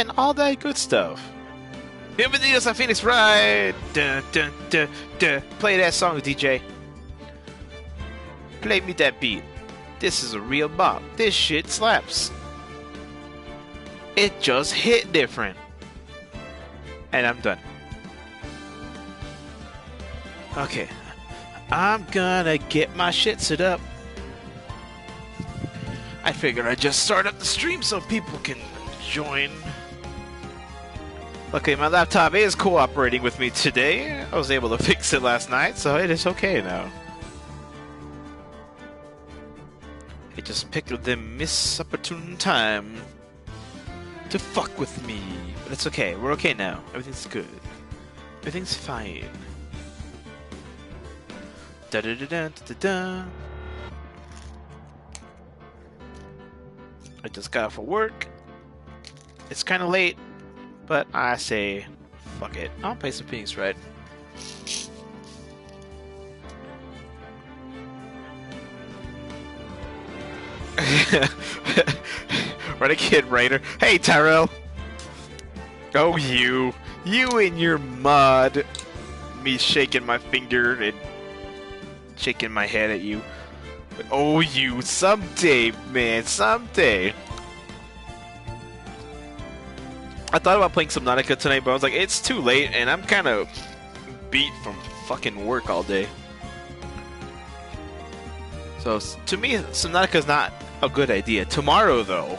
and all that good stuff. Bienvenidos a Phoenix Wright! Dun, dun, dun, dun. Play that song, DJ. Play me that beat. This is a real bop. This shit slaps. It just hit different. And I'm done. Okay. I'm gonna get my shit set up. I figured I'd just start up the stream so people can join. Okay, my laptop is cooperating with me today. I was able to fix it last night, so it is okay now. It just picked the misopportune time to fuck with me. But it's okay, we're okay now. Everything's good. Everything's fine. Da da da da da da. I just got off of work. It's kind of late, but I say, fuck it. I'll play some Phoenix Wright. Renegade Raider. Hey, Tyrell. Oh, you and your mod. Me shaking my finger and shaking my head at you. Oh, you, someday, man, someday. I thought about playing Subnautica tonight, but I was like, it's too late, and I'm kind of beat from fucking work all day. So, to me, Subnautica is not a good idea. Tomorrow, though,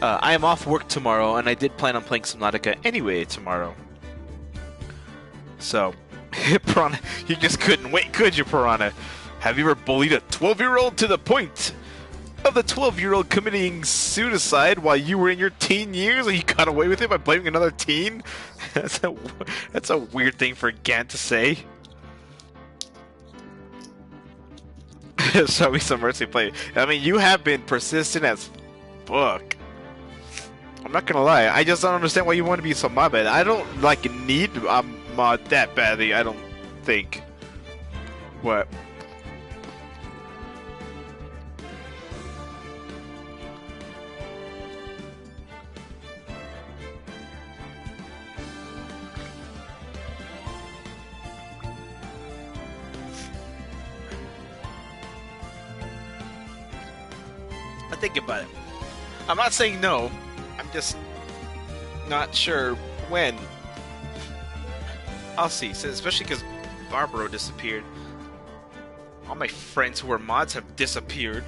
I am off work tomorrow, and I did plan on playing Subnautica anyway tomorrow. So, Piranha, you just couldn't wait, could you, Piranha? Have you ever bullied a 12-year-old to the point of the 12-year-old committing suicide while you were in your teen years and you got away with it by blaming another teen? That's a weird thing for Gant to say. Show me some mercy, play. I mean, you have been persistent as fuck. I'm not gonna lie, I just don't understand why you want to be so mod bad. I don't, like, need a mod that badly, I don't think. What? Think about it. I'm not saying no. I'm just not sure when. I'll see. Especially because Barbaro disappeared. All my friends who were mods have disappeared.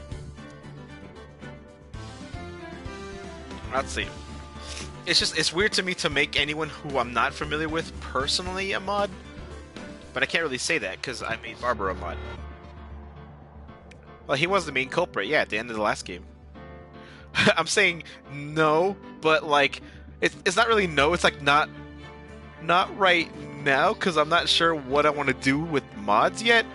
Let's see. It's weird to me to make anyone who I'm not familiar with personally a mod. But I can't really say that because I made Barbaro a mod. Well, he was the main culprit, yeah, at the end of the last game. I'm saying no, but like it's not really no. It's like not right now because I'm not sure what I want to do with mods yet.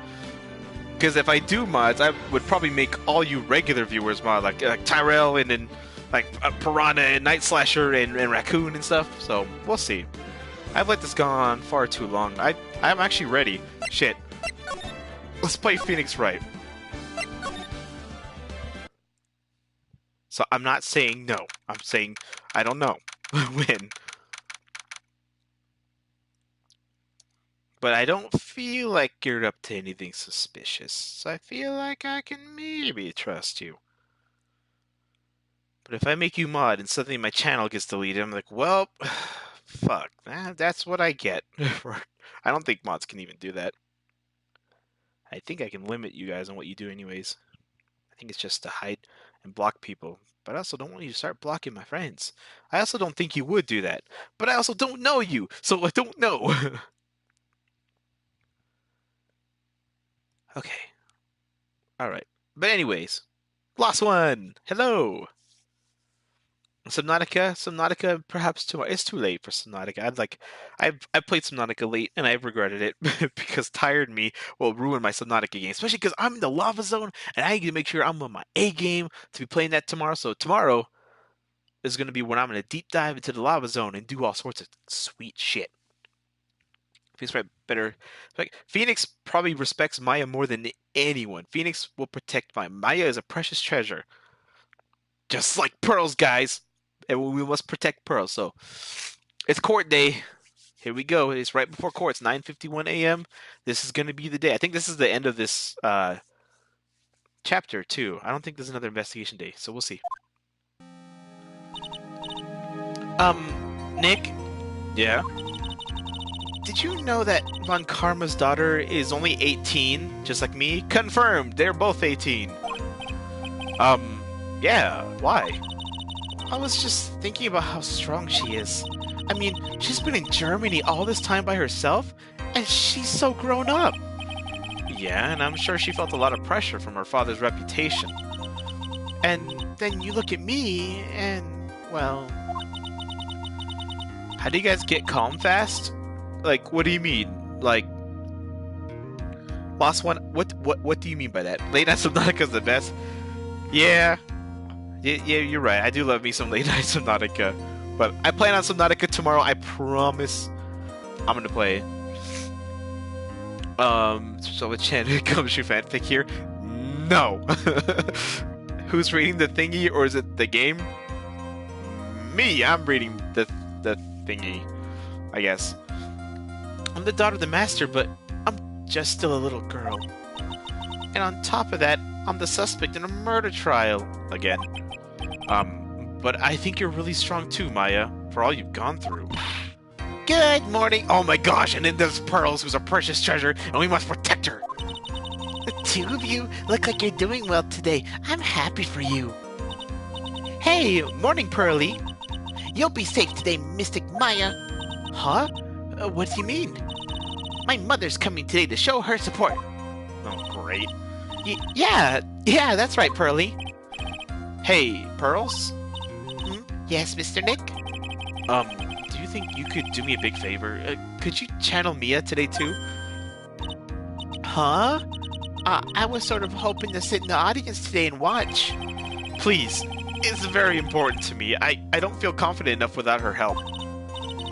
Because if I do mods, I would probably make all you regular viewers mod, like Tyrell and then like Piranha and Night Slasher and Raccoon and stuff. So we'll see. I've let this go on far too long. I'm actually ready. Shit. Let's play Phoenix Wright. So I'm not saying no. I'm saying I don't know when. But I don't feel like you're up to anything suspicious. So I feel like I can maybe trust you. But if I make you mod and suddenly my channel gets deleted, I'm like, well, fuck. That's what I get. I don't think mods can even do that. I think I can limit you guys on what you do anyways. I think it's just to hide and block people. But I also don't want you to start blocking my friends. I also don't think you would do that. But I also don't know you, so I don't know. Okay. Alright. But anyways. Last one! Hello! Subnautica, perhaps tomorrow. It's too late for Subnautica. I've played Subnautica late and I've regretted it because tired me will ruin my Subnautica game, especially because I'm in the lava zone and I need to make sure I'm on my A game to be playing that tomorrow. So tomorrow is going to be when I'm going to deep dive into the lava zone and do all sorts of sweet shit. Phoenix right better. Like Phoenix probably respects Maya more than anyone. Phoenix will protect Maya. Maya is a precious treasure, just like pearls, guys. and we must protect Pearl. So it's court day. Here we go. It's right before court. It's 9:51 a.m. This is going to be the day. I think this is the end of this chapter too. I don't think there's another investigation day, so we'll see. Nick? Yeah? Did you know that Von Karma's daughter is only 18, just like me? Confirmed! They're both 18. Yeah, why? I was just thinking about how strong she is. I mean, she's been in Germany all this time by herself, and she's so grown up. Yeah, and I'm sure she felt a lot of pressure from her father's reputation. And then you look at me, and, well... How do you guys get calm fast? Like, what do you mean? Like... Lost one? What do you mean by that? Late Night Subnautica's the best? Yeah, you're right. I do love me some Late Night Subnautica. But I plan on Subnautica tomorrow, I promise. I'm gonna play. So a Chen comes your fanfic here? No! Who's reading the thingy, or is it the game? Me! I'm reading the thingy, I guess. I'm the daughter of the master, but I'm just still a little girl. And on top of that, I'm the suspect in a murder trial again. But I think you're really strong too, Maya, for all you've gone through. Good morning! Oh my gosh, and then there's Pearls, who's a precious treasure, and we must protect her! The two of you look like you're doing well today. I'm happy for you. Hey, morning, Pearly. You'll be safe today, Mystic Maya. Huh? What do you mean? My mother's coming today to show her support. Oh, great. Yeah, that's right, Pearly. Hey, Pearls? Yes, Mr. Nick? Do you think you could do me a big favor? Could you channel Mia today, too? Huh? I was sort of hoping to sit in the audience today and watch. Please, it's very important to me. I don't feel confident enough without her help.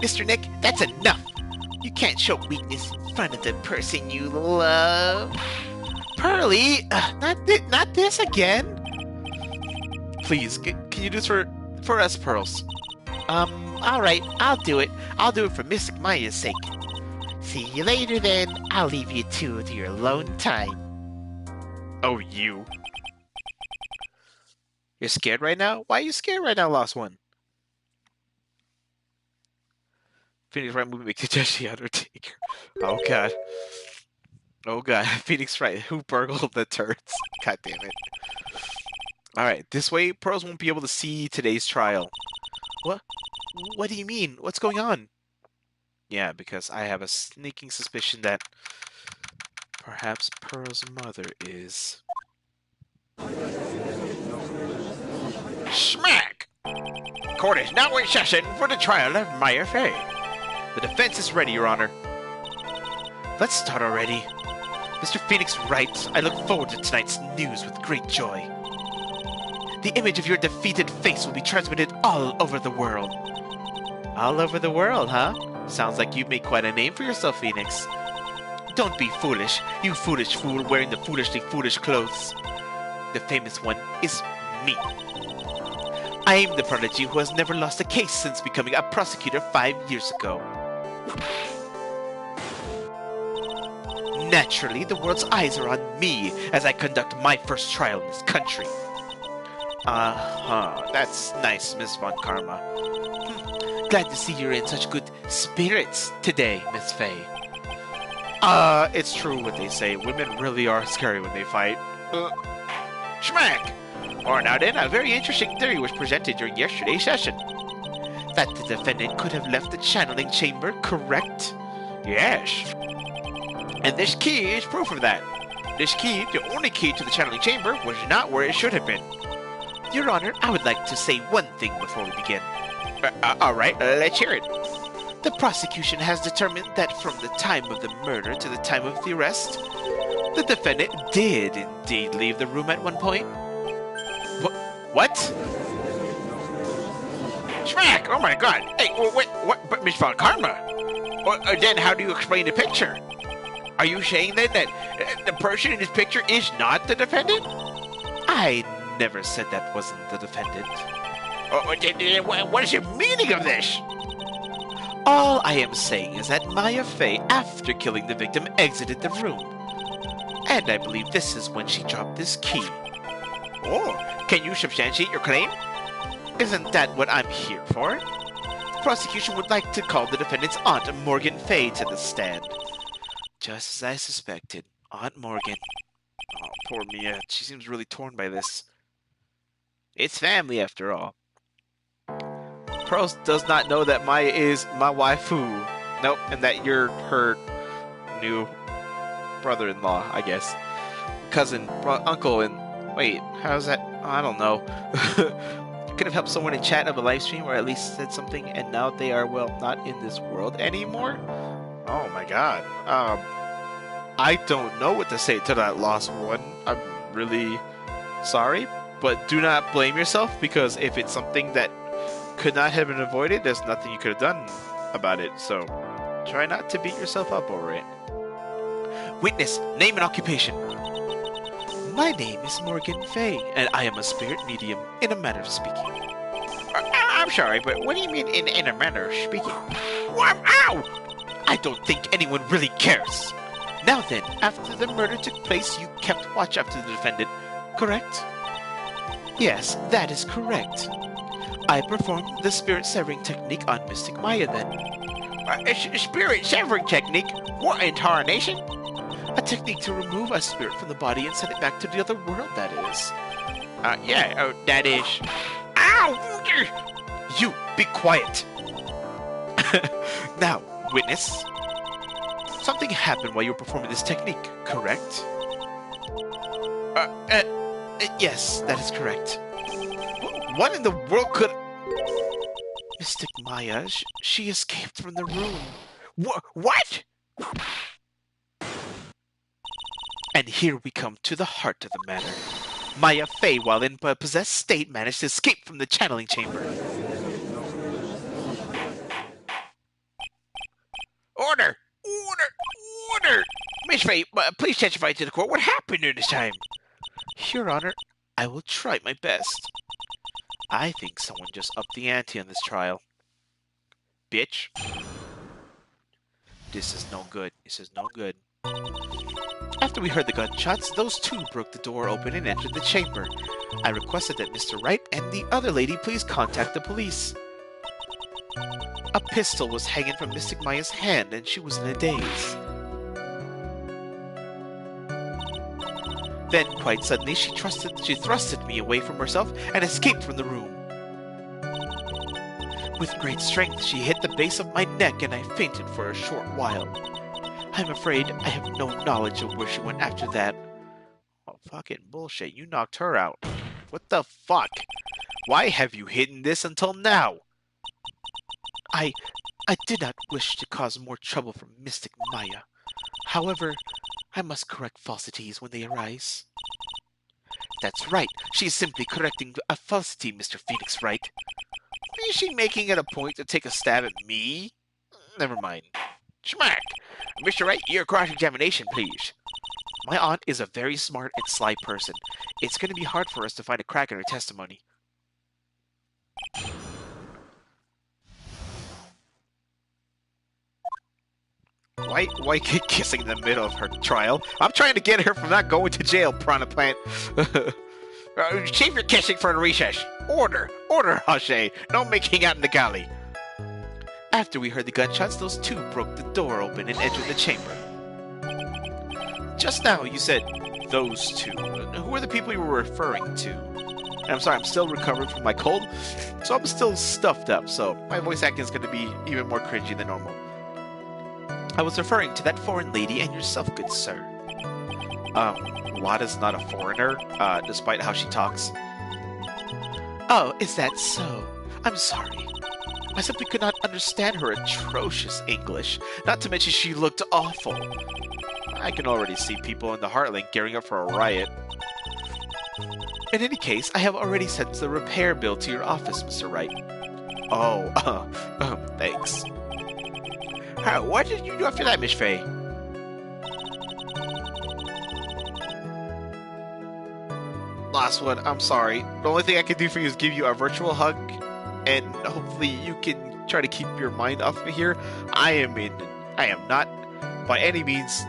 Mr. Nick, that's enough! You can't show weakness in front of the person you love. Pearly, not this again. Please, can you do this for us, Pearls? Alright, I'll do it. I'll do it for Mystic Maya's sake. See you later then. I'll leave you two to your alone time. Oh, you. You're scared right now? Why are you scared right now, Lost One? Phoenix Wright movie makes Takeshi Undertaker. Oh god. Oh god. Phoenix Wright, who burgled the turrets? God damn it. Alright, this way Pearls won't be able to see today's trial. What do you mean? What's going on? Yeah, because I have a sneaking suspicion that perhaps Pearl's mother is... Smack! Court is now in session for the trial of Maya Fey. The defense is ready, Your Honor. Let's start already. Mr. Phoenix Wright, I look forward to tonight's news with great joy. The image of your defeated face will be transmitted all over the world. All over the world, huh? Sounds like you've made quite a name for yourself, Phoenix. Don't be foolish, you foolish fool wearing the foolishly foolish clothes. The famous one is me. I am the prodigy who has never lost a case since becoming a prosecutor 5 years ago. Naturally, the world's eyes are on me as I conduct my first trial in this country. That's nice, Miss Von Karma. Glad to see you're in such good spirits today, Miss Fey. It's true what they say. Women really are scary when they fight. Schmack! Or now then, a very interesting theory was presented during yesterday's session. That the defendant could have left the channeling chamber, correct? Yes. And this key is proof of that. This key, the only key to the channeling chamber, was not where it should have been. Your Honor, I would like to say one thing before we begin. Alright, let's hear it. The prosecution has determined that from the time of the murder to the time of the arrest, the defendant did indeed leave the room at one point. What? Smack! Oh my god! Hey, wait, what? But Miss Von Karma? Then how do you explain the picture? Are you saying then that the person in this picture is not the defendant? I never said that wasn't the defendant. What is the meaning of this? All I am saying is that Maya Fey, after killing the victim, exited the room. And I believe this is when she dropped this key. Oh, can you substantiate your claim? Isn't that what I'm here for? The prosecution would like to call the defendant's aunt, Morgan Fey, to the stand. Just as I suspected. Aunt Morgan. Oh, poor Mia. She seems really torn by this. It's family, after all. Pearl does not know that Maya is my waifu. Nope, and that you're her new brother-in-law, I guess. Cousin, uncle, and... Wait, how's that? I don't know. Could have helped someone in chat of a live stream, or at least said something, and now they are, well, not in this world anymore? Oh my god. I don't know what to say to that lost one. I'm really sorry, but do not blame yourself, because if it's something that could not have been avoided, there's nothing you could have done about it, so try not to beat yourself up over it. Witness, name and occupation. My name is Morgan Fey, and I am a spirit medium, in a manner of speaking. I'm sorry, but what do you mean in a manner of speaking? Ow! I don't think anyone really cares. Now then, after the murder took place, you kept watch after the defendant, correct? Yes, that is correct. I performed the spirit severing technique on Mystic Maya then. Spirit severing technique? What in tarnation? A technique to remove a spirit from the body and send it back to the other world, that is. That is... Ow! You, be quiet! Now, witness. Something happened while you were performing this technique, correct? Yes, that is correct. What in the world could... Mystic Maya, she escaped from the room. What? And here we come to the heart of the matter. Maya Fey, while in a possessed state, managed to escape from the channeling chamber. Order! Miss Fey, please testify to the court. What happened during this time? Your Honor, I will try my best. I think someone just upped the ante on this trial. Bitch. This is no good. This is no good. After we heard the gunshots, those two broke the door open and entered the chamber. I requested that Mr. Wright and the other lady please contact the police. A pistol was hanging from Mystic Maya's hand, and she was in a daze. Then, quite suddenly, she thrusted me away from herself and escaped from the room. With great strength, she hit the base of my neck, and I fainted for a short while. I'm afraid I have no knowledge of where she went after that. Oh, fucking bullshit. You knocked her out. What the fuck? Why have you hidden this until now? I did not wish to cause more trouble for Mystic Maya. However, I must correct falsities when they arise. That's right. She's simply correcting a falsity, Mr. Phoenix Wright. Is she making it a point to take a stab at me? Never mind. Smack! Mr. Wright, your cross-examination, please. My aunt is a very smart and sly person. It's going to be hard for us to find a crack in her testimony. Why keep kissing in the middle of her trial? I'm trying to get her from not going to jail, Piranha Plant. Save your kissing for the recess. Order, Hache. No making out in the galley. After we heard the gunshots, those two broke the door open and entered the chamber. Just now, you said those two. Who are the people you were referring to? And I'm sorry, I'm still recovering from my cold, so I'm still stuffed up, so my voice acting is going to be even more cringy than normal. I was referring to that foreign lady and yourself, good sir. Wada's not a foreigner, despite how she talks. Oh, is that so? I'm sorry. I simply could not understand her atrocious English, not to mention she looked awful. I can already see people in the Heartland gearing up for a riot. In any case, I have already sent the repair bill to your office, Mr. Wright. Oh, thanks. What did you do after that, Miss Fey? Last one, I'm sorry. The only thing I can do for you is give you a virtual hug and hopefully you can try to keep your mind off of here. I am not by any means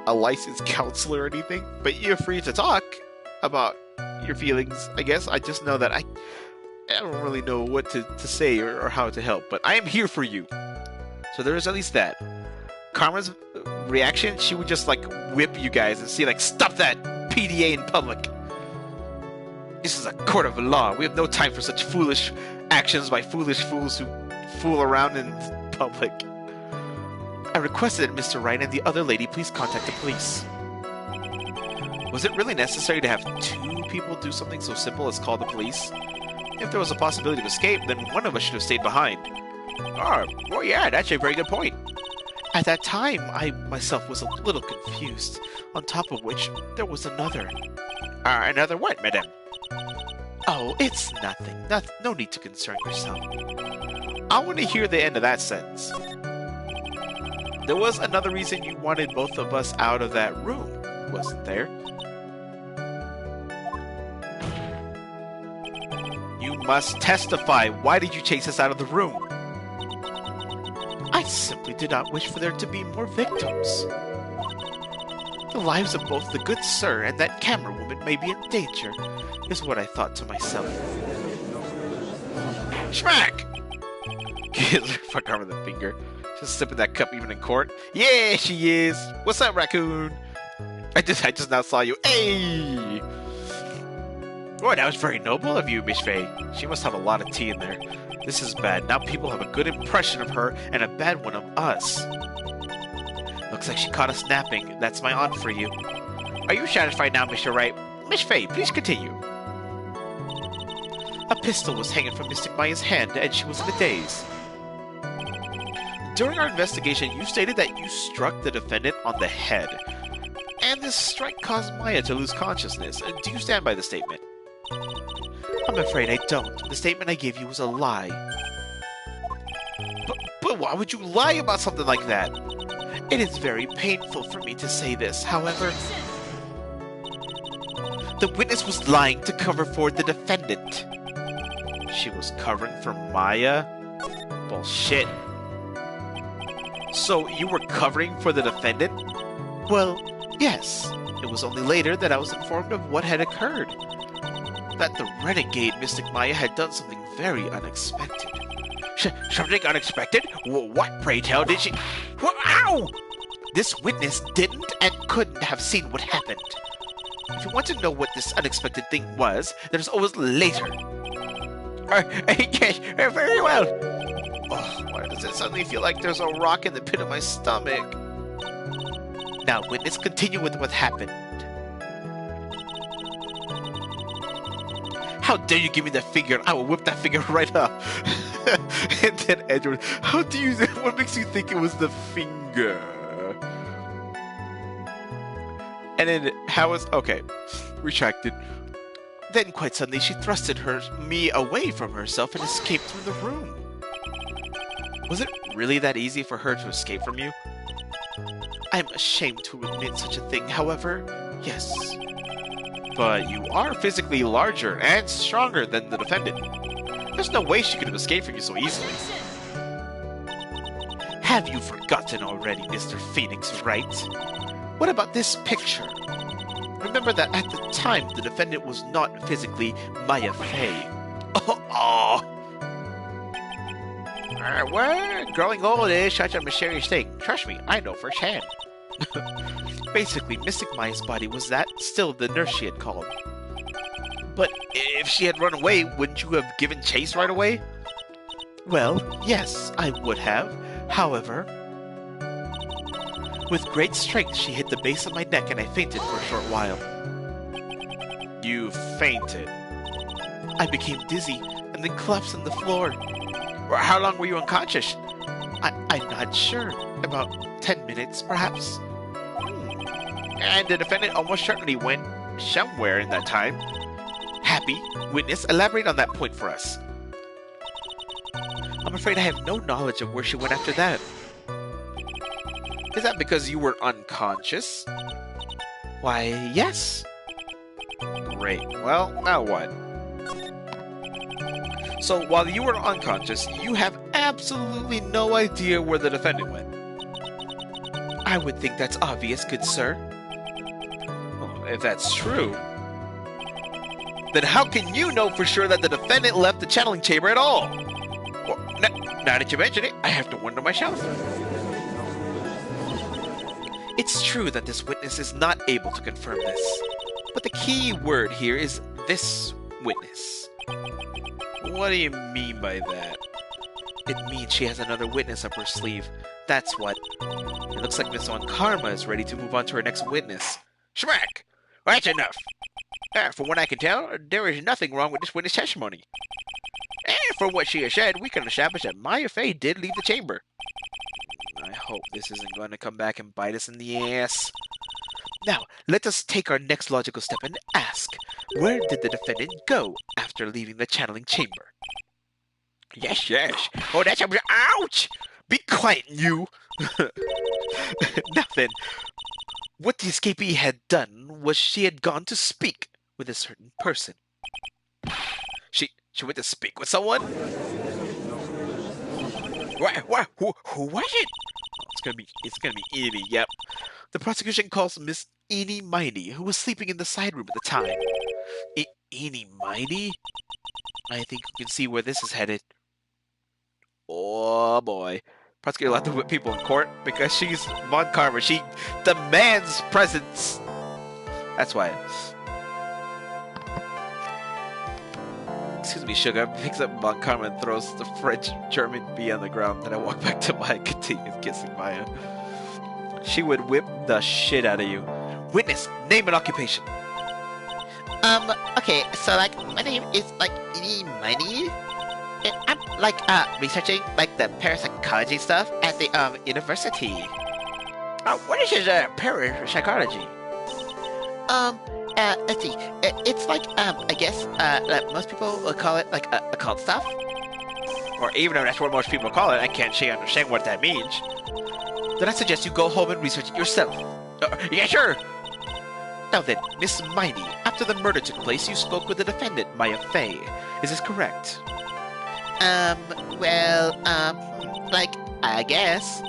a licensed counselor or anything, but you're free to talk about your feelings, I guess. I just know that I don't really know what to say or how to help, but I am here for you. So there is at least that. Karma's reaction, she would just like whip you guys and say like, stop that PDA in public. This is a court of law. We have no time for such foolish actions by foolish fools who fool around in public. I requested that Mr. Wright and the other lady please contact the police. Was it really necessary to have two people do something so simple as call the police? If there was a possibility of escape, then one of us should have stayed behind. Oh, well, yeah, that's a very good point. At that time, I myself was a little confused, on top of which there was another. Another what, madame? Oh, it's nothing. No need to concern yourself. I want to hear the end of that sentence. There was another reason you wanted both of us out of that room, wasn't there? You must testify. Why did you chase us out of the room? I simply did not wish for there to be more victims. The lives of both the good sir and that camera woman may be in danger, is what I thought to myself. Smack! Gives her fuck arm with a finger. Just sipping that cup even in court. Yeah, she is. What's up, raccoon? I just now saw you. Hey! Boy, that was very noble of you, Miss Faye. She must have a lot of tea in there. This is bad. Now people have a good impression of her and a bad one of us. Looks like she caught us napping. That's my aunt for you. Are you satisfied now, Mr. Wright? Miss Faye, please continue. A pistol was hanging from Mystic Maya's hand, and she was in a daze. During our investigation, you stated that you struck the defendant on the head, and this strike caused Maya to lose consciousness. Do you stand by the statement? I'm afraid I don't. The statement I gave you was a lie. But why would you lie about something like that? It is very painful for me to say this, however... The witness was lying to cover for the defendant. She was covering for Maya? Bullshit. So you were covering for the defendant? Well, yes. It was only later that I was informed of what had occurred. That the renegade Mystic Maya had done something very unexpected. Something unexpected? What, pray tell, did she... Ow! This witness didn't and couldn't have seen what happened. If you want to know what this unexpected thing was, there's always later. Yes, very well. Oh, why does it suddenly feel like there's a rock in the pit of my stomach? Now, witness, continue with what happened. How dare you give me that finger? I will whip that finger right up. And then Edward, what makes you think it was the finger? And then okay, retracted. Then quite suddenly she thrusted me away from herself and escaped through the room. Was it really that easy for her to escape from you? I'm ashamed to admit such a thing, however, yes. But you are physically larger and stronger than the defendant. There's no way she could have escaped from you so easily. Have you forgotten already, Mr. Phoenix Wright? What about this picture? Remember that at the time, the defendant was not physically Maya Fey. Well, growing old is such a mysterious thing. Trust me, I know firsthand. Basically, Mystic Maya's body was that, still the nurse she had called. But if she had run away, wouldn't you have given chase right away? Well, yes, I would have. However, with great strength, she hit the base of my neck and I fainted for a short while. You fainted? I became dizzy and then collapsed on the floor. How long were you unconscious? I'm not sure. About 10 minutes, perhaps. And the defendant almost certainly went somewhere in that time. Happy? Witness, elaborate on that point for us. I'm afraid I have no knowledge of where she went after that. Is that because you were unconscious? Why, yes. Great. Well, now what? So while you were unconscious, you have absolutely no idea where the defendant went. I would think that's obvious, good sir. Well, if that's true, then how can you know for sure that the defendant left the channeling chamber at all? Well, now that you mention it, I have to wonder myself. It's true that this witness is not able to confirm this, but the key word here is this witness. What do you mean by that? It means she has another witness up her sleeve. That's what. It looks like Miss Karma is ready to move on to her next witness. Smack! Well, that's enough. From what I can tell, there is nothing wrong with this witness' testimony. And from what she has said, we can establish that Maya Fey did leave the chamber. I hope this isn't going to come back and bite us in the ass. Now, let us take our next logical step and ask, where did the defendant go after leaving the channeling chamber? Yes. Oh, that's a... Ouch! Be quiet, you! Now then, what the escapee had done was she had gone to speak with a certain person. She went to speak with someone? What? Who was it? It's gonna be Eenie, yep. The prosecution calls Miss Eenie Miney, who was sleeping in the side room at the time. Eenie Miney? I think you can see where this is headed. Oh boy. Prosecutor allowed to whip people in court because she's Von Karma. She demands presence. That's why. Excuse me, Sugar picks up Von Karma and throws the French German bee on the ground. Then I walk back to Maya and continue kissing Maya. She would whip the shit out of you. Witness, name and occupation. Okay, so, like, my name is, like, Eenie Miney. And I'm, like, researching, like, the parapsychology stuff at the, university. What is his, parapsychology? Let's see. It's like, I guess, like most people would call it, like, occult stuff. Or even though that's what most people call it, I can't understand what that means. Then I suggest you go home and research it yourself. Yes, sir. Now then, Miss Miney, after the murder took place, you spoke with the defendant, Maya Fey. Is this correct? Well, like, I guess.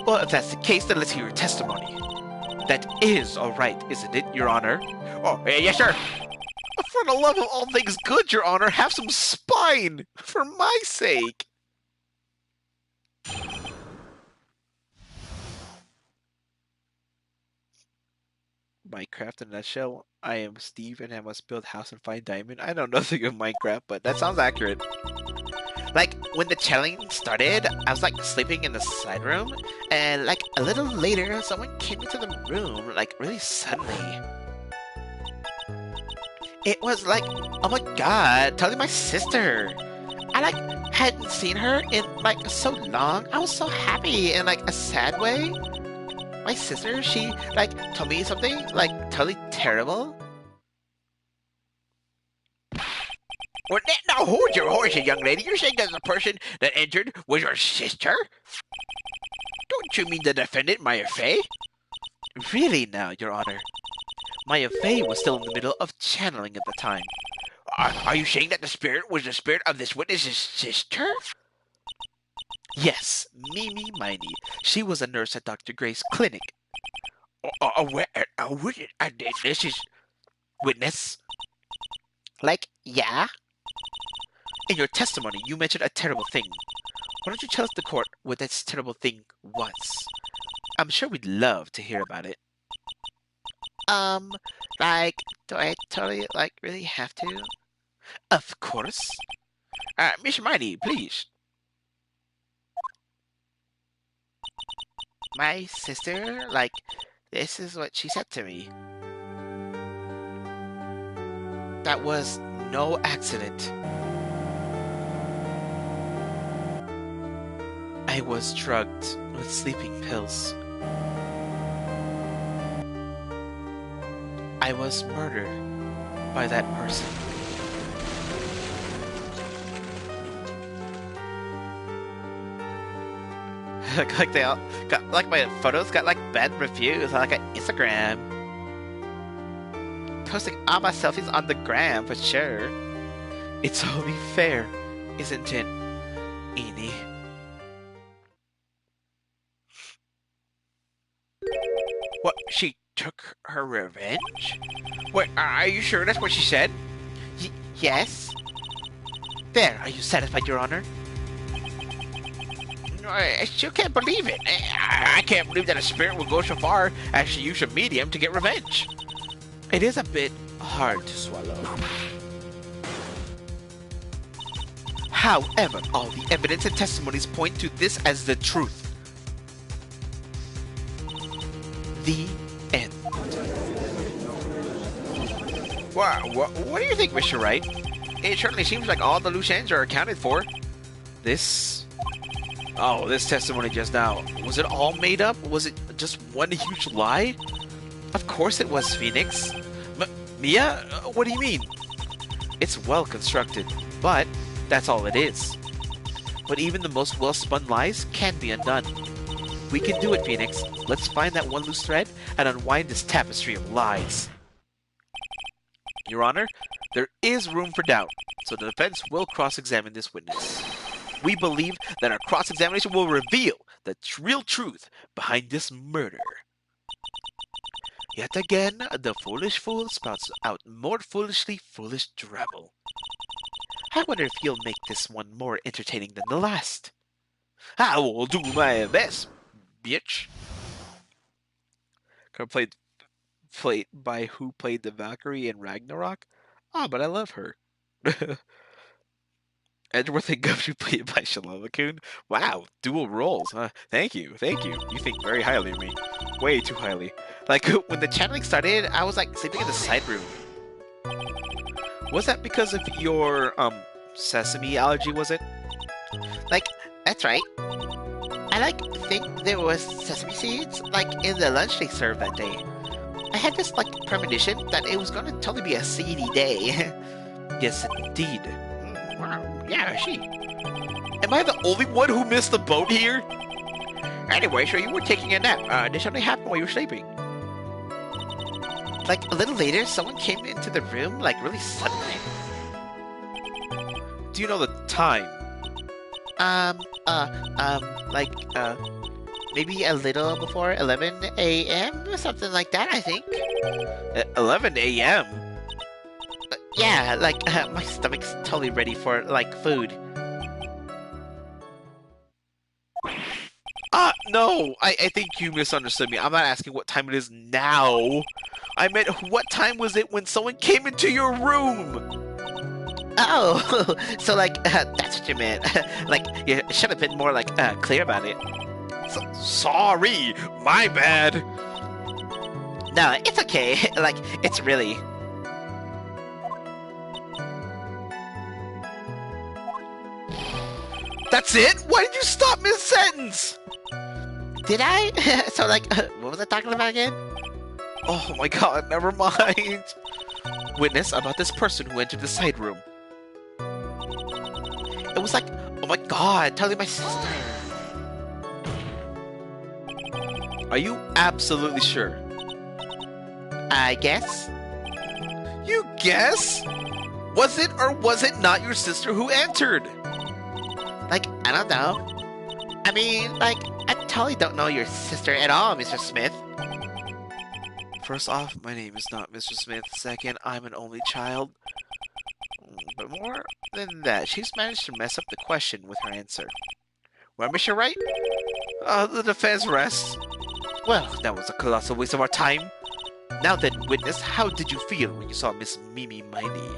Well, if that's the case, then let's hear your testimony. That is all right, isn't it, Your Honor? Oh, yes, sir. For the love of all things good, Your Honor, have some spine! For my sake! Minecraft in a nutshell. I am Steve and I must build house and find diamond. I know nothing of Minecraft, but that sounds accurate. Like, when the channeling started, I was, like, sleeping in the side room, and, like, a little later, someone came into the room, like, really suddenly. It was like, oh my god, totally my sister. I, like, hadn't seen her in, like, so long. I was so happy in, like, a sad way. My sister, she, like, told me something, like, totally terrible. Well, now hold your horses, young lady. You're saying that the person that entered was your sister? Don't you mean the defendant, Maya Fey? Really now, Your Honor. Maya Fey was still in the middle of channeling at the time. Are you saying that the spirit was the spirit of this witness's sister? Yes, Mimi Miney. She was a nurse at Dr. Gray's clinic. This is... Witness? Like, yeah? In your testimony, you mentioned a terrible thing. Why don't you tell us the court what this terrible thing was? I'm sure we'd love to hear about it. Like, do I totally, like, really have to? Of course. Miss Miney, please. My sister, like, this is what she said to me. That was no accident. I was drugged with sleeping pills. I was murdered by that person. Like they all got, like, my photos got like bad reviews on like Instagram. Posting all my selfies on the gram for sure. It's only fair isn't it, Eni? What, she took her revenge? What, are you sure that's what she said? Yes. There, are you satisfied, Your Honor? I still can't believe it. I can't believe that a spirit will go so far as to use a medium to get revenge. It is a bit hard to swallow. However, all the evidence and testimonies point to this as the truth. The end. What do you think, Mr. Wright? It certainly seems like all the loose ends are accounted for. This testimony just now, was it all made up? Was it just one huge lie? Of course it was, Phoenix. Mia? What do you mean? It's well constructed, but that's all it is. But even the most well-spun lies can be undone. We can do it, Phoenix. Let's find that one loose thread and unwind this tapestry of lies. Your Honor, there is room for doubt, so the defense will cross-examine this witness. We believe that our cross-examination will reveal the real truth behind this murder. Yet again, the foolish fool spouts out more foolishly foolish drivel. I wonder if you'll make this one more entertaining than the last. I will do my best, bitch. Played by who played the Valkyrie in Ragnarok? Oh, but I love her. Edgeworth and Gumshoe played by Shilova-kun. Wow, dual roles. Thank you. You think very highly of me. Way too highly. Like, when the channeling started, I was like sleeping in the side room. Was that because of your, sesame allergy, was it? Like, that's right. I think there was sesame seeds, in the lunch they served that day. I had this, premonition that it was gonna totally be a seedy day. Yes, indeed. Wow, yeah, I see. Am I the only one who missed the boat here? Anyway, so you were taking a nap. Did something happen while you were sleeping? A little later, someone came into the room, really suddenly. Do you know the time? Maybe a little before 11 a.m. or something like that, I think. 11 a.m.? Yeah, my stomach's totally ready for, food. No! I think you misunderstood me. I'm not asking what time it is now. I meant, what time was it when someone came into your room? Oh, so, that's what you meant. You should have been more, clear about it. Sorry! My bad! No, it's okay. It's really... That's it? Why did you stop mid-sentence? Did I? So, what was I talking about again? Oh my god, never mind. Witness about this person who entered the side room. It was oh my god, totally my sister. Are you absolutely sure? I guess. You guess? Was it or was it not your sister who entered? I don't know. I mean, I totally don't know your sister at all, Mr. Smith. First off, my name is not Mr. Smith. Second, I'm an only child. But more than that, she's managed to mess up the question with her answer. Well, Mr. Wright? The defense rests. Well, that was a colossal waste of our time. Now then, witness, how did you feel when you saw Miss Mimi Miney?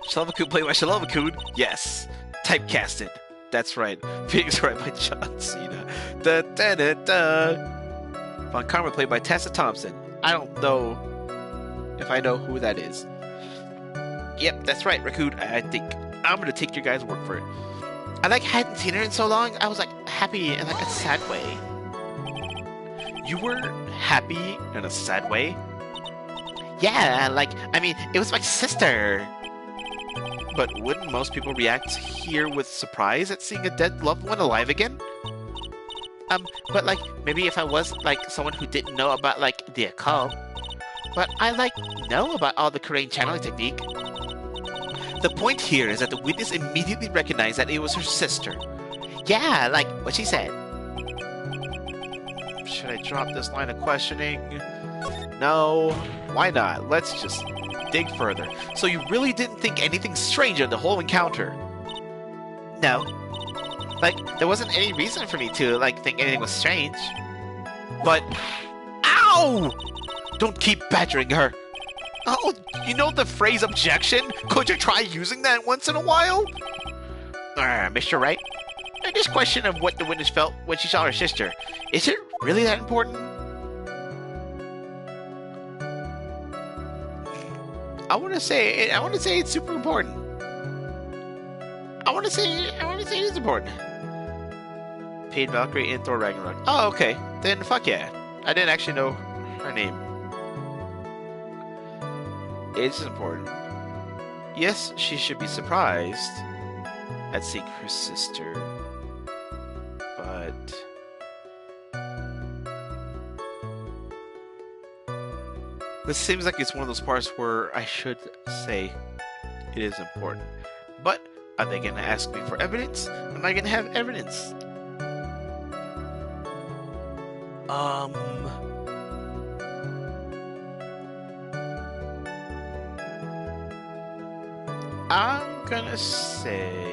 Shilova-kun played by Shilova-kun? Yes. Typecasted. That's right. Phoenix Wright by John Cena. Da da da da. Von Karma played by Tessa Thompson. I don't know if I know who that is. Yep, that's right, Raccoon. I think I'm gonna take your guys' word for it. I hadn't seen her in so long. I was happy in a sad way. You were happy in a sad way? Yeah, I mean, it was my sister. But wouldn't most people react here with surprise at seeing a dead loved one alive again? But maybe if I was someone who didn't know about the occult. But I know about all the Korean channeling technique. The point here is that the witness immediately recognized that it was her sister. Yeah, like what she said. Should I drop this line of questioning? No. Why not? Let's just dig further. So you really didn't think anything strange of the whole encounter? No. Like, there wasn't any reason for me to, like, think anything was strange. But... Ow! Don't keep badgering her. Oh, you know the phrase objection? Could you try using that once in a while? Mr. Wright, this question of what the witness felt when she saw her sister, is it really that important? I want to say it's super important. I want to say it is important. Paid Valkyrie in Thor Ragnarok. Oh, okay. Then fuck yeah. I didn't actually know her name. It's important. Yes, she should be surprised at seeing her sister. But... this seems like it's one of those parts where I should say it is important. But are they going to ask me for evidence? Am I going to have evidence? I'm gonna say...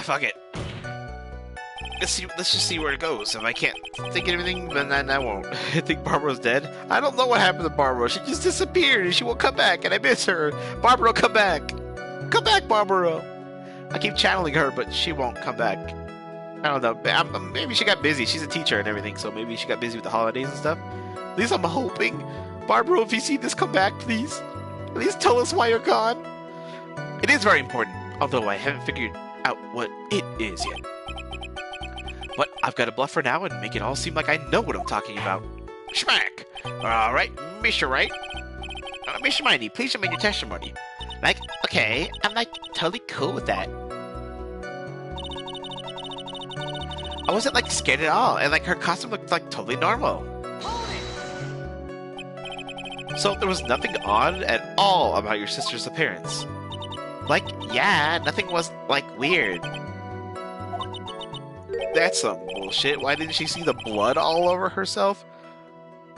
fuck it. Let's just see where it goes. If I can't think of anything, then I won't. I think Barbara's dead. I don't know what happened to Barbara. She just disappeared and she won't come back, and I miss her. Barbara, come back. Come back, Barbara. I keep channeling her, but she won't come back. I don't know. Maybe she got busy. She's a teacher and everything, so maybe she got busy with the holidays and stuff. At least I'm hoping. Barbara, if you see this, come back, please. At least tell us why you're gone. It is very important, although I haven't figured out what it is yet. But I've got to bluff for now and make it all seem like I know what I'm talking about. Schmack! Alright, Mr. Wright. Mr. Mindy, please submit your testimony. Like, okay, I'm like totally cool with that. I wasn't like scared at all, and like her costume looked like totally normal. So there was nothing odd at all about your sister's appearance? Like, yeah, nothing was like weird. That's some bullshit. Why didn't she see the blood all over herself?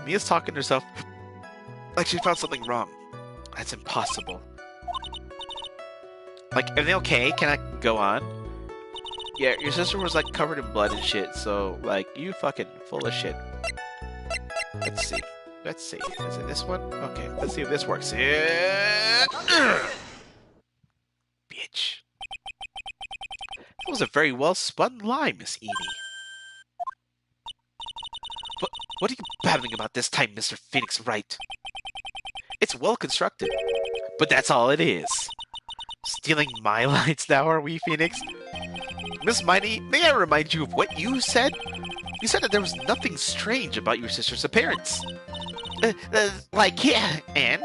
Mia's talking to herself like she found something wrong. That's impossible. Like, everything okay? Can I go on? Yeah, your sister was like covered in blood and shit, so like, you fucking full of shit. Let's see. Let's see. Is it this one? Okay, let's see if this works. Yeah. Bitch. That was a very well spun lie, Miss Edie. What are you babbling about this time, Mr. Phoenix Wright? It's well constructed, but that's all it is. Stealing my lines now, are we, Phoenix? Miss Miney, may I remind you of what you said? You said that there was nothing strange about your sister's appearance. Like, yeah, and?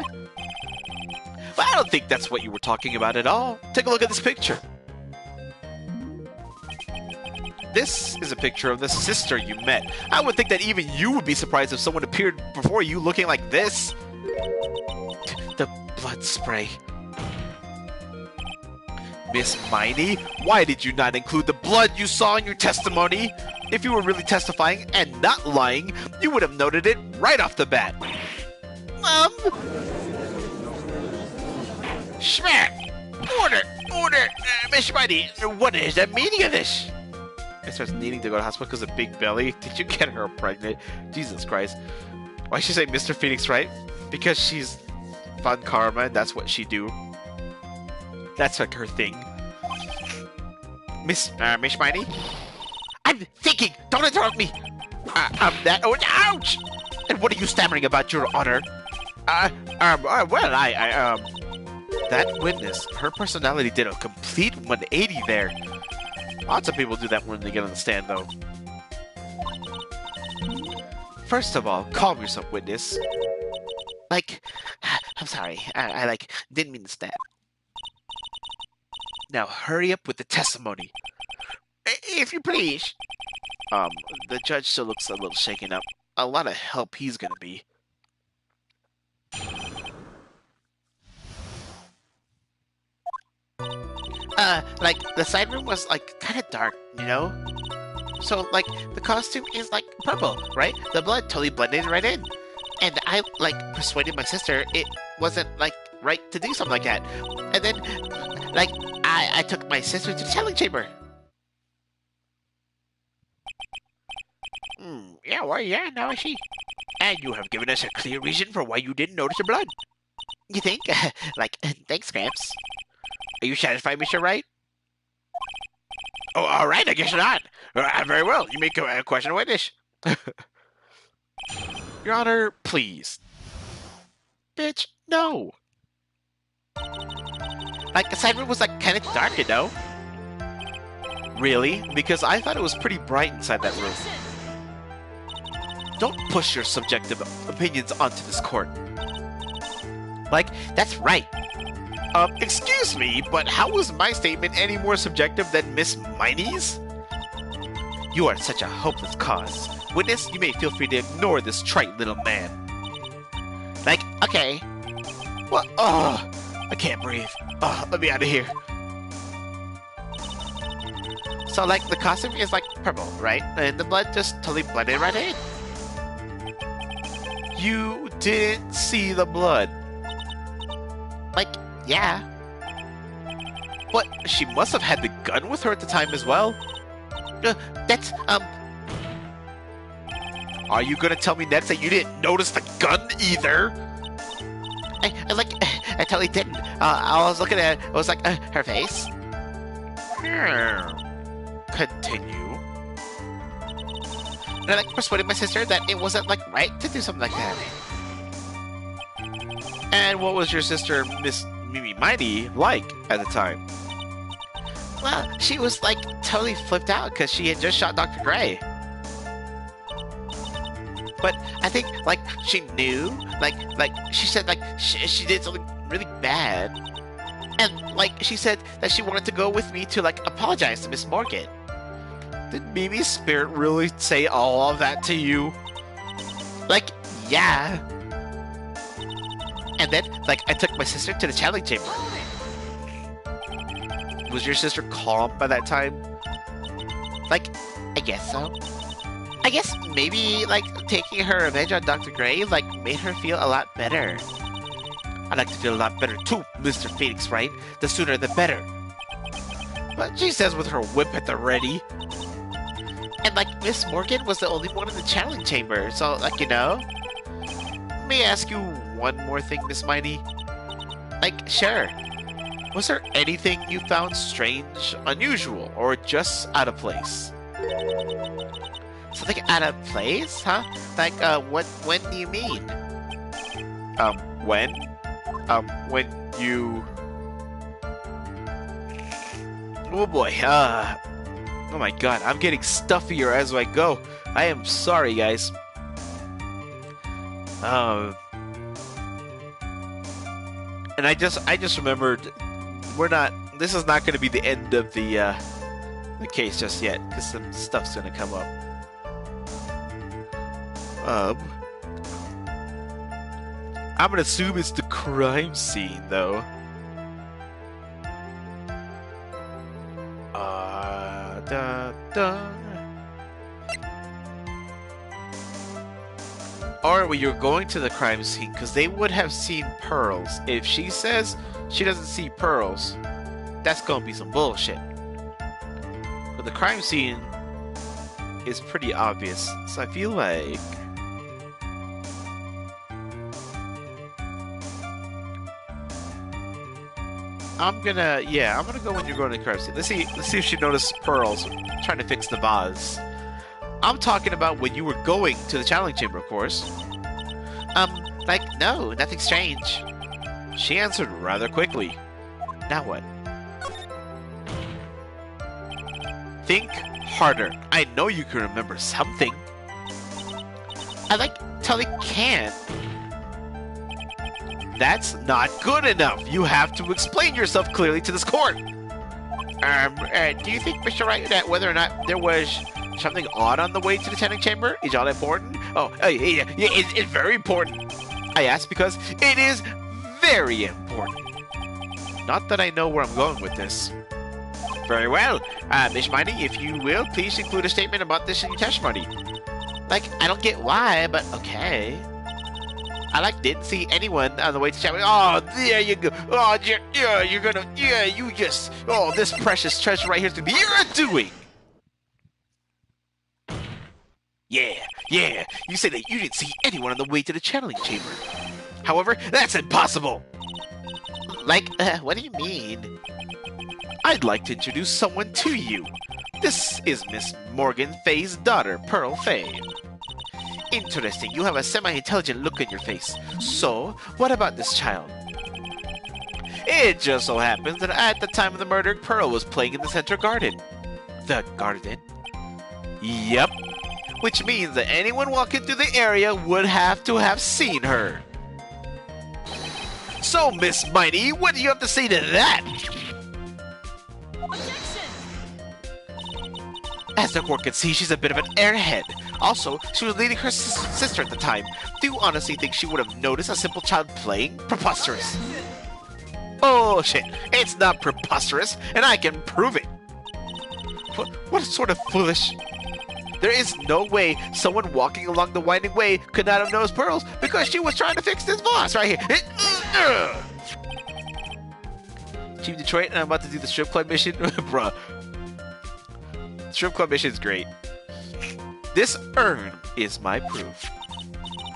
Well, I don't think that's what you were talking about at all. Take a look at this picture. This is a picture of the sister you met. I would think that even you would be surprised if someone appeared before you looking like this. The blood spray. Miss Miney, why did you not include the blood you saw in your testimony? If you were really testifying and not lying, you would have noted it right off the bat. Schmack! Order! Mr. Mindy, what is the meaning of this? I starts needing to go to the hospital because of big belly. Did you get her pregnant? Jesus Christ. Why'd she say Mr. Phoenix, right? Because she's fun karma and that's what she do. That's like her thing. Miss Miney? I'm thinking! Don't interrupt me! Ouch! And what are you stammering about, Your Honor? That witness, her personality did a complete 180 there. Lots of people do that when they get on the stand, though. First of all, calm yourself, witness. Like, sorry. I like didn't mean to stab. Now hurry up with the testimony. If you please. The judge still looks a little shaken up. A lot of help he's gonna be. Like, the side room was, like, kind of dark, you know? So, like, the costume is, like, purple, right? The blood totally blended right in. And I, like, persuaded my sister it wasn't, like, right to do something like that. And then, like, I took my sister to the challenge chamber. Yeah, well, yeah, now I see. And you have given us a clear reason for why you didn't notice the blood. You think? Like, thanks, Gramps. Are you satisfied, Mr. Wright? Oh, all right, I guess not. Very well. You may question a witness. Your Honor, please. Bitch, no. Like, the side room was, like, kind of dark, you know? Really? Because I thought it was pretty bright inside that room. Don't push your subjective opinions onto this court. Like, that's right. Excuse me, but how was my statement any more subjective than Miss Miney's? You are such a hopeless cause. Witness, you may feel free to ignore this trite little man. Like, okay. What? Oh, I can't breathe. Oh, let me out of here. So, like, the costume is, like, purple, right? And the blood just totally blended right in. You didn't see the blood. Like, yeah. But she must have had the gun with her at the time as well. That's, Are you gonna tell me next that you didn't notice the gun either? I totally didn't. I was looking at, it was like, her face. Continue. And I, like, persuaded my sister that it wasn't, like, right to do something like that. And what was your sister, Miss Mimi Mighty, like at the time? Well, she was, like, totally flipped out because she had just shot Dr. Gray. But I think, like, she knew, like, she said, like, she did something really bad. And, like, she said that she wanted to go with me to, like, apologize to Miss Morgan. Did Mimi's spirit really say all of that to you? Like, yeah. And then, like, I took my sister to the challenge chamber. Was your sister calm by that time? Like, I guess so. I guess maybe, like, taking her revenge on Dr. Gray, like, made her feel a lot better. I'd like to feel a lot better too, Mr. Phoenix Wright. The sooner the better. But she says with her whip at the ready. And, like, Miss Morgan was the only one in the challenge chamber, so, like, you know. May I ask you one more thing, Miss Mighty? Like, sure. Was there anything you found strange, unusual, or just out of place? Something out of place, huh? Like, when do you mean? When you... Oh boy, oh my god, I'm getting stuffier as I go. I am sorry, guys. And I just remembered, this is not going to be the end of the case just yet, because some stuff's going to come up. I'm going to assume it's the crime scene, though. Or when you're going to the crime scene, because they would have seen pearls. If she says she doesn't see pearls, that's gonna be some bullshit. But the crime scene is pretty obvious, so I feel like I'm gonna go when you're going to the crime scene. Let's see if she noticed pearls. I'm trying to fix the vase. I'm talking about when you were going to the challenge chamber, of course. Like, no, nothing strange. She answered rather quickly. Now what? Think harder. I know you can remember something. I, like, totally can't. That's not good enough. You have to explain yourself clearly to this court. Do you think, Mr. Wright, that whether or not there was something odd on the way to the tanning chamber is all important? Oh, yeah, it's very important. I asked because it is very important. Not that I know where I'm going with this. Very well. Miss Miney, if you will, please include a statement about this in your testimony. Like, I don't get why, but okay. I, didn't see anyone on the way to chat. Oh, there you go. Oh, you're gonna, you just, oh, this precious treasure right here is gonna be your doing. Yeah, you say that you didn't see anyone on the way to the channeling chamber. However, that's impossible. What do you mean? I'd like to introduce someone to you. This is Miss Morgan Fay's daughter, Pearl Fay. Interesting, you have a semi-intelligent look in your face. So, what about this child? It just so happens that at the time of the murder, Pearl was playing in the center garden. The garden? Yep. Which means that anyone walking through the area would have to have seen her. So, Miss Miney, what do you have to say to that? As the court can see, she's a bit of an airhead. Also, she was leading her sister at the time. Do you honestly think she would have noticed a simple child playing? Preposterous. Bullshit. It's not preposterous, and I can prove it. What sort of foolish... There is no way someone walking along the winding way could not have noticed Pearls because she was trying to fix this boss right here. Team Detroit, and I'm about to do the strip club mission. Bruh. Strip club mission is great. This urn is my proof.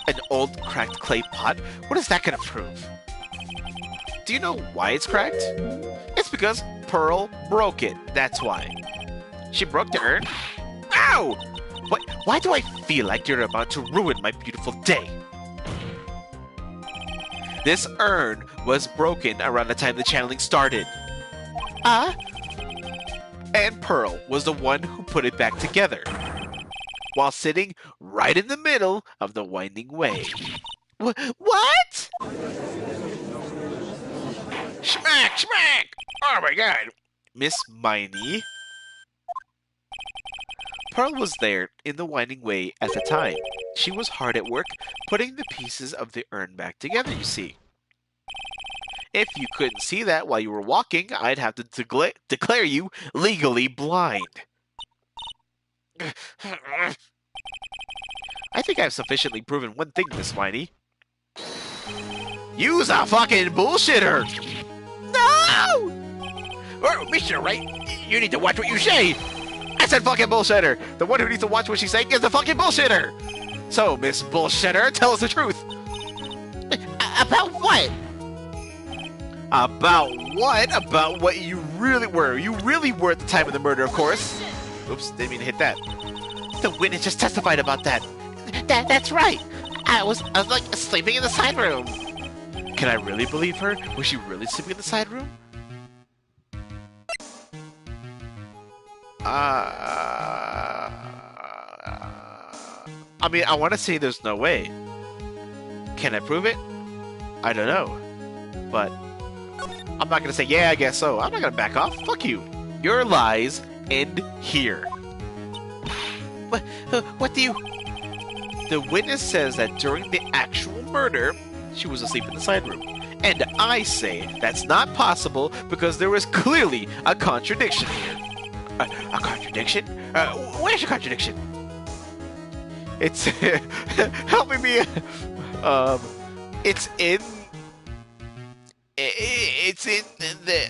An old cracked clay pot? What is that gonna prove? Do you know why it's cracked? It's because Pearl broke it. That's why. She broke the urn? Ow! Why do I feel like you're about to ruin my beautiful day? This urn was broken around the time the channeling started. And Pearl was the one who put it back together, while sitting right in the middle of the winding way. What? Smack! Oh my god! Miss Miney. Pearl was there in the winding way at the time. She was hard at work putting the pieces of the urn back together, you see. If you couldn't see that while you were walking, I'd have to declare you legally blind. I think I've sufficiently proven one thing, Miss Miney. You's a fucking bullshitter! No! Oh, Mr. Wright, you need to watch what you say! I said fucking bullshitter! The one who needs to watch what she's saying is the fucking bullshitter! So, Miss Bullshitter, tell us the truth! About what? About what? About what you really were. You really were at the time of the murder, of course. Oops, didn't mean to hit that. The witness just testified about that. That's right. I was like sleeping in the side room. Can I really believe her? Was she really sleeping in the side room? I mean, I want to say there's no way. Can I prove it? I don't know. But I'm not going to say, yeah, I guess so. I'm not going to back off. Fuck you. Your lies end here. What do you... The witness says that during the actual murder, she was asleep in the side room. And I say that's not possible because there is clearly a contradiction here. A contradiction? Where's your contradiction? It's... helping me... It's in... It's in the...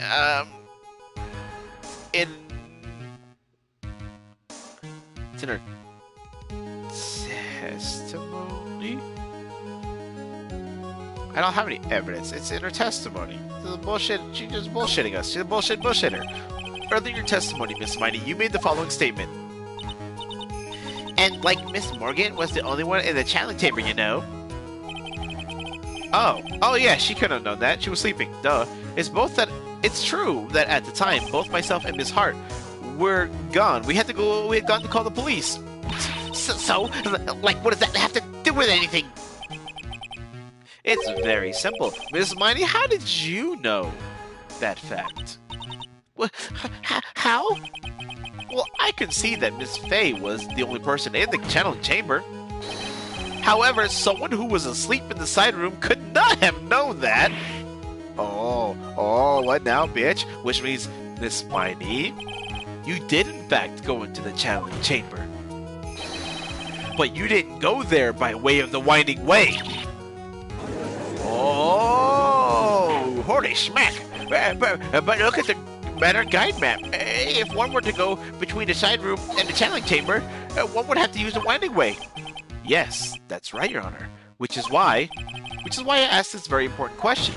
It's in her testimony? I don't have any evidence. It's in her testimony. The bullshit. She's just bullshitting us. She's a bullshitter. Earlier in your testimony, Miss Miney, you made the following statement. And, Miss Morgan was the only one in the channeling chamber, you know. Oh yeah, she couldn't have known that. She was sleeping. Duh. It's true that at the time, both myself and Miss Hart were gone. We had gone to call the police. So, what does that have to do with anything? It's very simple. Miss Miney, how did you know that fact? Well, how? Well, I can see that Miss Faye was the only person in the channeling chamber. However, someone who was asleep in the side room could not have known that. Oh, what now, bitch? Which means, Miss Miney, you did in fact go into the channeling chamber. But you didn't go there by way of the winding way. Oh, holy smack! But look at the matter guide map. If one were to go between the side room and the channeling chamber, one would have to use the winding way. Yes, that's right, Your Honor. Which is why I asked this very important question.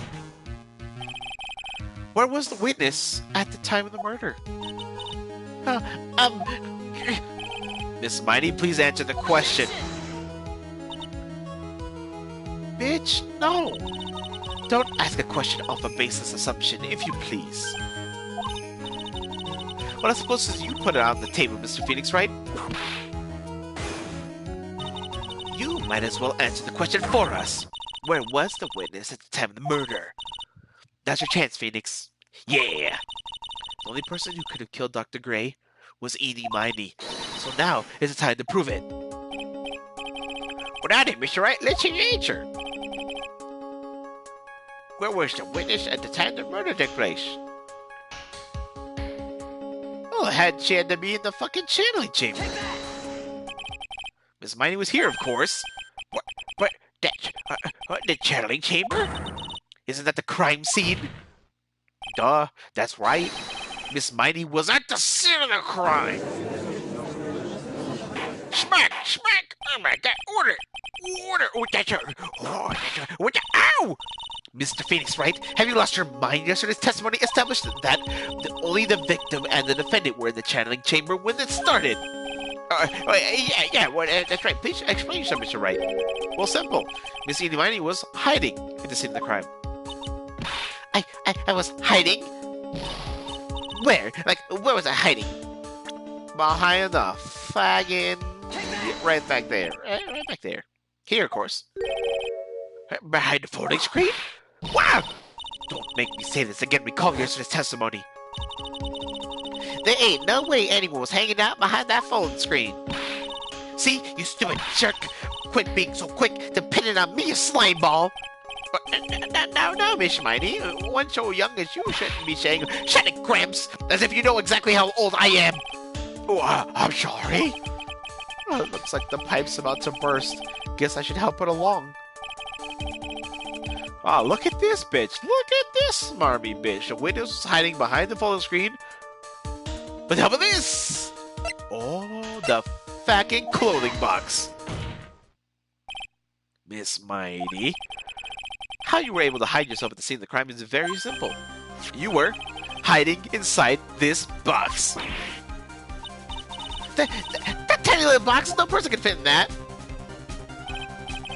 Where was the witness at the time of the murder? Miss Miney, please answer the question. Bitch, no. Don't ask a question off a baseless assumption, if you please. Well, I suppose you put it on the table, Mr. Phoenix, right? You might as well answer the question for us. Where was the witness at the time of the murder? That's your chance, Phoenix. Yeah! The only person who could have killed Dr. Gray was Edie Miney. So now is the time to prove it. Well, now then, Mr. Wright, let's hear your answer. Where was the witness at the time the murder took place? Well, she had to be in the fucking channeling chamber. Miss Miney was here, of course. But that's the channeling chamber? Isn't that the crime scene? Duh, that's right. Miss Miney was at the scene of the crime. Smack! Smack! Oh my god, order! Order! Oh, that's her! Oh, that's her! What the? Ow! Mr. Phoenix, right? Have you lost your mind? Yesterday's testimony established that only the victim and the defendant were in the channeling chamber when it started. Yeah, well, that's right. Please explain yourself, Mr. Wright. Well, simple. Miss Edie Miney was hiding in the scene of the crime. I was hiding? Where? Like, where was I hiding? Behind the flagging. Right back there. Right back there. Here, of course. Behind the folding screen? Wow! Don't make me say this again. Recall yesterday's testimony. There ain't no way anyone was hanging out behind that folding screen. See, you stupid jerk. Quit being so quick, depending on me, you slime ball. No, Miss Miney. One so young as you shouldn't be saying, "Shut it, Gramps," as if you know exactly how old I am. Oh, I'm sorry. Well, it looks like the pipe's about to burst. Guess I should help it along. Ah, look at this bitch. Look at this smarmy bitch. The witness was hiding behind the folding screen. But how about this? Oh, the fucking clothing box. Miss Miney, how you were able to hide yourself at the scene of the crime is very simple. You were hiding inside this box. That tiny little box, no person can fit in that.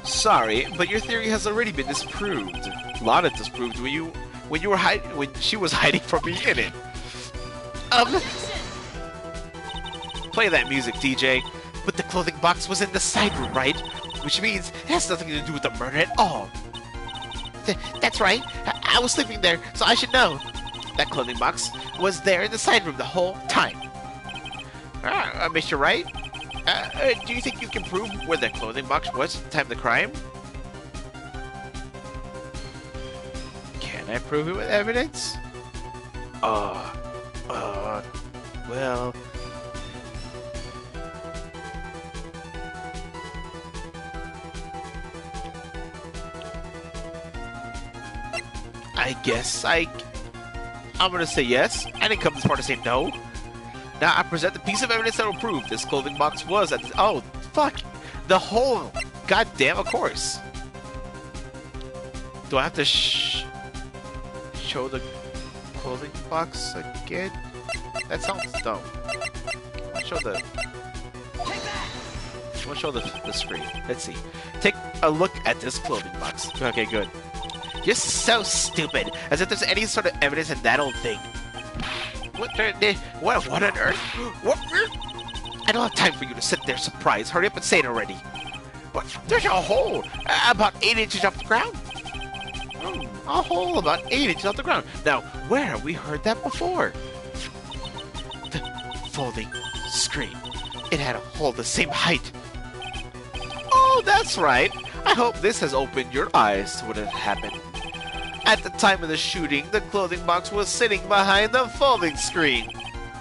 Sorry, but your theory has already been disproved. A lot of disproved when she was hiding from me in it. Play that music, DJ. But the clothing box was in the side room, right? Which means it has nothing to do with the murder at all. That's right. I was sleeping there, so I should know. That clothing box was there in the side room the whole time. Mr. Wright? Do you think you can prove where the clothing box was at the time of the crime? Can I prove it with evidence? Well... I guess I'm gonna say yes. I didn't come this far to say no. Now I present the piece of evidence that will prove this clothing box was at the... Oh, fuck! The whole... Goddamn, of course. Do I have to show the clothing box again? That sounds dumb. I'll show the... I'll show the screen. Let's see. Take a look at this clothing box. Okay, good. You're so stupid. As if there's any sort of evidence in that old thing. What on earth? What? I don't have time for you to sit there surprised. Hurry up and say it already. What? There's a hole about 8 inches off the ground. A hole about 8 inches off the ground. Now, where have we heard that before? The folding screen. It had a hole the same height. Oh, that's right. I hope this has opened your eyes to what had happened. At the time of the shooting, the clothing box was sitting behind the folding screen,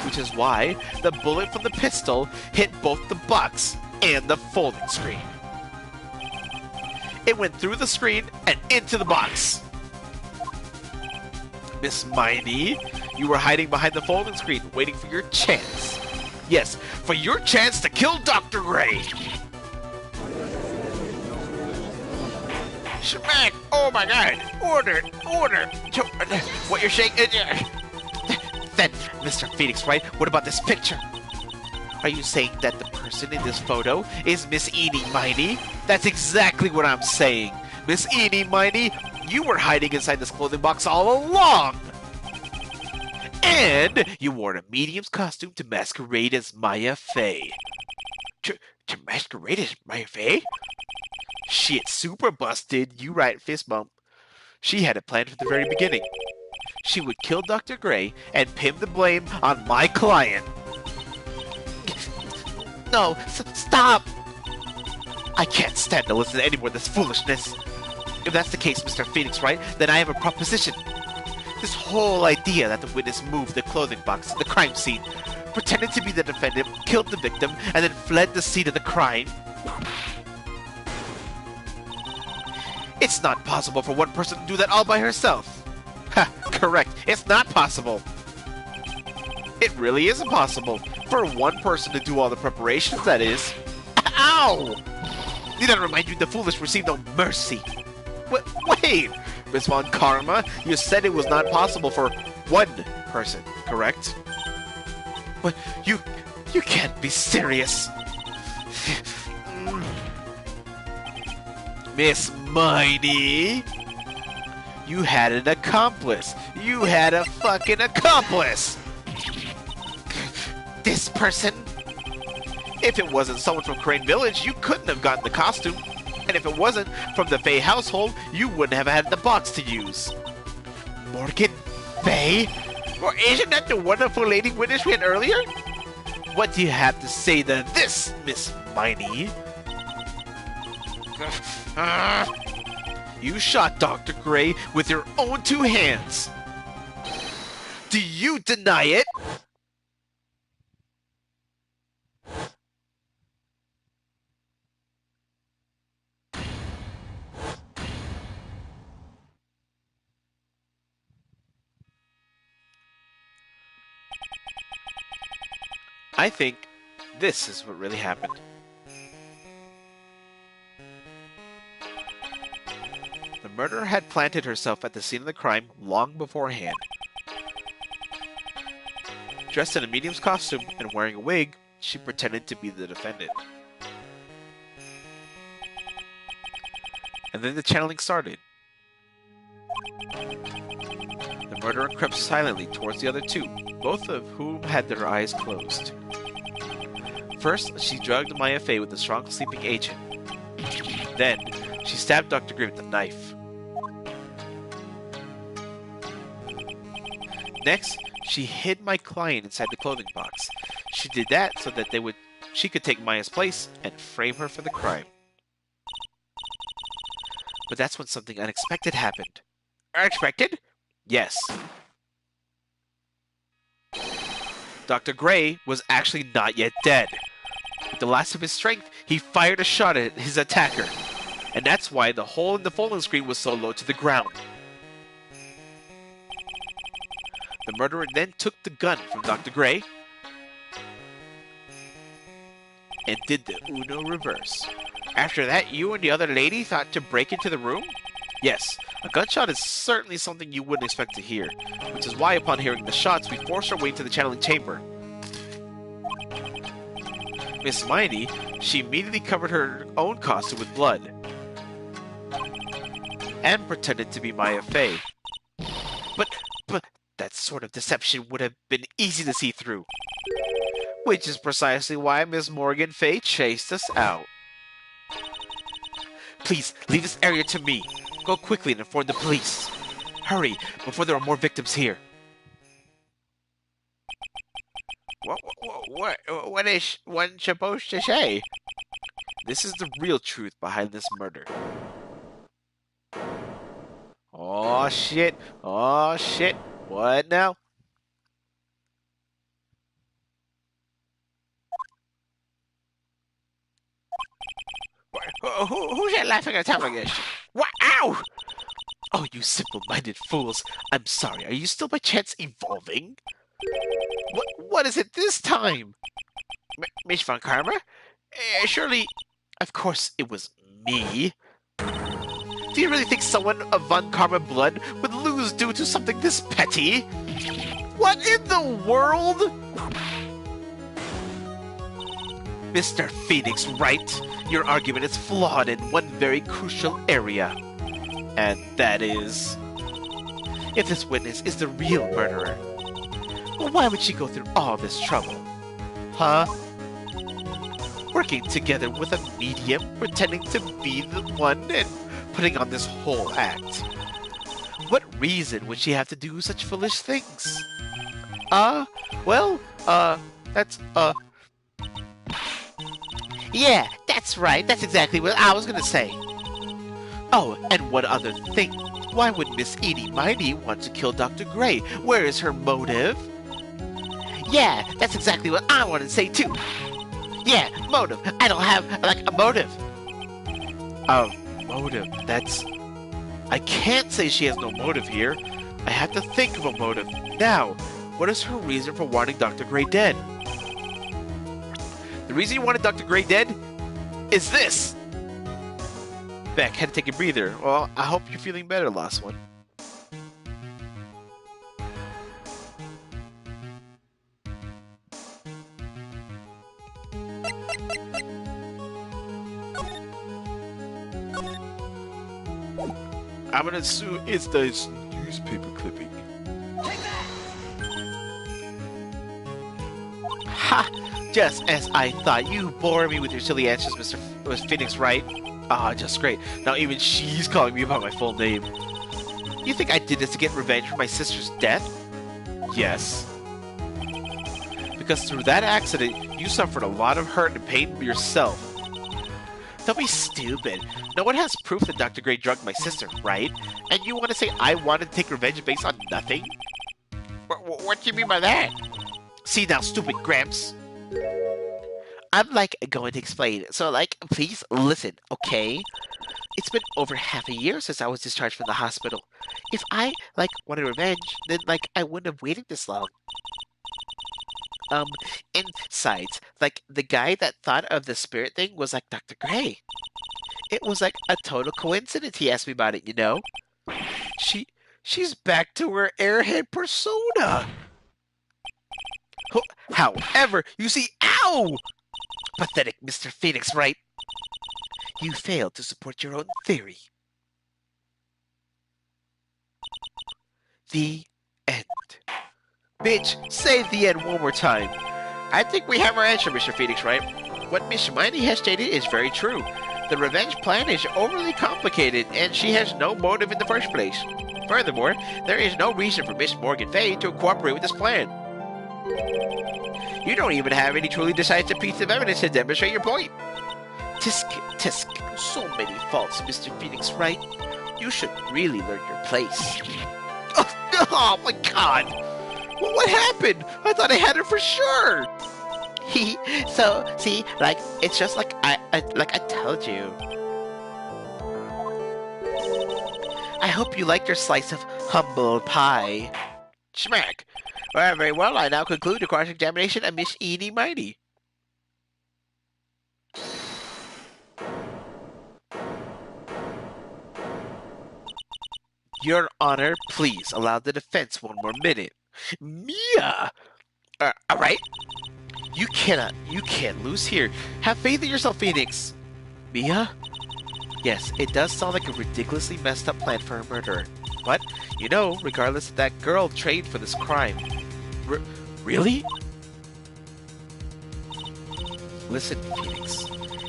which is why the bullet from the pistol hit both the box and the folding screen. It went through the screen and into the box. Miss Miney, you were hiding behind the folding screen, waiting for your chance. Yes, for your chance to kill Dr. Gray. Smack! Oh my god! Order! Order! What you're shaking? Then, Mr. Phoenix, right? What about this picture? Are you saying that the person in this photo is Miss Eenie Miney? That's exactly what I'm saying. Miss Eenie Miney, you were hiding inside this clothing box all along! And you wore a medium's costume to masquerade as Maya Fey. To masquerade as Maya Fey? Shit, super busted. You right, fist bump. She had it planned from the very beginning. She would kill Dr. Gray and pin the blame on my client. No, stop! I can't stand to listen to any more of this foolishness. If that's the case, Mr. Phoenix, right, then I have a proposition. This whole idea that the witness moved the clothing box to the crime scene, pretended to be the defendant, killed the victim, and then fled the scene of the crime. It's not possible for one person to do that all by herself. Ha, correct. It's not possible. It really isn't possible. For one person to do all the preparations, that is. Ow! Need I remind you the foolish receive no mercy. Wait! Miss Von Karma, you said it was not possible for one person, correct? But you can't be serious. Miss Miney, you had an accomplice. You had a fucking accomplice. This person? If it wasn't someone from Crane Village, you couldn't have gotten the costume. And if it wasn't from the Fey household, you wouldn't have had the box to use. Morgan Fey? Or isn't that the wonderful lady witness we had earlier? What do you have to say to this, Miss Miney? You shot Dr. Gray with your own 2 hands. Do you deny it? I think this is what really happened. The murderer had planted herself at the scene of the crime long beforehand. Dressed in a medium's costume and wearing a wig, she pretended to be the defendant. And then the channeling started. The murderer crept silently towards the other 2, both of whom had their eyes closed. First, she drugged Maya Fey with a strong sleeping agent. Then, she stabbed Dr. Gray with a knife. Next, she hid my client inside the clothing box. She did that so that she could take Maya's place and frame her for the crime. But that's when something unexpected happened. Unexpected? Yes. Dr. Gray was actually not yet dead. With the last of his strength, he fired a shot at his attacker. And that's why the hole in the folding screen was so low to the ground. The murderer then took the gun from Dr. Gray and did the Uno reverse. After that, you and the other lady thought to break into the room? Yes, a gunshot is certainly something you wouldn't expect to hear, which is why upon hearing the shots, we forced our way into the channeling chamber. Miss Miney, she immediately covered her own costume with blood and pretended to be Maya Fey. But that sort of deception would have been easy to see through. Which is precisely why Miss Morgan Fey chased us out. Please, leave this area to me. Go quickly and inform the police. Hurry, before there are more victims here. What is one supposed to say? This is the real truth behind this murder. Oh shit! Oh shit! What now? Who's that laughing at a time like this? What? Ow! Oh, you simple-minded fools! I'm sorry. Are you still by chance evolving? What is it this time? Miss Von Karma? Surely. Of course, it was me. Do you really think someone of Von Karma blood would lose due to something this petty? What in the world? Mr. Phoenix Wright, your argument is flawed in one very crucial area. And that is... if this witness is the real murderer, well, why would she go through all this trouble? Huh? Working together with a medium, pretending to be the one, and putting on this whole act. What reason would she have to do such foolish things? That's, Yeah, that's right. That's exactly what I was gonna say. Oh, and one other thing. Why would Miss Edie Miney want to kill Dr. Gray? Where is her motive? Yeah, that's exactly what I want to say too. Yeah, motive. I don't have, like, a motive. Motive. That's... I can't say she has no motive here. I have to think of a motive. Now, what is her reason for wanting Dr. Gray dead? The reason you wanted Dr. Gray dead is this! Beck, had to take a breather. Well, I hope you're feeling better, last one. I'm gonna assume it's this newspaper clipping. Ha! Just as I thought. You bore me with your silly answers, Mr. Phoenix Wright. Ah, just great. Now even she's calling me by my full name. You think I did this to get revenge for my sister's death? Yes. Because through that accident, you suffered a lot of hurt and pain yourself. Don't be stupid. No one has proof that Dr. Gray drugged my sister, right? And you want to say I wanted to take revenge based on nothing? What do you mean by that? See now, stupid Gramps. I'm, like, going to explain. So, like, please listen, okay? It's been over half a year since I was discharged from the hospital. If I, like, wanted revenge, then, like, I wouldn't have waited this long. And besides, like, the guy that thought of the spirit thing was, like, Dr. Gray. It was, like, a total coincidence he asked me about it, you know? She's back to her airhead persona. However, you see, ow! Pathetic Mr. Phoenix Wright. You failed to support your own theory. The end. Bitch, say the end one more time. I think we have our answer, Mr. Phoenix Wright. What Miss Hermione has stated is very true. The revenge plan is overly complicated, and she has no motive in the first place. Furthermore, there is no reason for Miss Morgan Fay to cooperate with this plan. You don't even have any truly decisive piece of evidence to demonstrate your point. Tisk, tisk, so many faults, Mr. Phoenix Wright. You should really learn your place. Oh my god! What happened? I thought I had it for sure! So, see, like, it's just like I told you. I hope you liked your slice of humble pie. Smack. Well, very well, I now conclude the cross-examination of Miss Edie Miney. Your Honor, please allow the defense one more minute. Mia! All right. You can't lose here. Have faith in yourself, Phoenix. Mia? Yes, it does sound like a ridiculously messed up plan for a murderer. But, you know, regardless of that girl trained for this crime. Really? Listen, Phoenix.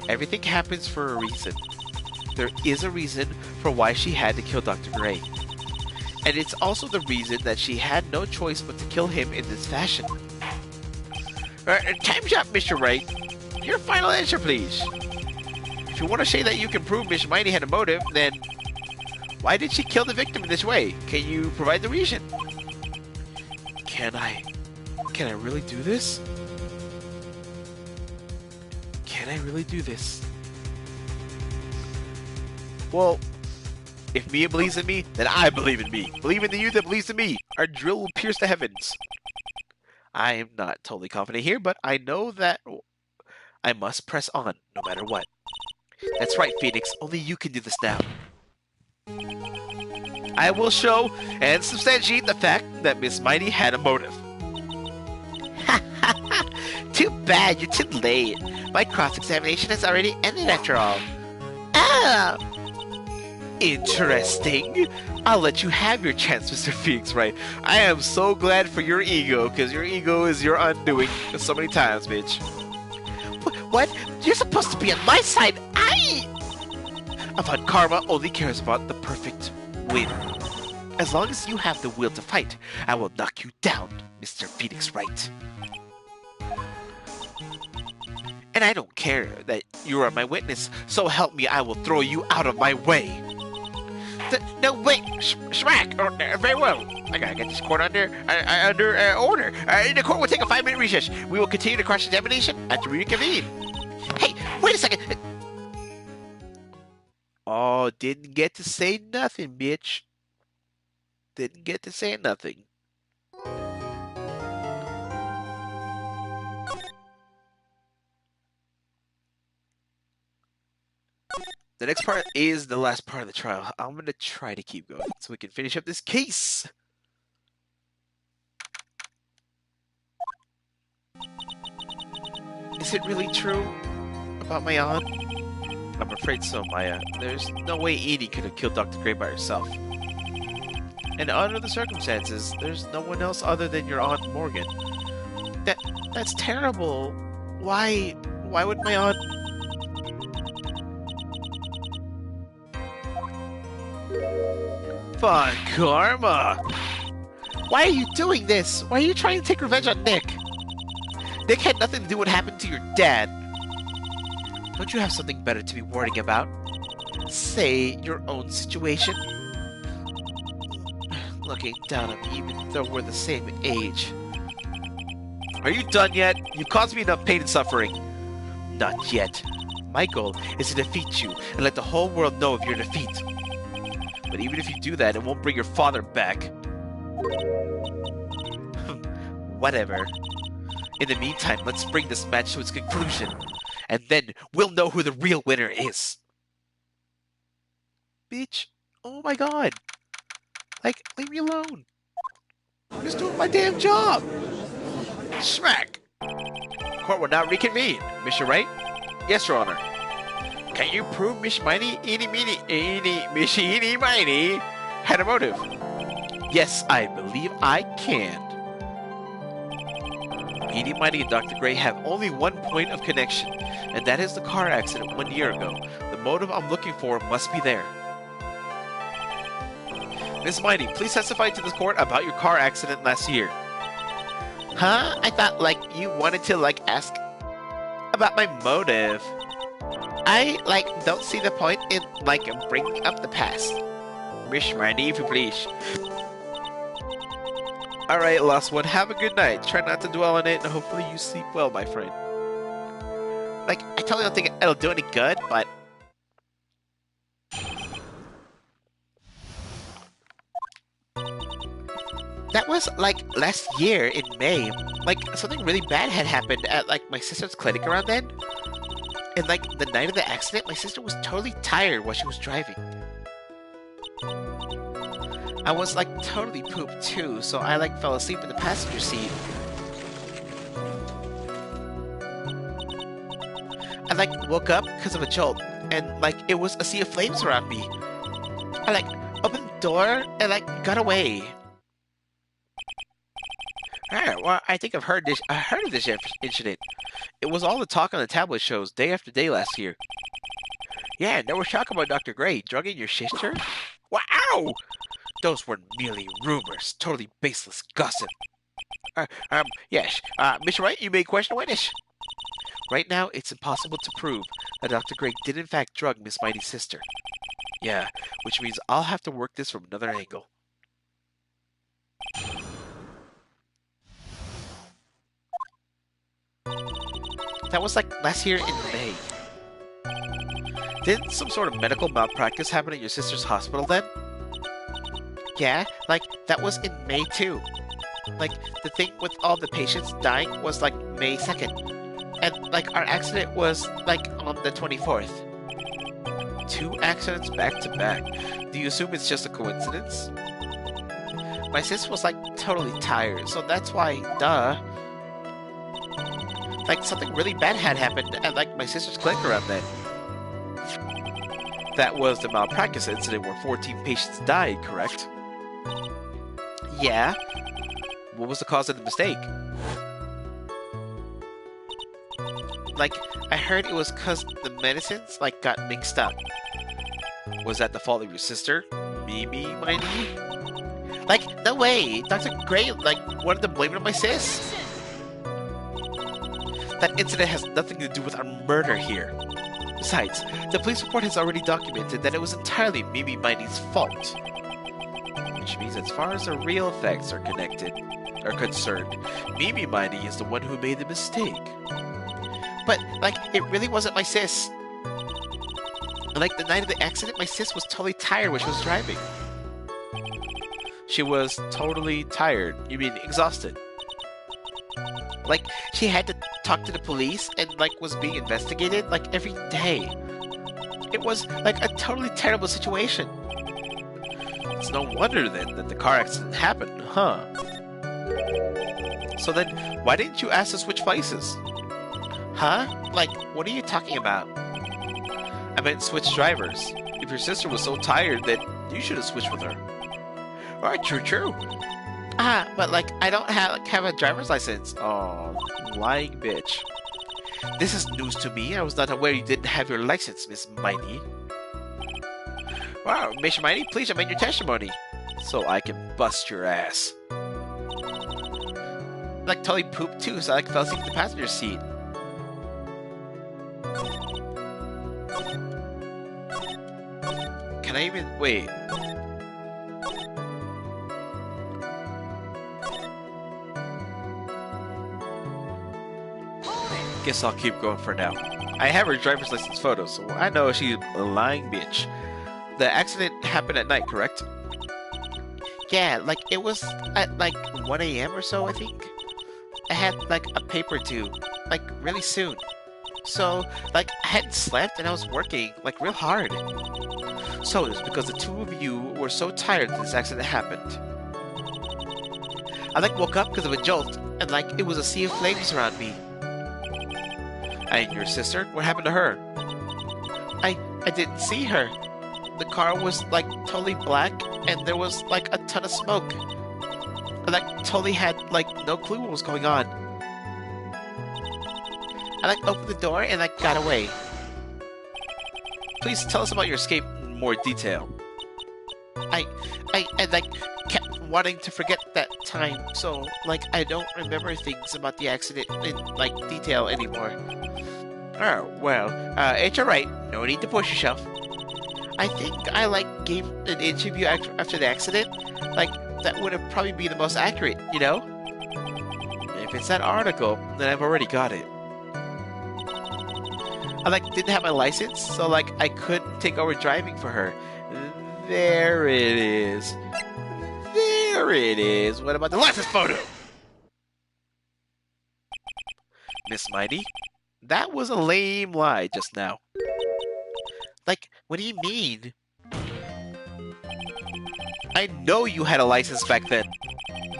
Everything happens for a reason. There is a reason for why she had to kill Dr. Gray. And it's also the reason that she had no choice but to kill him in this fashion. Time's up, Mr. Wright. Your final answer, please. If you want to say that you can prove Miss Miney had a motive, then why did she kill the victim in this way? Can you provide the reason? Can I really do this? Can I really do this? Well, if Mia believes in me, then I believe in me. Believe in the you that believes in me. Our drill will pierce the heavens. I am not totally confident here, but I know that I must press on, no matter what. That's right, Phoenix. Only you can do this now. I will show and substantiate the fact that Miss Miney had a motive. Too bad, you're too late. My cross-examination has already ended after all. Ah! Interesting. I'll let you have your chance, Mr. Phoenix, right? I am so glad for your ego, because your ego is your undoing so many times, bitch. What? You're supposed to be on my side. Avant Karma only cares about the perfect win. As long as you have the will to fight, I will knock you down, Mr. Phoenix Wright. And I don't care that you are my witness, so help me, I will throw you out of my way. No, wait, Smack! Very well. I gotta get this court under order. The court will take a 5-minute recess. We will continue the cross-examination after we reconvene. Hey, wait a second! Oh, didn't get to say nothing, bitch. Didn't get to say nothing. The next part is the last part of the trial. I'm going to try to keep going so we can finish up this case. Is it really true about my aunt? I'm afraid so, Maya. There's no way Edie could have killed Dr. Gray by herself. And under the circumstances, there's no one else other than your Aunt Morgan. That's terrible. Why would my aunt... Fun karma! Why are you doing this? Why are you trying to take revenge on Nick? Nick had nothing to do with what happened to your dad. Don't you have something better to be worrying about? Say your own situation. Looking down on me even though we're the same age. Are you done yet? You've caused me enough pain and suffering. Not yet. My goal is to defeat you and let the whole world know of your defeat. But even if you do that, it won't bring your father back. Whatever. In the meantime, let's bring this match to its conclusion. And then we'll know who the real winner is. Bitch. Oh my god. Like, leave me alone. I'm just doing my damn job. Smack. Court will now reconvene. Mr. Wright? Yes, Your Honor. Can you prove Miss Miney, Miss Miney had a motive? Yes, I believe I can. Edie Miney and Dr. Gray have only one point of connection, and that is the car accident 1 year ago. The motive I'm looking for must be there. Miss Miney, please testify to this court about your car accident last year. Huh? I thought, you wanted to, ask about my motive. I, don't see the point in, bringing up the past. Miss Miney, if you please. Alright, last one. Have a good night. Try not to dwell on it, and hopefully you sleep well, my friend. I totally don't think it'll do any good, but... That was, last year in May. Something really bad had happened at, my sister's clinic around then. And, the night of the accident, my sister was totally tired while she was driving. I was, totally pooped, too, so I, fell asleep in the passenger seat. I, woke up because of a jolt, and, it was a sea of flames around me. I, opened the door and, got away. Alright, well, I think I've heard of this incident. It was all the talk on the tablet shows day after day last year. Yeah, no we're talking about Dr. Gray drugging your sister? Wow! Those were merely rumors, totally baseless gossip. Yes. Mr. Wright, you may question the witness. Right now, it's impossible to prove that Dr. Gray did in fact drug Miss Mighty's sister. Yeah, which means I'll have to work this from another angle. That was like last year in May. Didn't some sort of medical malpractice happen at your sister's hospital then? Yeah, like that was in May too. Like the thing with all the patients dying was like May 2nd. And like our accident was like on the 24th. 2 accidents back to back. Do you assume it's just a coincidence? My sis was like totally tired, so that's why, duh. Like something really bad had happened at like my sister's clinic around then. That was the malpractice incident where 14 patients died, correct? Yeah. What was the cause of the mistake? Like, I heard it was cause the medicines, like, got mixed up. Was that the fault of your sister? Mimi, Mighty? Like, no way! Dr. Gray, like, wanted to blame it on my sis? That incident has nothing to do with our murder here. Besides, the police report has already documented that it was entirely Mimi Mighty's fault. Which means as far as the real facts are concerned, Mimi Mighty is the one who made the mistake. But, like, it really wasn't my sis. Like, the night of the accident, my sis was totally tired when she was driving. She was totally tired. You mean exhausted? Like, she had to talk to the police and, like, was being investigated, like, every day. It was, like, a totally terrible situation. It's no wonder, then, that the car accident happened, huh? So then, why didn't you ask to switch places? Huh? Like, what are you talking about? I meant switch drivers. If your sister was so tired, then you should have switched with her. Alright, true. But like, I don't have a driver's license. Oh, lying bitch. This is news to me. I was not aware you didn't have your license, Miss Mighty. Wow, Miss Mighty, please amend your testimony. So I can bust your ass. Like, totally pooped too, so I fell asleep in the passenger seat. Can I even... wait. Guess I'll keep going for now. I have her driver's license photo, so I know she's a lying bitch. The accident happened at night, correct? Yeah, like it was at like 1 a.m. or so, I think. I had like a paper due, like really soon. So, like, I hadn't slept and I was working, like, real hard. So it was because the two of you were so tired that this accident happened. I, like, woke up because of a jolt, and, like, it was a sea of flames around me. And your sister? What happened to her? I didn't see her. The car was, like, totally black, and there was, like, a ton of smoke. I, like, totally had, like, no clue what was going on. I, like, opened the door and, like, got away. Please tell us about your escape in more detail. I like, kept wanting to forget that time, so, like, I don't remember things about the accident in, like, detail anymore. Oh, well, it's alright. No need to push yourself. I think I, like, gave an interview after the accident. Like, that would have probably be the most accurate, you know? If it's that article, then I've already got it. I, like, didn't have my license, so, like, I couldn't take over driving for her. There it is. There it is. What about the license photo? Miss Mighty, that was a lame lie just now. Like, what do you mean? I know you had a license back then.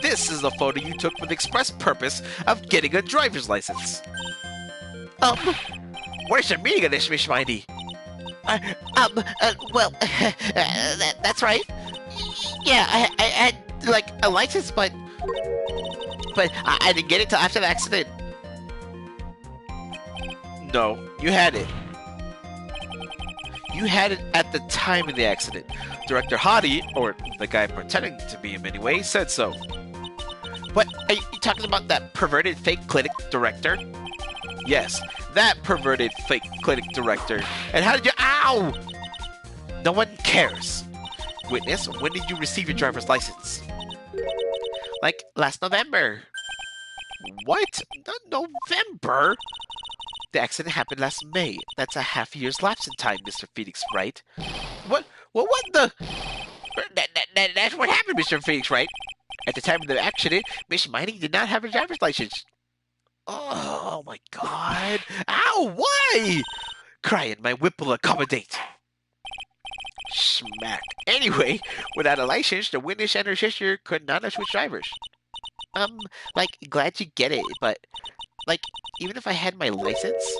This is the photo you took for the express purpose of getting a driver's license. What is your meaning of this, Miss Mighty? Well, that's right. Yeah, I had, like, a license, but I didn't get it till after the accident. No, you had it. You had it at the time of the accident. Director Hadi, or the guy pretending to be him anyway, said so. What? Are you talking about that perverted fake clinic director? Yes, that perverted fake clinic director. And how did you... Ow! No one cares. Witness, when did you receive your driver's license? Like last November. What? November? The accident happened last May. That's a half year's lapse in time, Mr. Phoenix, right? What the... That's what happened, Mr. Phoenix, right? At the time of the accident, Miss Miney did not have a driver's license. Oh my god. Ow, why? Crying, my whip will accommodate. Smack. Anyway, without a license, the witness and her sister could not have switched drivers. Glad you get it, but, even if I had my license,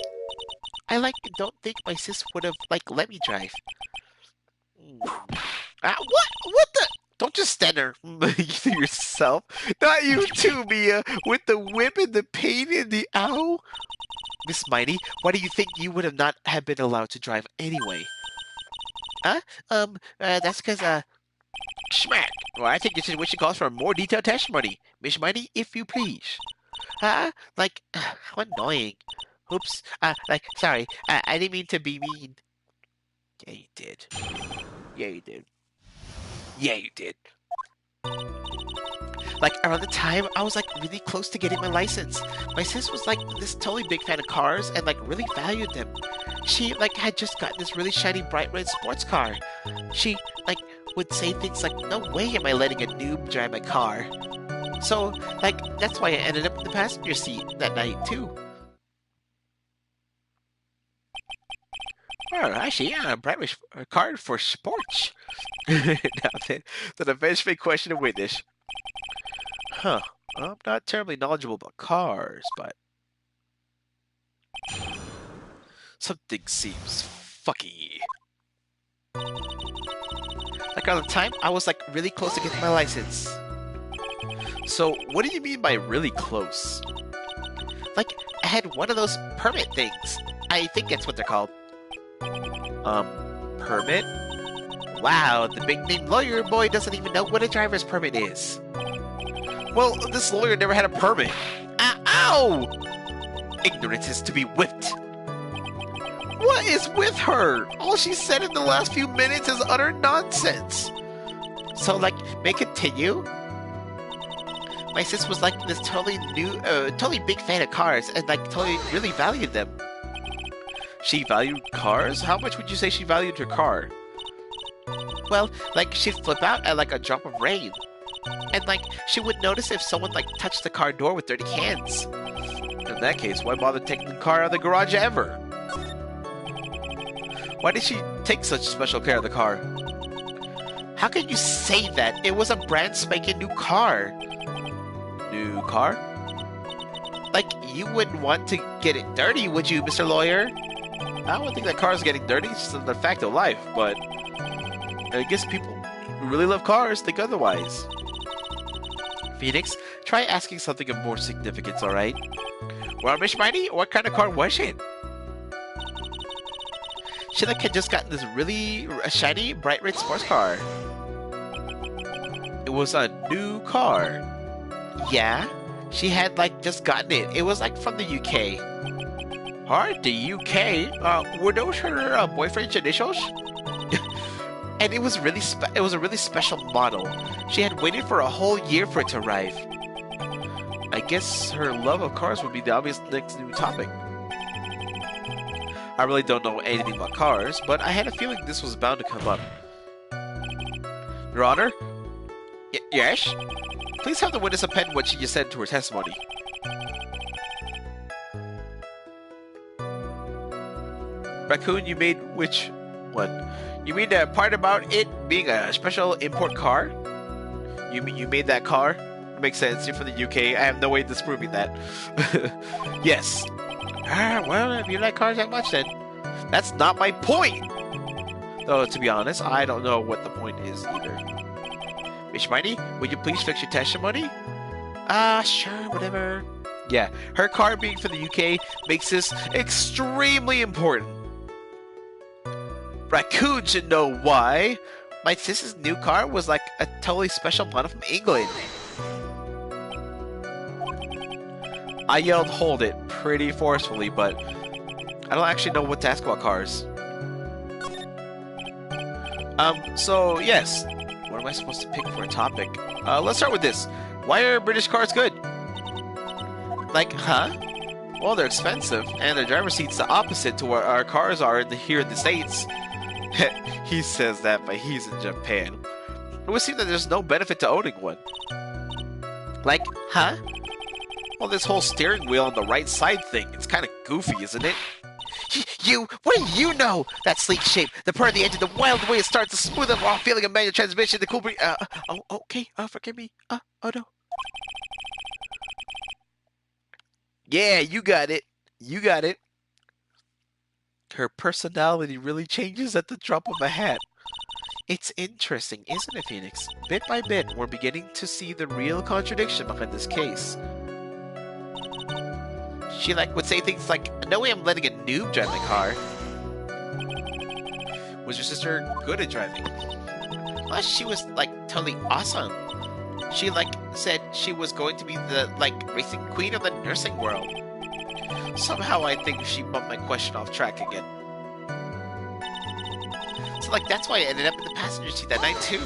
I, don't think my sis would have, let me drive. What the... Don't just stand there. yourself. Not you too, Mia, with the whip and the pain and the ow. Miss Miney, why do you think you would have not have been allowed to drive anyway? That's because, Smack. Well, I think your situation calls for a more detailed testimony. Miss Miney, if you please. How annoying. Oops. Sorry. I didn't mean to be mean. Yeah, you did. Yeah, you did. Yeah, you did. Around the time, I was, really close to getting my license. My sis was, this totally big fan of cars and, really valued them. She, had just gotten this really shiny bright red sports car. She, would say things like, no way am I letting a noob drive my car. So, that's why I ended up in the passenger seat that night, too. Oh, I see. A bright red card for sports. Now then, the defense may question a witness. Huh. I'm not terribly knowledgeable about cars, but... something seems fucky. Around the time, I was, really close to getting my license. So, what do you mean by really close? I had one of those permit things. I think that's what they're called. Permit? Wow, the big-name lawyer boy doesn't even know what a driver's permit is. Well, this lawyer never had a permit. Ow! Ignorance is to be whipped. What is with her? All she said in the last few minutes is utter nonsense. So, may continue? My sis was, this totally big fan of cars and, totally really valued them. She valued cars? How much would you say she valued her car? Well, she'd flip out at, a drop of rain. And, she would notice if someone, touched the car door with dirty hands. In that case, why bother taking the car out of the garage ever? Why did she take such special care of the car? How can you say that? It was a brand spanking new car. New car? You wouldn't want to get it dirty, would you, Mr. Lawyer? I don't think that car is getting dirty. It's just a fact of life, but I guess people who really love cars think otherwise. Phoenix, try asking something of more significance, alright? Well, Miss Miney, what kind of car was it? She had just gotten this really shiny, bright red sports car. It was a new car. Yeah, she had just gotten it. It was from the UK. Alright, the UK? Were those her boyfriend's initials? And it was a really special model. She had waited for a whole year for it to arrive. I guess her love of cars would be the obvious next new topic. I really don't know anything about cars, but I had a feeling this was bound to come up. Your Honor? Yes? Please have the witness append what she just said to her testimony. Raccoon, you made which one? You mean the part about it being a special import car? You made that car? It makes sense. You're from the UK. I have no way of disproving that. Yes. Well, if you like cars that much, then. That's not my point! Though, to be honest, I don't know what the point is either. Miss Miney, would you please fix your testimony? Sure, whatever. Yeah, her car being from the UK makes this extremely important. Raccoon should know why. My sister's new car was like a totally special model from England. I yelled hold it pretty forcefully, but I don't actually know what to ask about cars. So yes, what am I supposed to pick for a topic? Let's start with this. Why are British cars good? Like, huh? Well, they're expensive, and their driver's seat's the opposite to where our cars are here in the States. He says that, but he's in Japan. It would seem that there's no benefit to owning one. Like, huh? Well, this whole steering wheel on the right side thing, it's kind of goofy, isn't it? What do you know? That sleek shape, the purr of the engine, the wild way it starts, the smooth and raw feeling of manual transmission, the cool breeze. Okay, forgive me. Oh no. Yeah, you got it. You got it. Her personality really changes at the drop of a hat. It's interesting, isn't it, Phoenix? Bit by bit, we're beginning to see the real contradiction behind this case. She would say things like, "No way, I'm letting a noob drive my car." Was your sister good at driving? Well, she was totally awesome. She said she was going to be the racing queen of the nursing world. Somehow I think she bumped my question off track again. So that's why I ended up in the passenger seat that night too.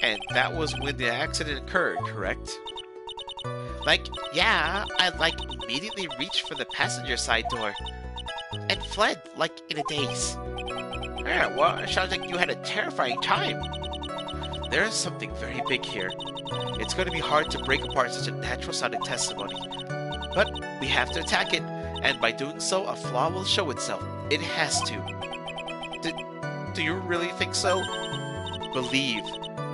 And that was when the accident occurred, correct? Yeah, I immediately reached for the passenger side door and fled in a daze. Yeah, well, it sounds like you had a terrifying time. There is something very big here. It's going to be hard to break apart such a natural-sounding testimony. But we have to attack it, and by doing so, a flaw will show itself. It has to. Do you really think so? Believe.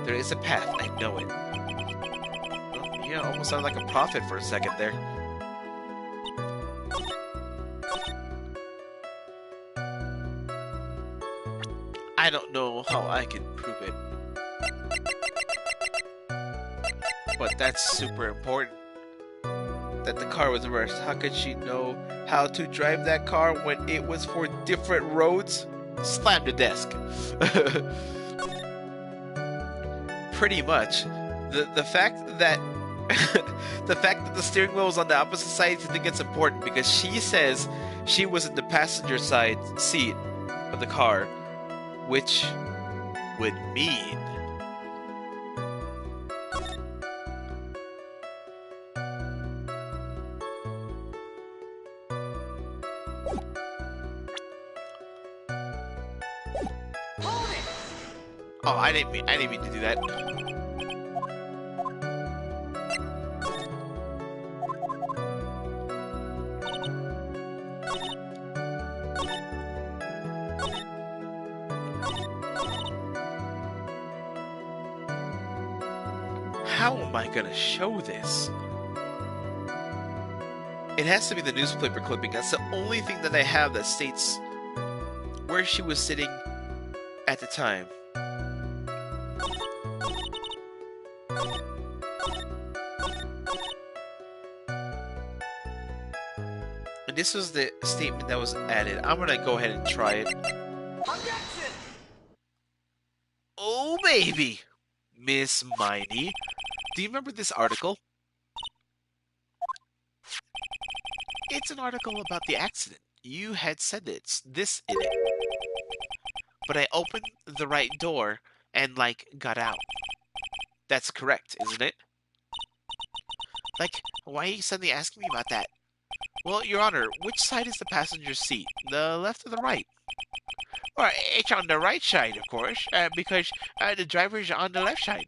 There is a path, I know it. Oh, yeah, almost sounded like a prophet for a second there. I don't know how I can prove it. But that's super important. That the car was reversed. How could she know how to drive that car when it was for different roads? Slam the desk. Pretty much. The fact that the fact that the steering wheel was on the opposite side, I think it's important because she says she was in the passenger side seat of the car, which would mean oh, I didn't mean to do that. How am I gonna show this? It has to be the newspaper clipping. That's the only thing that I have that states where she was sitting at the time. And this was the statement that was added. I'm gonna go ahead and try it. Objection! Oh, baby! Miss Miney. Do you remember this article? It's an article about the accident. You had said this in it. But I opened the right door and, got out. That's correct, isn't it? Why are you suddenly asking me about that? Well, Your Honor, which side is the passenger seat? The left or the right? Well, it's on the right side, of course, because the driver's on the left side.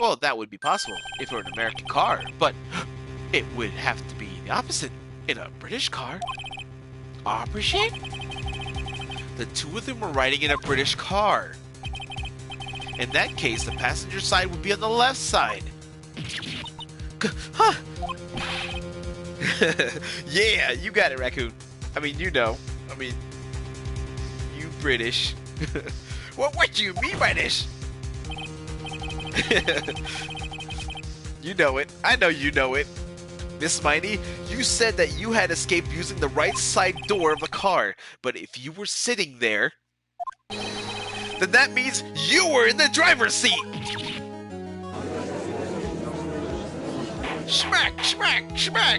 Well, that would be possible if it were an American car, but it would have to be the opposite in a British car. Opposite? The two of them were riding in a British car. In that case, the passenger side would be on the left side. Huh? Yeah, you got it, Raccoon. I mean, you know. I mean, you British. What do you mean by this? You know it. I know you know it. Miss Miney, you said that you had escaped using the right side door of the car, but if you were sitting there, then that means you were in the driver's seat! Schmack, schmack, schmack!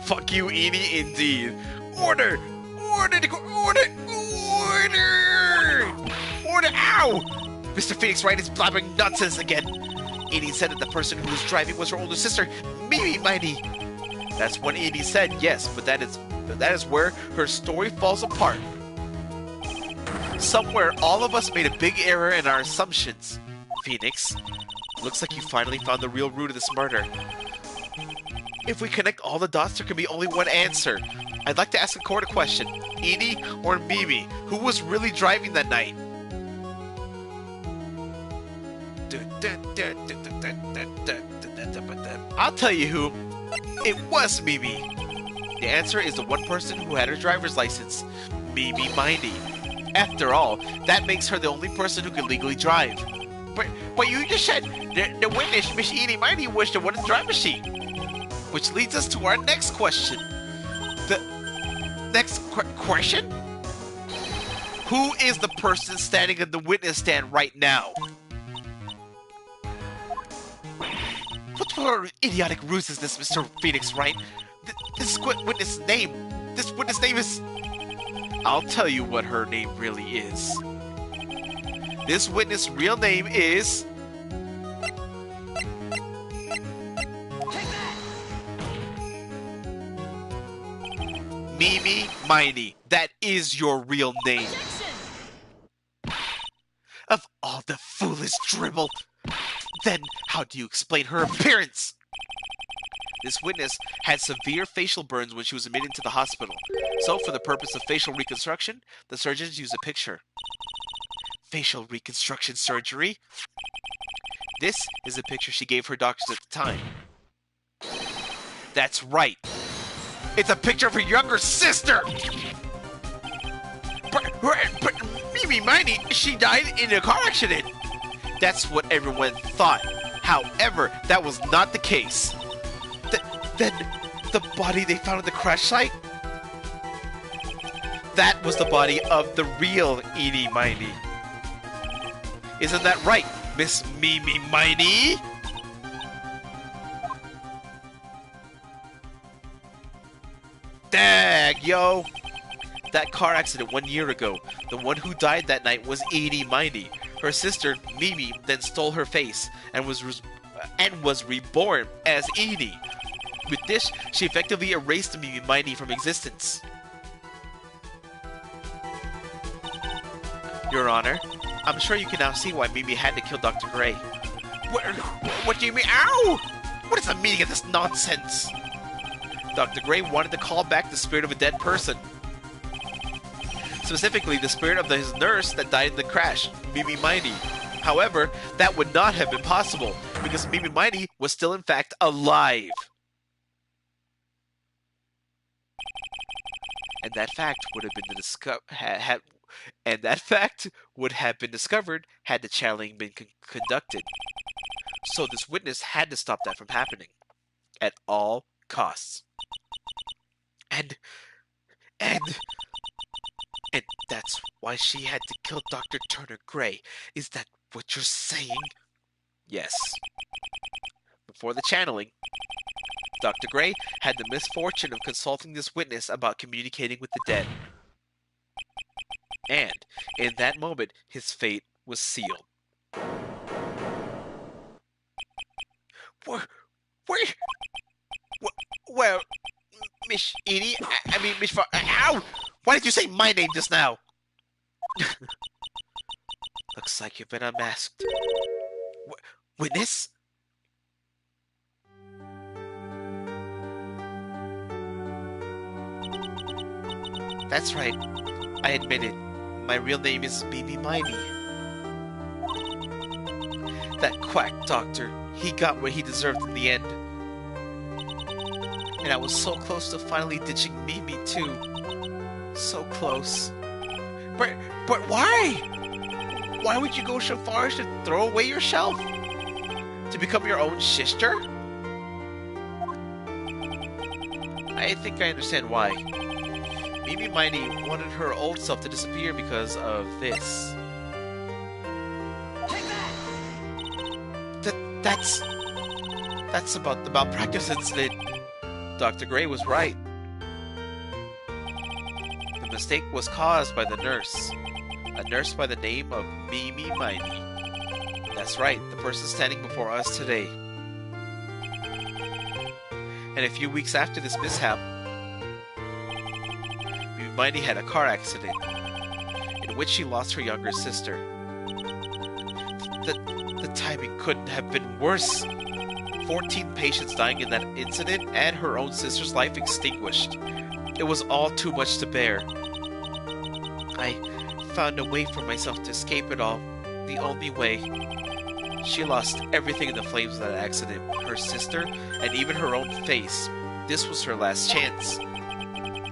Fuck you, Edie, indeed. Order! Order! Order! Order! Order! Ow! Mr. Phoenix Wright is blabbering nonsense again. Edie said that the person who was driving was her older sister, Mimi Mighty. That's what Edie said, yes, but that is where her story falls apart. Somewhere, all of us made a big error in our assumptions. Phoenix, looks like you finally found the real root of this murder. If we connect all the dots, there can be only one answer. I'd like to ask a court a question. Edie or Mimi, who was really driving that night? I'll tell you who. It was Mimi. The answer is the one person who had her driver's license, Mimi Mindy. After all, that makes her the only person who can legally drive. But you just said the witness, Miss Edie Mindy, was the one in the driver's seat. Which leads us to our next question. The next question? Who is the person standing in the witness stand right now? What sort of idiotic ruse is this, Mr. Phoenix Wright? This witness name is... I'll tell you what her name really is. This witness' real name is... Mimi Miney. That is your real name. Of all the foolish dribble, then how do you explain her appearance? This witness had severe facial burns when she was admitted to the hospital. So for the purpose of facial reconstruction, the surgeons used a picture. Facial reconstruction surgery? This is a picture she gave her doctors at the time. That's right. It's a picture of her younger sister! But Mimi Miney, she died in a car accident! That's what everyone thought. However, that was not the case. Then, the body they found at the crash site? That was the body of the real Edie Miney. Isn't that right, Miss Mimi Miney? Dag, yo! That car accident 1 year ago, the one who died that night was Edie Miney. Her sister, Mimi, then stole her face and was reborn as Edie. With this, she effectively erased Mimi Miney from existence. Your Honor, I'm sure you can now see why Mimi had to kill Dr. Gray. What do you mean? Ow! What is the meaning of this nonsense? Dr. Gray wanted to call back the spirit of a dead person. Specifically, the spirit of his nurse that died in the crash, Mimi Miney. However, that would not have been possible, because Mimi Miney was still in fact alive. And that fact would have been discovered had the channeling been conducted. So this witness had to stop that from happening at all costs. And that's why she had to kill Dr. Turner Gray. Is that what you're saying? Yes. Before the channeling, Dr. Gray had the misfortune of consulting this witness about communicating with the dead. And in that moment, his fate was sealed. Well, Miss Edie, Miss ow! Why did you say my name just now? Looks like you've been unmasked. Witness? That's right. I admit it. My real name is Mimi Miney. That quack doctor, he got what he deserved in the end. And I was so close to finally ditching Mimi too. So close. But why? Why would you go so far as to throw away yourself? To become your own sister? I think I understand why. Mimi Mighty wanted her old self to disappear because of this. That's about the malpractice incident. Dr. Gray was right. The mistake was caused by the nurse. A nurse by the name of Mimi Mighty. That's right, the person standing before us today. And a few weeks after this mishap, Mimi Mighty had a car accident in which she lost her younger sister. The timing couldn't have been worse. 14 patients dying in that incident and her own sister's life extinguished. It was all too much to bear. I found a way for myself to escape it all. The only way. She lost everything in the flames of that accident. Her sister, and even her own face. This was her last chance.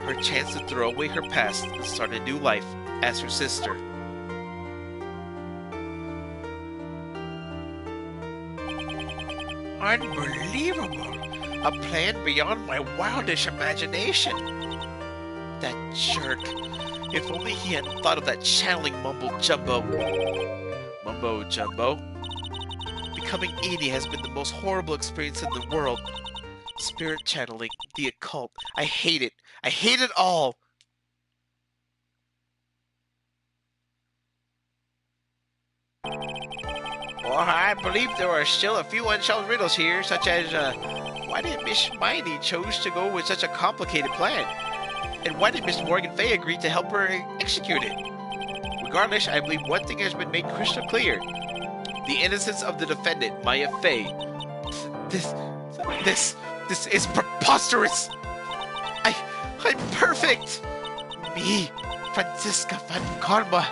Her chance to throw away her past and start a new life as her sister. Unbelievable! A plan beyond my wildest imagination. That jerk. If only he hadn't thought of that channeling mumbo-jumbo. Mumbo-jumbo? Becoming Edie has been the most horrible experience in the world. Spirit channeling, the occult. I hate it. I hate it all! Well, I believe there are still a few unsolved riddles here, such as, why did Miss Mighty chose to go with such a complicated plan? And why did Miss Morgan Fay agree to help her execute it? Regardless, I believe one thing has been made crystal clear. The innocence of the defendant, Maya Fay. This is preposterous! I'm perfect! Me, Franziska von Karma.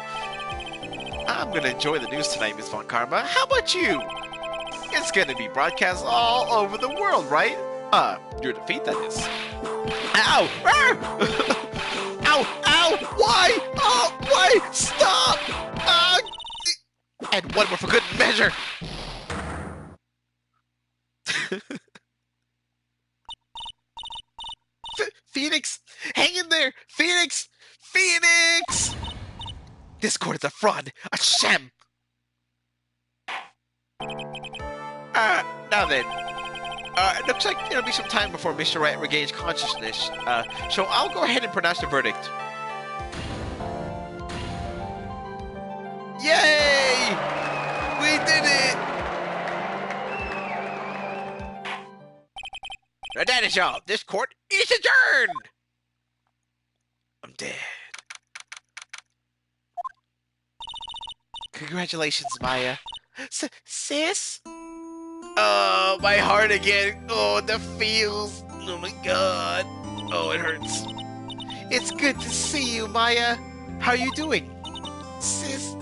I'm gonna enjoy the news tonight, Miss Von Karma. How about you? It's gonna be broadcast all over the world, right? Your defeat, that is. Ow! Ow! Ow! Why? Oh, why? Stop! And one more for good measure. Phoenix! Hang in there! Phoenix! Phoenix! This court is a fraud! A sham! Now then. It looks like it'll be some time before Mr. Wright regains consciousness. So I'll go ahead and pronounce the verdict. Yay! We did it! Now that is all. This court is adjourned! I'm dead. Congratulations, Maya. Sis? Oh, my heart again. Oh, the feels. Oh my god. Oh, it hurts. It's good to see you, Maya. How are you doing? Sis,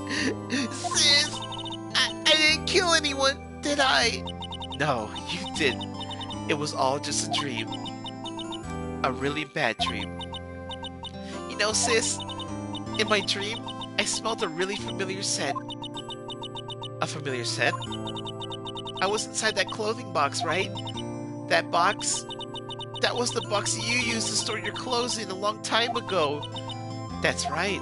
I didn't kill anyone, did I? No, you didn't. It was all just a dream. A really bad dream. You know, sis, in my dream, I smelled a really familiar scent. A familiar scent? I was inside that clothing box, right? That box? That was the box you used to store your clothes in a long time ago. That's right.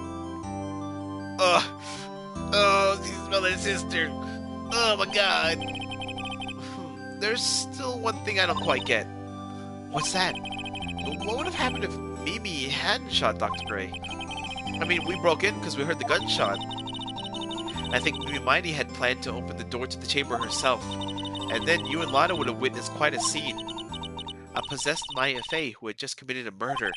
Oh, you smell that sister. Oh my god. There's still one thing I don't quite get. What's that? What would have happened if Mimi hadn't shot Dr. Gray? I mean, we broke in because we heard the gunshot. I think Mimi Mighty had planned to open the door to the chamber herself, and then you and Lana would have witnessed quite a scene. A possessed Maya Fey who had just committed a murder.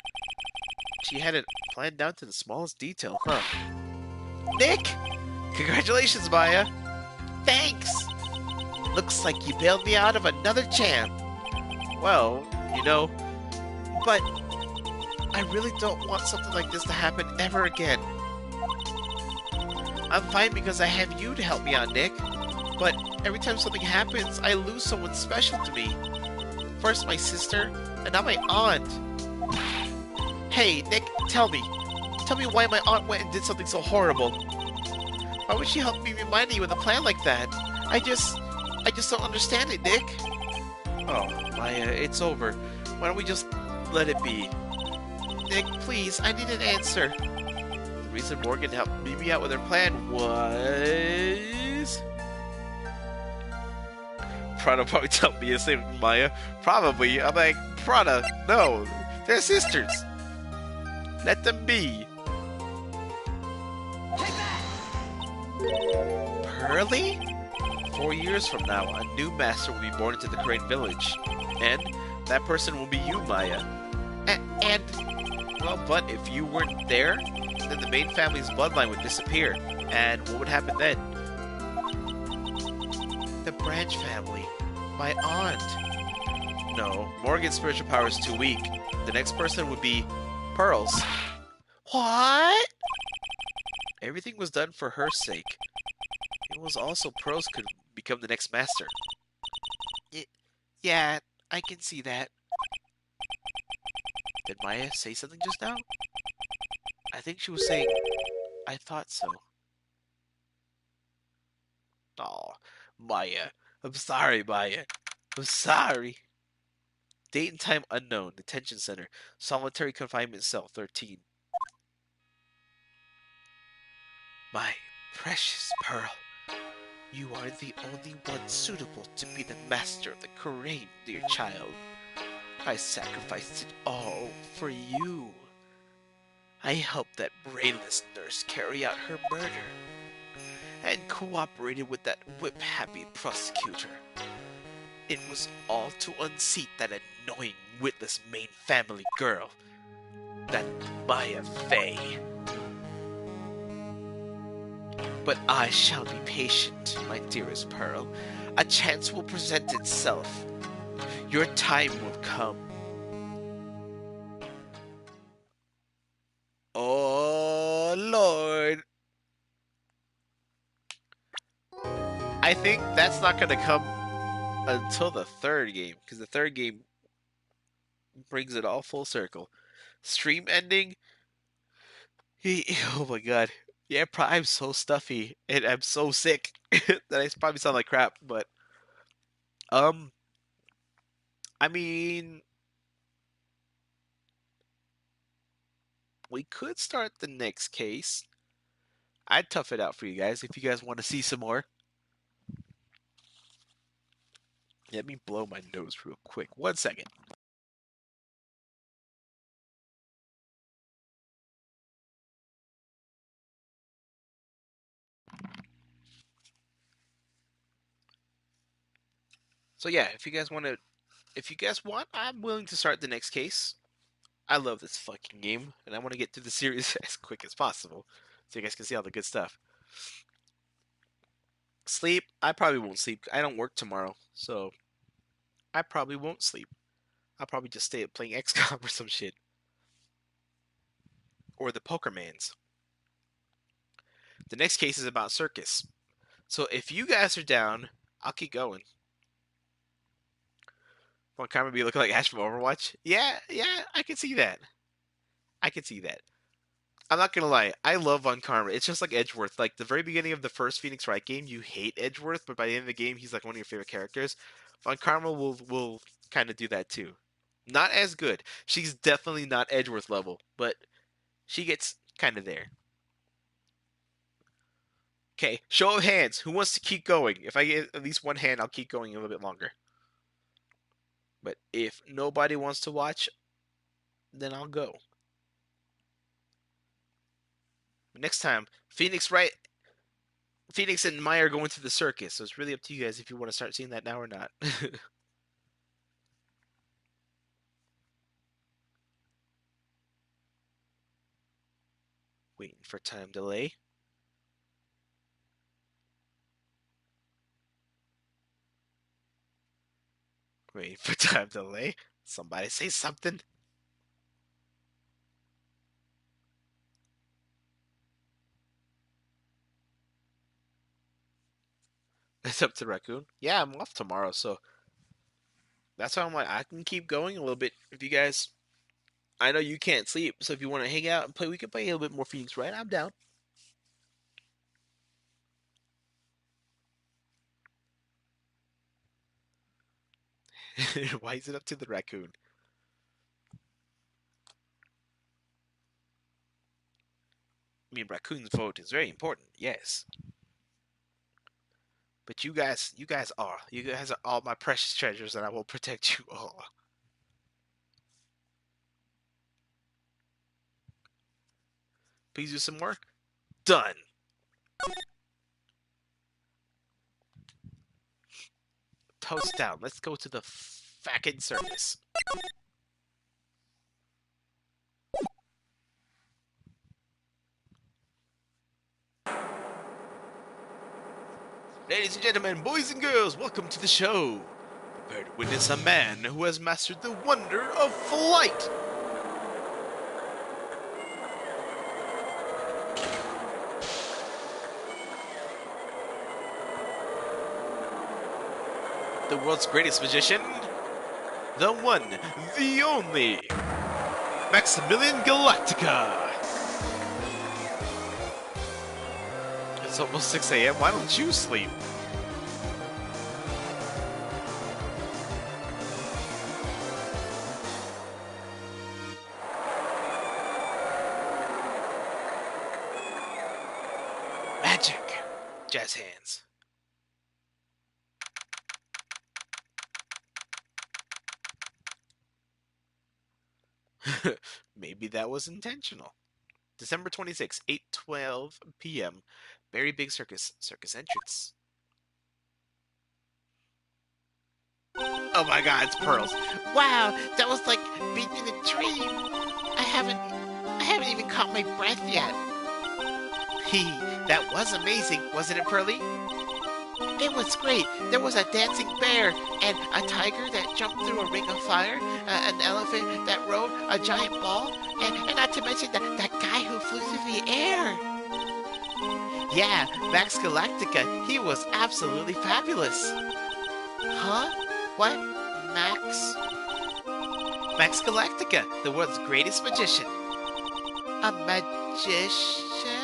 She had it planned down to the smallest detail, huh? Nick! Congratulations, Maya! Thanks! Looks like you bailed me out of another jam. Well, you know, but I really don't want something like this to happen ever again. I'm fine because I have you to help me out, Nick. But every time something happens, I lose someone special to me. First my sister, and now my aunt. Hey, Nick, tell me. Tell me why my aunt went and did something so horrible. Why would she help me remind you with a plan like that? I just don't understand it, Nick. Oh, Maya, it's over. Why don't we just let it be. Nick, please, I need an answer. The reason Morgan helped Mimi out with her plan was... Prada probably told me the same with Maya. Probably. I'm like, Prada, no. They're sisters. Let them be. Pearly? 4 years from now, a new master will be born into the Crane village. And that person will be you, Maya. And well, but if you weren't there, then the main family's bloodline would disappear. And what would happen then? The Branch family. My aunt. No, Morgan's spiritual power is too weak. The next person would be Pearls. What? Everything was done for her sake. It was also Pearls could become the next master. Yeah, I can see that. Did Maya say something just now? I think she was saying, I thought so. Aw, Maya. I'm sorry, Maya. I'm sorry. Date and time unknown. Detention center. Solitary confinement cell 13. My precious Pearl. You are the only one suitable to be the master of the Kurain, dear child. I sacrificed it all for you. I helped that brainless nurse carry out her murder, and cooperated with that whip-happy prosecutor. It was all to unseat that annoying, witless main family girl, that Maya Fey. But I shall be patient, my dearest Pearl. A chance will present itself. Your time will come. Oh, Lord. I think that's not going to come until the third game, because the third game brings it all full circle. Stream ending. Oh my god. Yeah, I'm so stuffy and I'm so sick that I probably sound like crap, but um I mean we could start the next case. I'd tough it out for you guys if you guys want to see some more. Let me blow my nose real quick. 1 second. So yeah, if you guys want, I'm willing to start the next case. I love this fucking game, and I want to get through the series as quick as possible, so you guys can see all the good stuff. Sleep, I probably won't sleep. I don't work tomorrow, so I probably won't sleep. I'll probably just stay up playing XCOM or some shit. Or the Pokermans. The next case is about circus. So if you guys are down, I'll keep going. Von Karma be looking like Ash from Overwatch? Yeah, I can see that. I can see that. I'm not gonna lie, I love Von Karma. It's just like Edgeworth. Like the very beginning of the first Phoenix Wright game, you hate Edgeworth, but by the end of the game, he's like one of your favorite characters. Von Karma will kind of do that too. Not as good. She's definitely not Edgeworth level, but she gets kind of there. Okay, show of hands. Who wants to keep going? If I get at least one hand, I'll keep going a little bit longer. But if nobody wants to watch, then I'll go. Next time, Phoenix and Maya are going to the circus, so it's really up to you guys if you want to start seeing that now or not. Waiting for time delay. Waiting for time delay. Somebody say something. It's up to Raccoon. Yeah, I'm off tomorrow, so that's why I'm like, I can keep going a little bit. If you guys, I know you can't sleep, so if you want to hang out and play, we can play a little bit more Phoenix Wright. I'm down. Why is it up to the Raccoon? I mean, Raccoon's vote is very important, yes. But you guys are all my precious treasures, and I will protect you all. Please do some more. Done. Toast down. Let's go to the fucking circus. Ladies and gentlemen, boys and girls, welcome to the show. Prepare to witness a man who has mastered the wonder of flight. The world's greatest magician, the one, the only, Maximilian Galactica. It's almost 6 a.m. Why don't you sleep? Magic. Jazz hands. Maybe that was intentional. December 26, 8:12 p.m. Very big circus entrance. Oh my god, it's Pearls. Wow, that was like being in a dream. I haven't even caught my breath yet. That was amazing, wasn't it, Pearly? It was great. There was a dancing bear and a tiger that jumped through a ring of fire, an elephant that rode a giant ball, and not to mention that guy who flew through the air. Yeah, Max Galactica, he was absolutely fabulous. Huh? What? Max? Max Galactica, the world's greatest magician. A magician?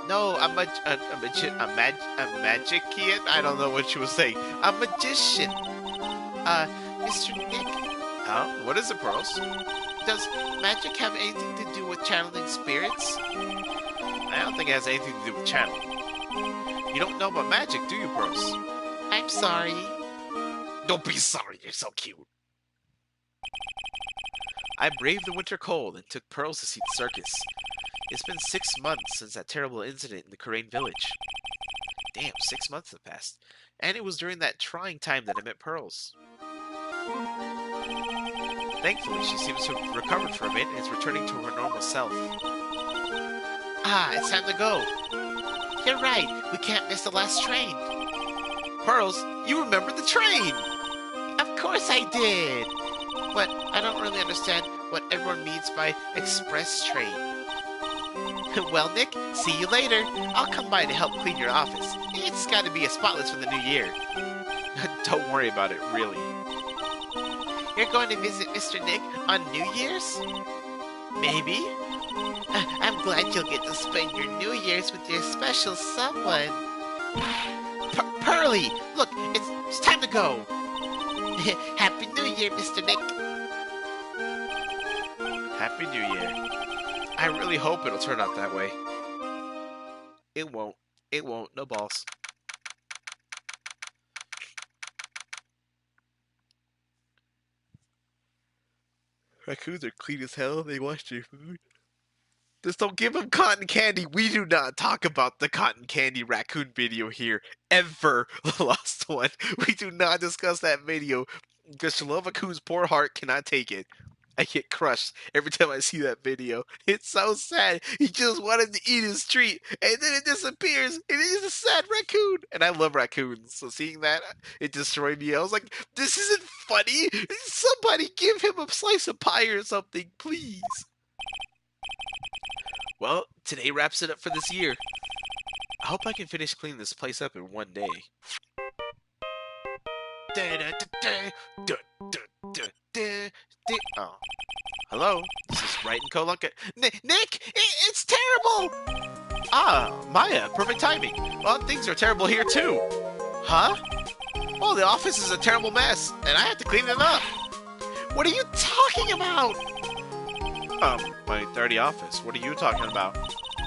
No, a magician. I don't know what you were saying. A magician. Mr. Nick, Huh? What is it, Pearls? does magic have anything to do with channeling spirits? I don't think it has anything to do with channeling. You don't know about magic, do you, Pearls? I'm sorry. Don't be sorry, you're so cute. I braved the winter cold and took Pearls to see the circus. It's been 6 months since that terrible incident in the Korean village. Damn, 6 months have passed. And it was during that trying time that I met Pearls. Thankfully, she seems to have recovered from it and is returning to her normal self. Ah, it's time to go. You're right. We can't miss the last train. Pearls, you remember the train! Of course I did. But I don't really understand what everyone means by express train. Well, Nick, see you later. I'll come by to help clean your office. It's got to be a spotless for the new year. Don't worry about it, really. You're going to visit Mr. Nick on New Year's? Maybe? I'm glad you'll get to spend your New Year's with your special someone. Pearly! Look, it's time to go. Happy New Year, Mr. Nick. Happy New Year. I really hope it'll turn out that way. It won't. It won't. No balls. Raccoons are clean as hell. They wash their food. Just don't give them cotton candy. We do not talk about the cotton candy raccoon video here. Ever. The lost one. We do not discuss that video. Because Shilova-kun's poor heart cannot take it. I get crushed every time I see that video. It's so sad. He just wanted to eat his treat, and then it disappears, and it is a sad raccoon. And I love raccoons, so seeing that, it destroyed me. I was like, this isn't funny. Somebody give him a slice of pie or something, please. Well, today wraps it up for this year. I hope I can finish cleaning this place up in one day. Oh. Hello? This is Wright and Colunca. Nick! It's terrible! Ah, Maya, perfect timing. Well, things are terrible here too. Huh? Well, the office is a terrible mess, and I have to clean it up. What are you talking about? My 30 office. What are you talking about?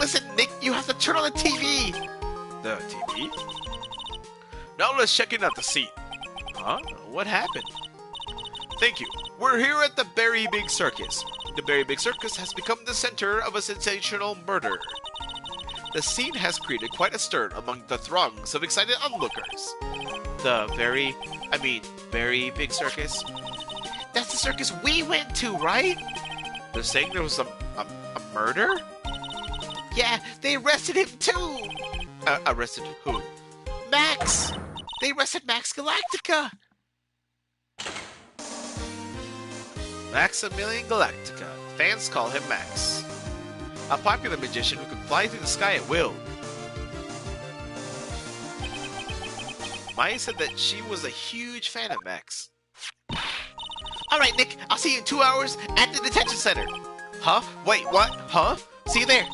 Listen, Nick, you have to turn on the TV. The TV? Now let's check in at the seat. Huh? What happened? Thank you. We're here at the Very Big Circus. The Very Big Circus has become the center of a sensational murder. The scene has created quite a stir among the throngs of excited onlookers. The very big circus? That's the circus we went to, right? They're saying there was a murder? Yeah, they arrested him too. Arrested who? Max. They arrested Max Galactica. Maximilian Galactica. Fans call him Max. A popular magician who can fly through the sky at will. Maya said that she was a huge fan of Max. All right, Nick, I'll see you in 2 hours at the detention center. Huh? Wait, what? Huh? See you there.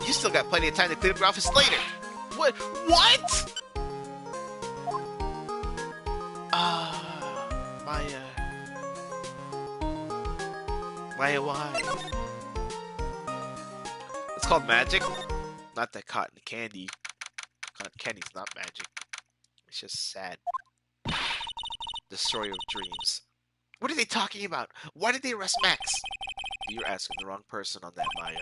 You still got plenty of time to clean up your office later. What? What? Maya. Maya, why? It's called magic. Not that cotton candy. Cotton candy's not magic. It's just sad. Destroyer of dreams. What are they talking about? Why did they arrest Max? You're asking the wrong person on that, Maya.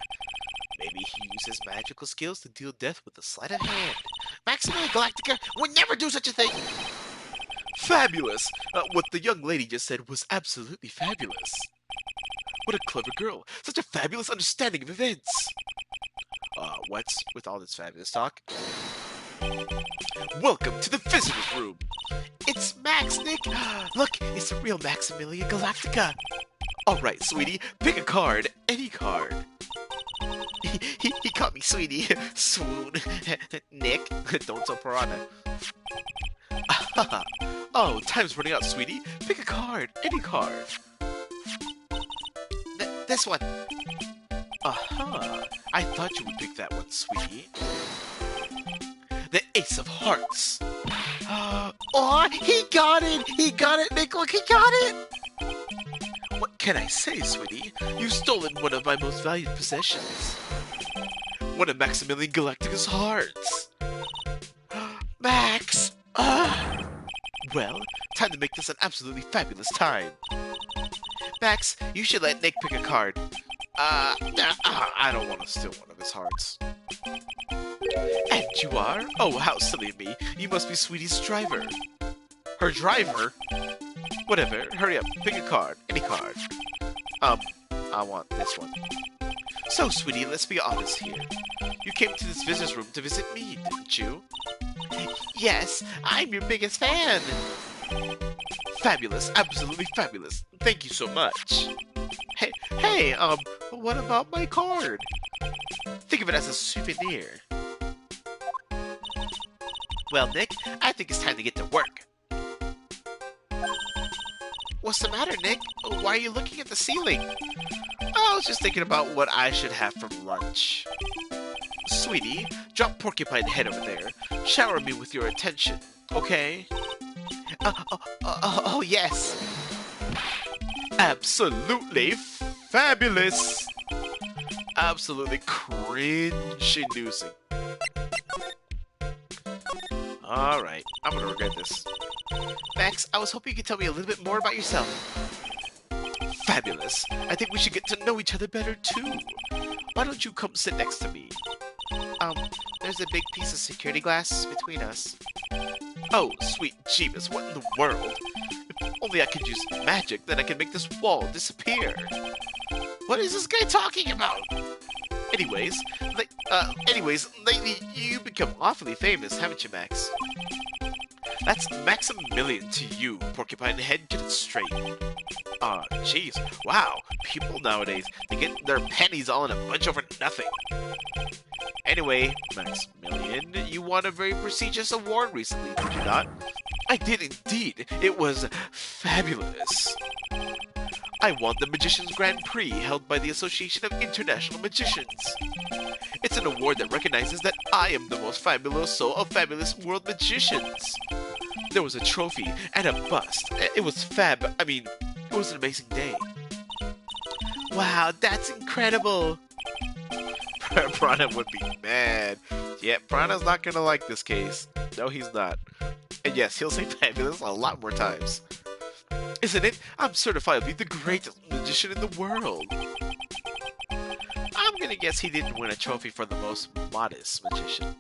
Maybe he uses magical skills to deal death with a sleight of hand. Maximilian Galactica would never do such a thing. Fabulous! What the young lady just said was absolutely fabulous. What a clever girl. Such a fabulous understanding of events. What's with all this fabulous talk? Welcome to the visitor's room. It's Max, Nick. Look, it's the real Maximilian Galactica. All right, sweetie, pick a card. Any card. He caught me, sweetie. Swoon. Nick, don't tell Piranha. Oh, time's running out, sweetie. Pick a card. Any card. This one. I thought you would pick that one, sweetie. The Ace of Hearts. Oh, he got it! He got it, Nick! Look, he got it! What can I say, sweetie? You've stolen one of my most valued possessions. One of Maximilian Galactica's hearts. Max! Well, time to make this an absolutely fabulous time. Max, you should let Nick pick a card. I don't want to steal one of his hearts. And you are? Oh, how silly of me. You must be Sweetie's driver. Her driver? Whatever, hurry up. Pick a card. Any card. I want this one. So, Sweetie, let's be honest here. You came to this visitor's room to visit me, didn't you? Yes, I'm your biggest fan. Fabulous. Absolutely fabulous. Thank you so much. Hey, what about my card? Think of it as a souvenir. Well, Nick, I think it's time to get to work. What's the matter, Nick? Why are you looking at the ceiling? I was just thinking about what I should have for lunch. Sweetie, drop Porcupine Head over there. Shower me with your attention, okay? Oh, yes. Absolutely fabulous. Absolutely cringe-inducing. Alright, I'm gonna regret this. Max, I was hoping you could tell me a little bit more about yourself. Fabulous. I think we should get to know each other better, too. Why don't you come sit next to me? There's a big piece of security glass between us. Oh, sweet Jeebus, what in the world? If only I could use magic, then I could make this wall disappear. What is this guy talking about? Anyways, lately you've become awfully famous, haven't you, Max? That's Maximilian to you, Porcupine Head, get it straight. Jeez, wow, people nowadays, they get their pennies all in a bunch over nothing. Anyway, Maximilian, you won a very prestigious award recently, did you not? I did indeed. It was fabulous. I won the Magician's Grand Prix held by the Association of International Magicians. It's an award that recognizes that I am the most fabuloso of fabulous world magicians. There was a trophy and a bust. It was it was an amazing day. Wow, that's incredible. Prana would be mad. Yeah, Prana's not gonna like this case. No, he's not. And yes, he'll say fabulous a lot more times. Isn't it? I'm certifiably the greatest magician in the world. I'm gonna guess he didn't win a trophy for the most modest magician.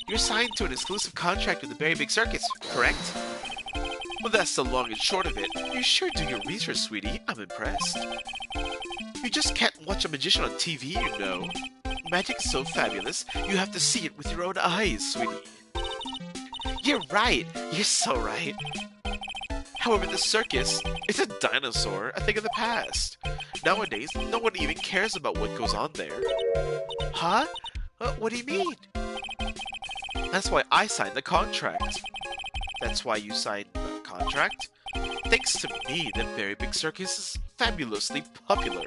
You're signed to an exclusive contract with the Very Big Circus, correct? Well, that's the long and short of it. You sure do your research, sweetie. I'm impressed. You just can't watch a magician on TV, you know. Magic is so fabulous, you have to see it with your own eyes, sweetie. You're right. You're so right. However, the circus, it's a dinosaur, a thing of the past. Nowadays, no one even cares about what goes on there. Huh? What do you mean? That's why I signed the contract. That's why you signed the contract? Thanks to me, the Very Big Circus is fabulously popular.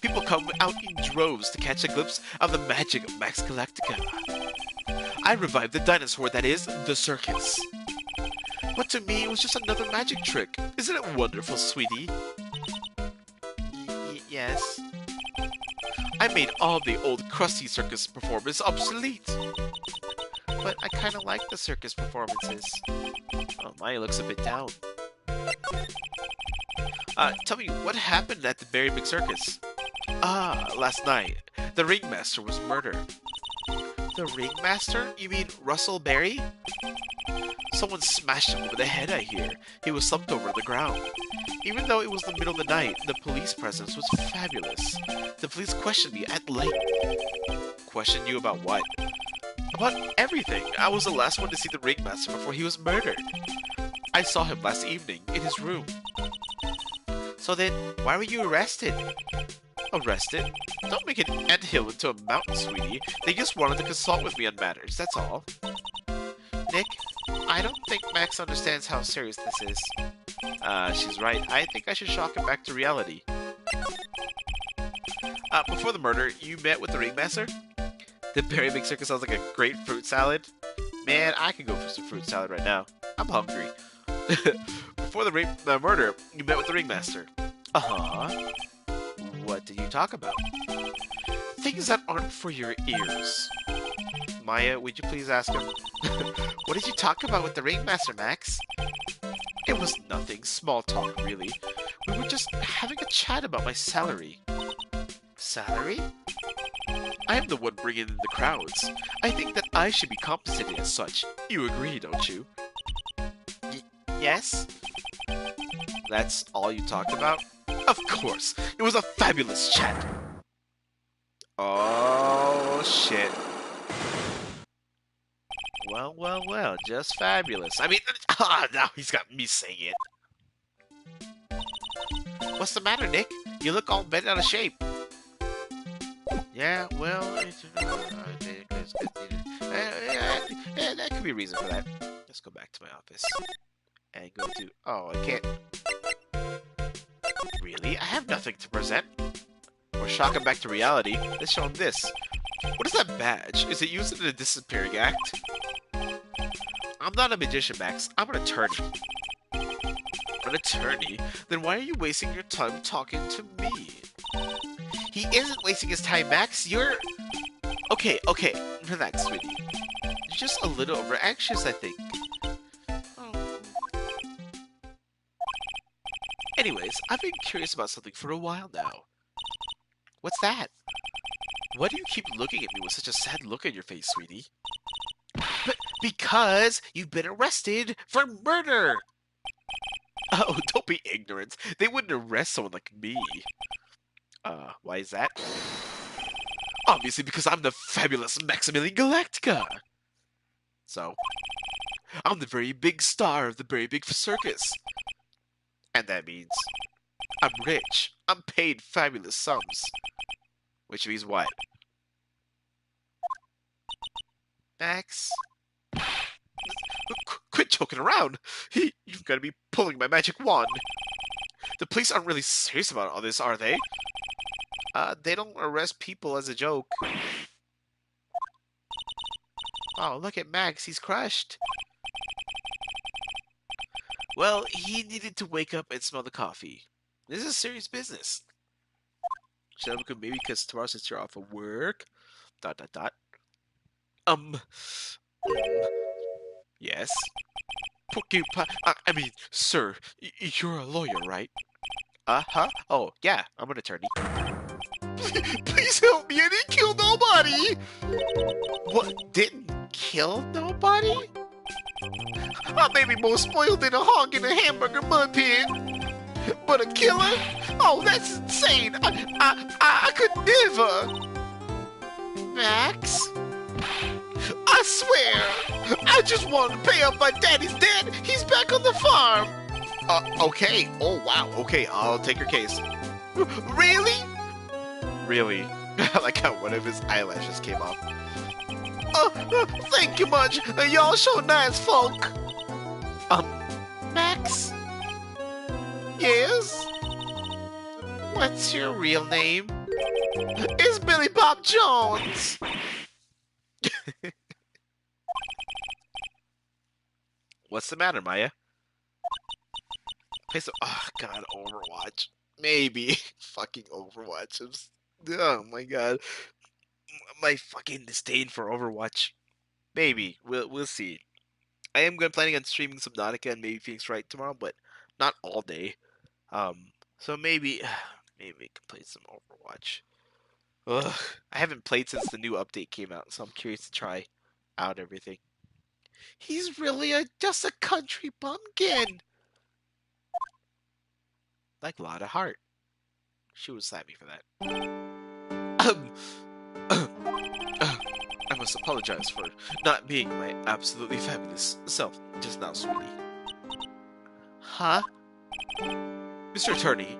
People come out in droves to catch a glimpse of the magic of Max Galactica. I revived the dinosaur that is the circus. But to me, it was just another magic trick. Isn't it wonderful, sweetie? Yes. I made all the old crusty circus performers obsolete. But I kind of like the circus performances. Oh, Maya looks a bit down. Tell me, what happened at the Very Big Circus? Last night, the ringmaster was murdered. The ringmaster? You mean Russell Berry? Someone smashed him over the head, I hear. He was slumped over the ground. Even though it was the middle of the night, the police presence was fabulous. The police questioned me at length. Questioned you about what? About everything. I was the last one to see the ringmaster before he was murdered. I saw him last evening in his room. So then, why were you arrested? Arrested? Don't make an anthill into a mountain, sweetie. They just wanted to consult with me on matters, that's all. Nick, I don't think Max understands how serious this is. She's right. I think I should shock him back to reality. Before the murder, you met with the ringmaster? The Very Big Circus sounds like a great fruit salad. Man, I could go for some fruit salad right now. I'm hungry. Before the murder, you met with the ringmaster. Uh-huh. What did you talk about? Things that aren't for your ears. Maya, would you please ask him? What did you talk about with the ringmaster, Max? It was nothing. Small talk, really. We were just having a chat about my salary. Salary? I am the one bringing in the crowds. I think that I should be compensated as such. You agree, don't you? Yes? That's all you talked about? Of course! It was a fabulous chat! Oh, shit. Well, just fabulous. I mean, now he's got me saying it. What's the matter, Nick? You look all bent out of shape. Yeah, well, that could be a reason for that. Let's go back to my office. And go to... Oh, I can't... Really? I have nothing to present. Or shock him back to reality. Let's show him this. What is that badge? Is it used in a disappearing act? I'm not a magician, Max. I'm an attorney. An attorney? Then why are you wasting your time talking to me? He isn't wasting his time, Max. You're... Okay. Relax, sweetie. You're just a little over anxious, I think. Oh. Anyways, I've been curious about something for a while now. What's that? Why do you keep looking at me with such a sad look on your face, sweetie? But because you've been arrested for murder! Oh, don't be ignorant. They wouldn't arrest someone like me. Why is that? Obviously because I'm the fabulous Maximilian Galactica. So, I'm the very big star of the very big circus. And that means I'm rich. I'm paid fabulous sums. Which means what? Max? Quit joking around. You've got to be pulling my magic wand. The police aren't really serious about all this, are they? They don't arrest people as a joke. Oh, look at Max. He's crushed. Well, he needed to wake up and smell the coffee. This is serious business. Shilova-kun, maybe because tomorrow since you're off of work. Dot dot dot. Um. Yes. Porcupine. I mean, sir, you're a lawyer, right? Uh-huh. Oh, yeah, I'm an attorney. Please help me, I didn't kill nobody! What? Didn't kill nobody? I may be more spoiled than a hog in a hamburger mud pit. But a killer? Oh, that's insane! I could never! Max? I swear! I just want to pay up my daddy's debt! He's back on the farm! Okay. Oh, wow. Okay, I'll take your case. Really? Really? I like how one of his eyelashes came off. Thank you much. Y'all so nice folk. Max? Yes? What's your real name? It's Billy Bob Jones. What's the matter, Maya? Play some... Oh, God, Overwatch. Maybe. Fucking Overwatch. Oh, my God. My fucking disdain for Overwatch. Maybe. We'll see. I am planning on streaming some Nautica and maybe Phoenix Wright tomorrow, but not all day. So maybe we can play some Overwatch. Ugh, I haven't played since the new update came out, so I'm curious to try out everything. He's really just a country bumpkin. Like Lotta Hart. She would slap me for that. I must apologize for not being my absolutely fabulous self just now, sweetie. Huh? Mr. Attorney.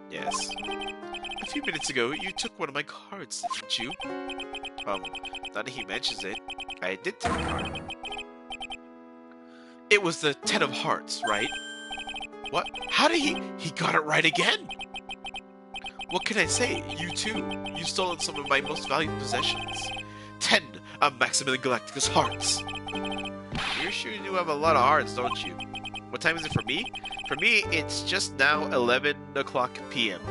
Yes. A few minutes ago, you took one of my cards, didn't you? Now that he mentions it, I did take a card. It was the Ten of Hearts, right? What? How did he got it right again? What can I say? You too. You've stolen some of my most valued possessions. 10 of Maximilian Galacticus hearts. You sure do have a lot of hearts, don't you? What time is it for me? For me, it's just now 11 o'clock p.m.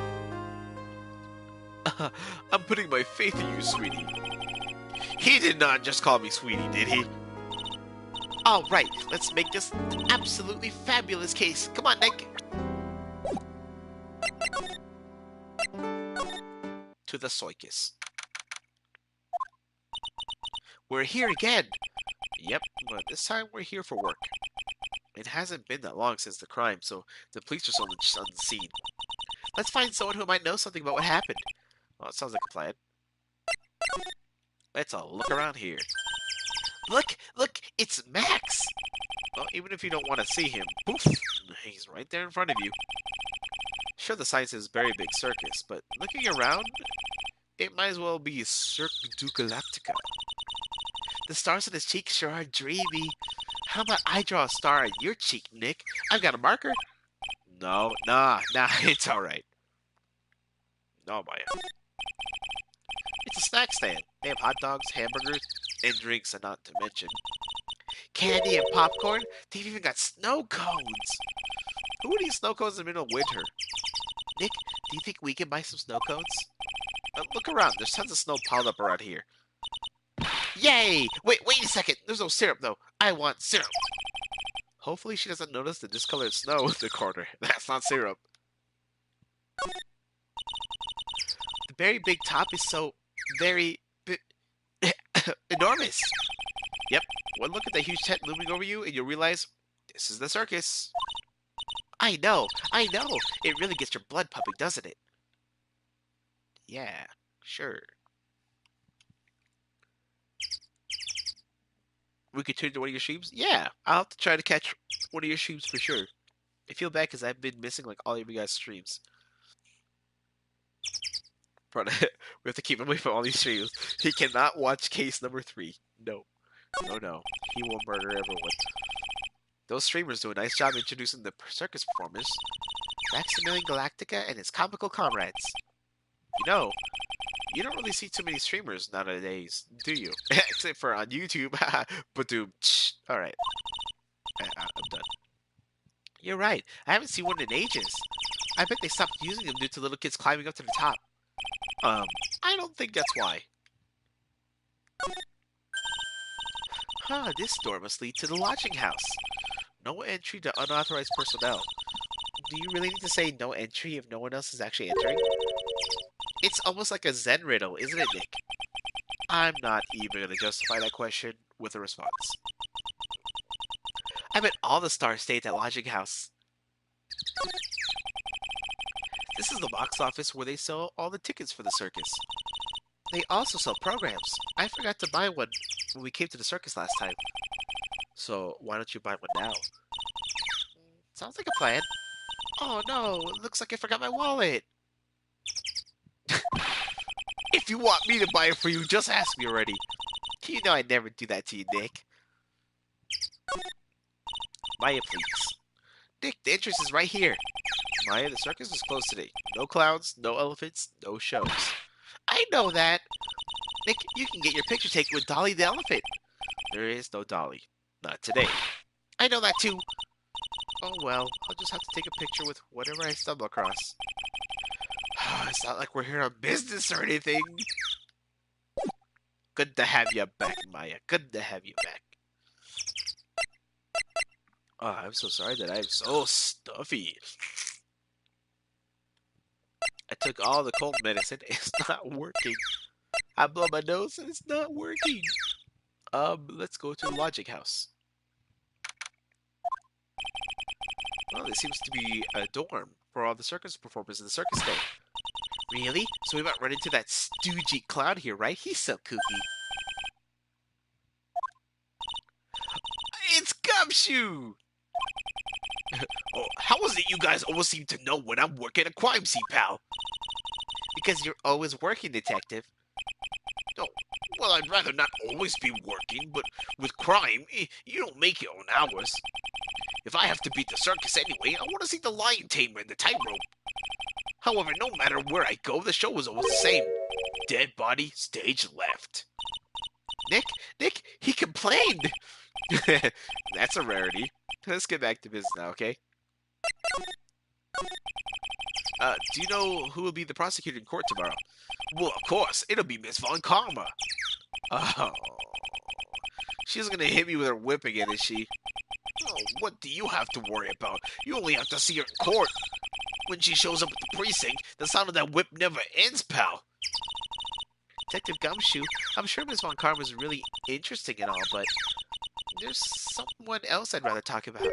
I'm putting my faith in you, sweetie. He did not just call me sweetie, did he? All right, let's make this an absolutely fabulous case. Come on, Nick. To the circus. We're here again. Yep, but this time we're here for work. It hasn't been that long since the crime, so the police are still on the scene. Let's find someone who might know something about what happened. Well, it sounds like a plan. Let's all look around here. Look, it's Max! Well, even if you don't want to see him, poof, he's right there in front of you. Sure, the sign says very big circus, but looking around, it might as well be Cirque du Galactica. The stars on his cheek sure are dreamy. How about I draw a star on your cheek, Nick? I've got a marker. No, nah, it's alright. No, Maya. It's a snack stand. They have hot dogs, hamburgers, and drinks, and not to mention candy and popcorn. They've even got snow cones. Who would eat snow cones in the middle of winter? Nick, do you think we can buy some snow cones? Look around. There's tons of snow piled up around here. Yay! Wait a second. There's no syrup, though. I want syrup. Hopefully she doesn't notice the discolored snow in the corner. That's not syrup. The very big top is so very enormous. Yep. One look at the huge tent looming over you, and you'll realize this is the circus. I know. It really gets your blood pumping, doesn't it? Yeah, sure. We could turn to one of your streams? Yeah, I'll have to try to catch one of your streams for sure. I feel bad because I've been missing like all of you guys' streams. But we have to keep him away from all these streams. He cannot watch case number 3. No. No. He will murder everyone. Those streamers do a nice job introducing the circus performers. Maximilian Galactica and his comical comrades. You know, you don't really see too many streamers nowadays, do you? Except for on YouTube. Ba-doom. Alright. I'm done. You're right. I haven't seen one in ages. I bet they stopped using them due to little kids climbing up to the top. I don't think that's why. This door must lead to the lodging house. No entry to unauthorized personnel. Do you really need to say no entry if no one else is actually entering? It's almost like a Zen riddle, isn't it, Nick? I'm not even going to justify that question with a response. I bet all the stars stay at that lodging house. This is the box office where they sell all the tickets for the circus. They also sell programs. I forgot to buy one when we came to the circus last time. So why don't you buy one now? Sounds like a plan. Oh no, it looks like I forgot my wallet. If you want me to buy it for you, just ask me already. You know I'd never do that to you, Nick. Maya, please. Nick, the entrance is right here. Maya, the circus is closed today. No clowns, no elephants, no shows. I know that. Nick, you can get your picture taken with Dolly the elephant. There is no Dolly. Not today. I know that too. Oh well, I'll just have to take a picture with whatever I stumble across. It's not like we're here on business or anything. Good to have you back, Maya. Good to have you back. Oh, I'm so sorry that I'm so stuffy. I took all the cold medicine. It's not working. I blow my nose and it's not working. Let's go to the lodging house. Well, this seems to be a dorm for all the circus performers in the circus day. Really? So we might run into that stoogey clown here, right? He's so kooky. It's Gumshoe! Oh, how is it you guys always seem to know when I'm working a crime scene, pal? Because you're always working, detective. Oh, well, I'd rather not always be working, but with crime, you don't make your own hours. If I have to beat the circus anyway, I want to see the lion tamer and the tightrope. However, no matter where I go, the show is always the same. Dead body, stage left. Nick, he complained! That's a rarity. Let's get back to business now, okay? Do you know who will be the prosecutor in court tomorrow? Well, of course, it'll be Miss Von Karma. Oh, she's gonna hit me with her whip again, is she? Oh, what do you have to worry about? You only have to see her in court. When she shows up at the precinct, the sound of that whip never ends, pal. Detective Gumshoe, I'm sure Miss Von Karma is really interesting and all, but there's someone else I'd rather talk about.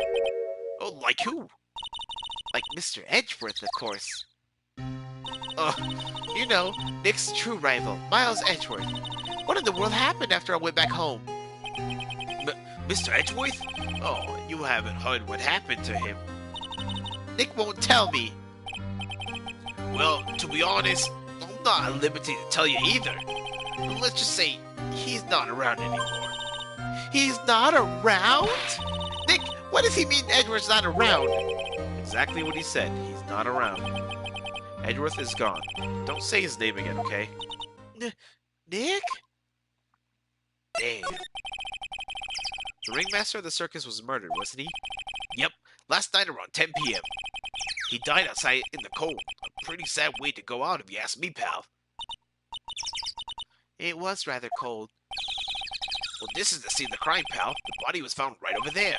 Oh, like who? Like Mr. Edgeworth, of course. You know, Nick's true rival, Miles Edgeworth. What in the world happened after I went back home? Mr. Edgeworth? Oh, you haven't heard what happened to him. Nick won't tell me. Well, to be honest, I'm not at liberty to tell you either. Let's just say he's not around anymore. He's not around? Nick, what does he mean Edgeworth's not around? Exactly what he said. He's not around. Edgeworth is gone. Don't say his name again, okay? Nick? Damn. The ringmaster of the circus was murdered, wasn't he? Yep, last night around 10 p.m. He died outside in the cold. A pretty sad way to go out if you ask me, pal. It was rather cold. Well, this is the scene of the crime, pal. The body was found right over there.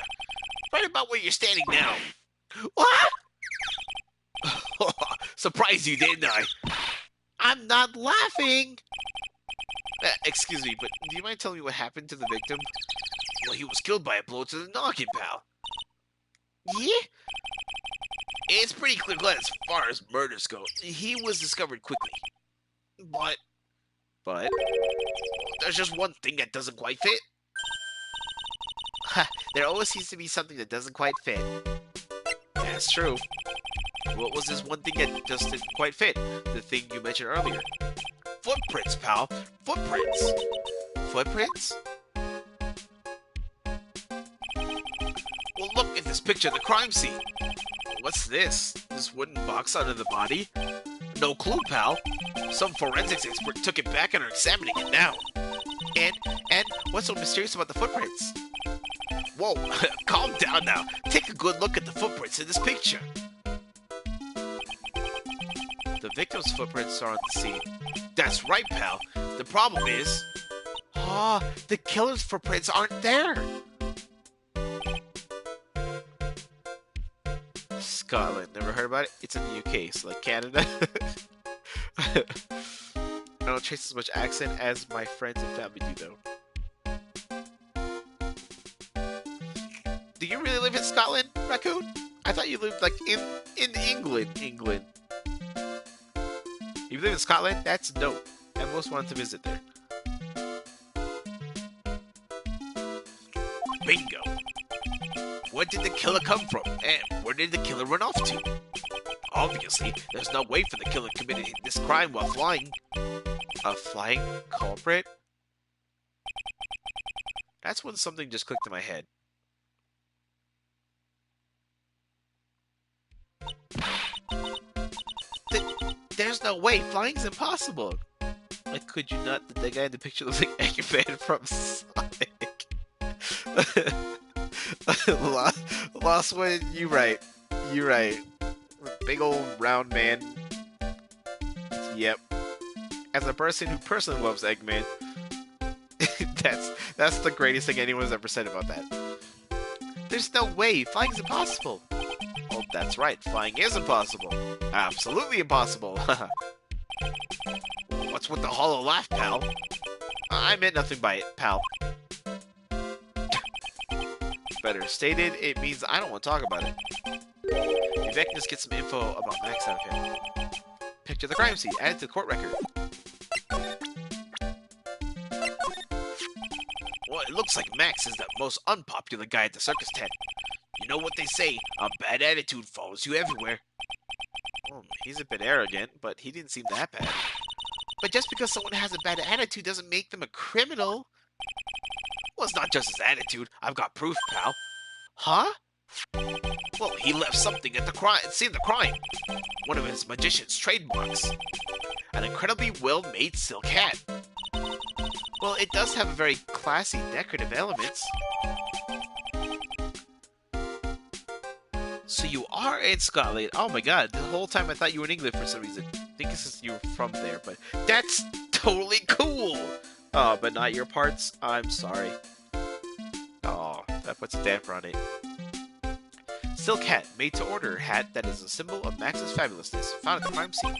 Right about where you're standing now. What? Surprised you, didn't I? I'm not laughing. Excuse me, but do you mind telling me what happened to the victim? Well, he was killed by a blow to the noggin, pal. Yeah? It's pretty clear-cut as far as murders go. He was discovered quickly. But... There's just one thing that doesn't quite fit. There always seems to be something that doesn't quite fit. That's true. What was this one thing that just didn't quite fit? The thing you mentioned earlier. Footprints, pal. Footprints. Footprints? Well, look at this picture of the crime scene. What's this? This wooden box under the body? No clue, pal. Some forensics expert took it back and are examining it now. And what's so mysterious about the footprints? Whoa, calm down now. Take a good look at the footprints in this picture. The victim's footprints are on the scene. That's right, pal. The problem is... The killer's footprints aren't there. Scotland. Never heard about it? It's in the UK, so like Canada. I don't trace as much accent as my friends and family do, though. Do you really live in Scotland, Raccoon? I thought you lived, like, in England. You live in Scotland? That's dope. I most wanted to visit there. Bingo! Where did the killer come from? And where did the killer run off to? Obviously, there's no way for the killer committed this crime while flying. A flying culprit? That's when something just clicked in my head. There's no way. Flying's impossible. Like, could you not? The guy in the picture looks like Eggman from Sonic. Lost one. You right. Big old round man. Yep. As a person who personally loves Eggman, that's the greatest thing anyone's ever said about that. There's no way. Flying's impossible. Oh, that's right. Flying is impossible. Absolutely impossible. What's with the hollow laugh, pal? I meant nothing by it, pal. Better stated, it means I don't want to talk about it. If I can just get some info about Max out of him. Picture the crime scene, add it to the court record. Well, it looks like Max is the most unpopular guy at the circus tent. You know what they say, a bad attitude follows you everywhere. Well, he's a bit arrogant, but he didn't seem that bad. But just because someone has a bad attitude doesn't make them a criminal. Well, it's not just his attitude. I've got proof, pal. Huh? Well, he left something at the scene of the crime. One of his magician's trademarks. An incredibly well-made silk hat. Well, it does have very classy decorative elements. So you are in Scotland. Oh my god, the whole time I thought you were in England for some reason. I think it's just you were from there, but that's totally cool! Oh, but not your parts? I'm sorry. Oh, that puts a damper on it. Silk hat, made to order hat that is a symbol of Max's fabulousness, found at the crime scene.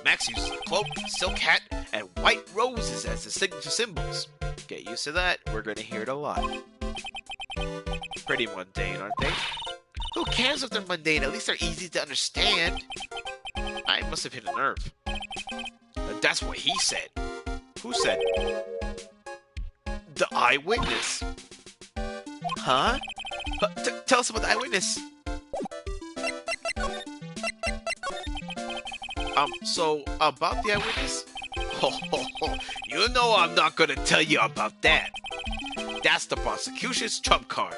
Max uses a cloak, silk hat, and white roses as his signature symbols. Get used to that, we're gonna hear it a lot. Pretty mundane, aren't they? Who cares if they're mundane? At least they're easy to understand. I must have hit a nerve. That's what he said. Who said? The eyewitness. Huh? Tell us about the eyewitness. So, about the eyewitness? You know I'm not gonna tell you about that. That's the prosecution's trump card.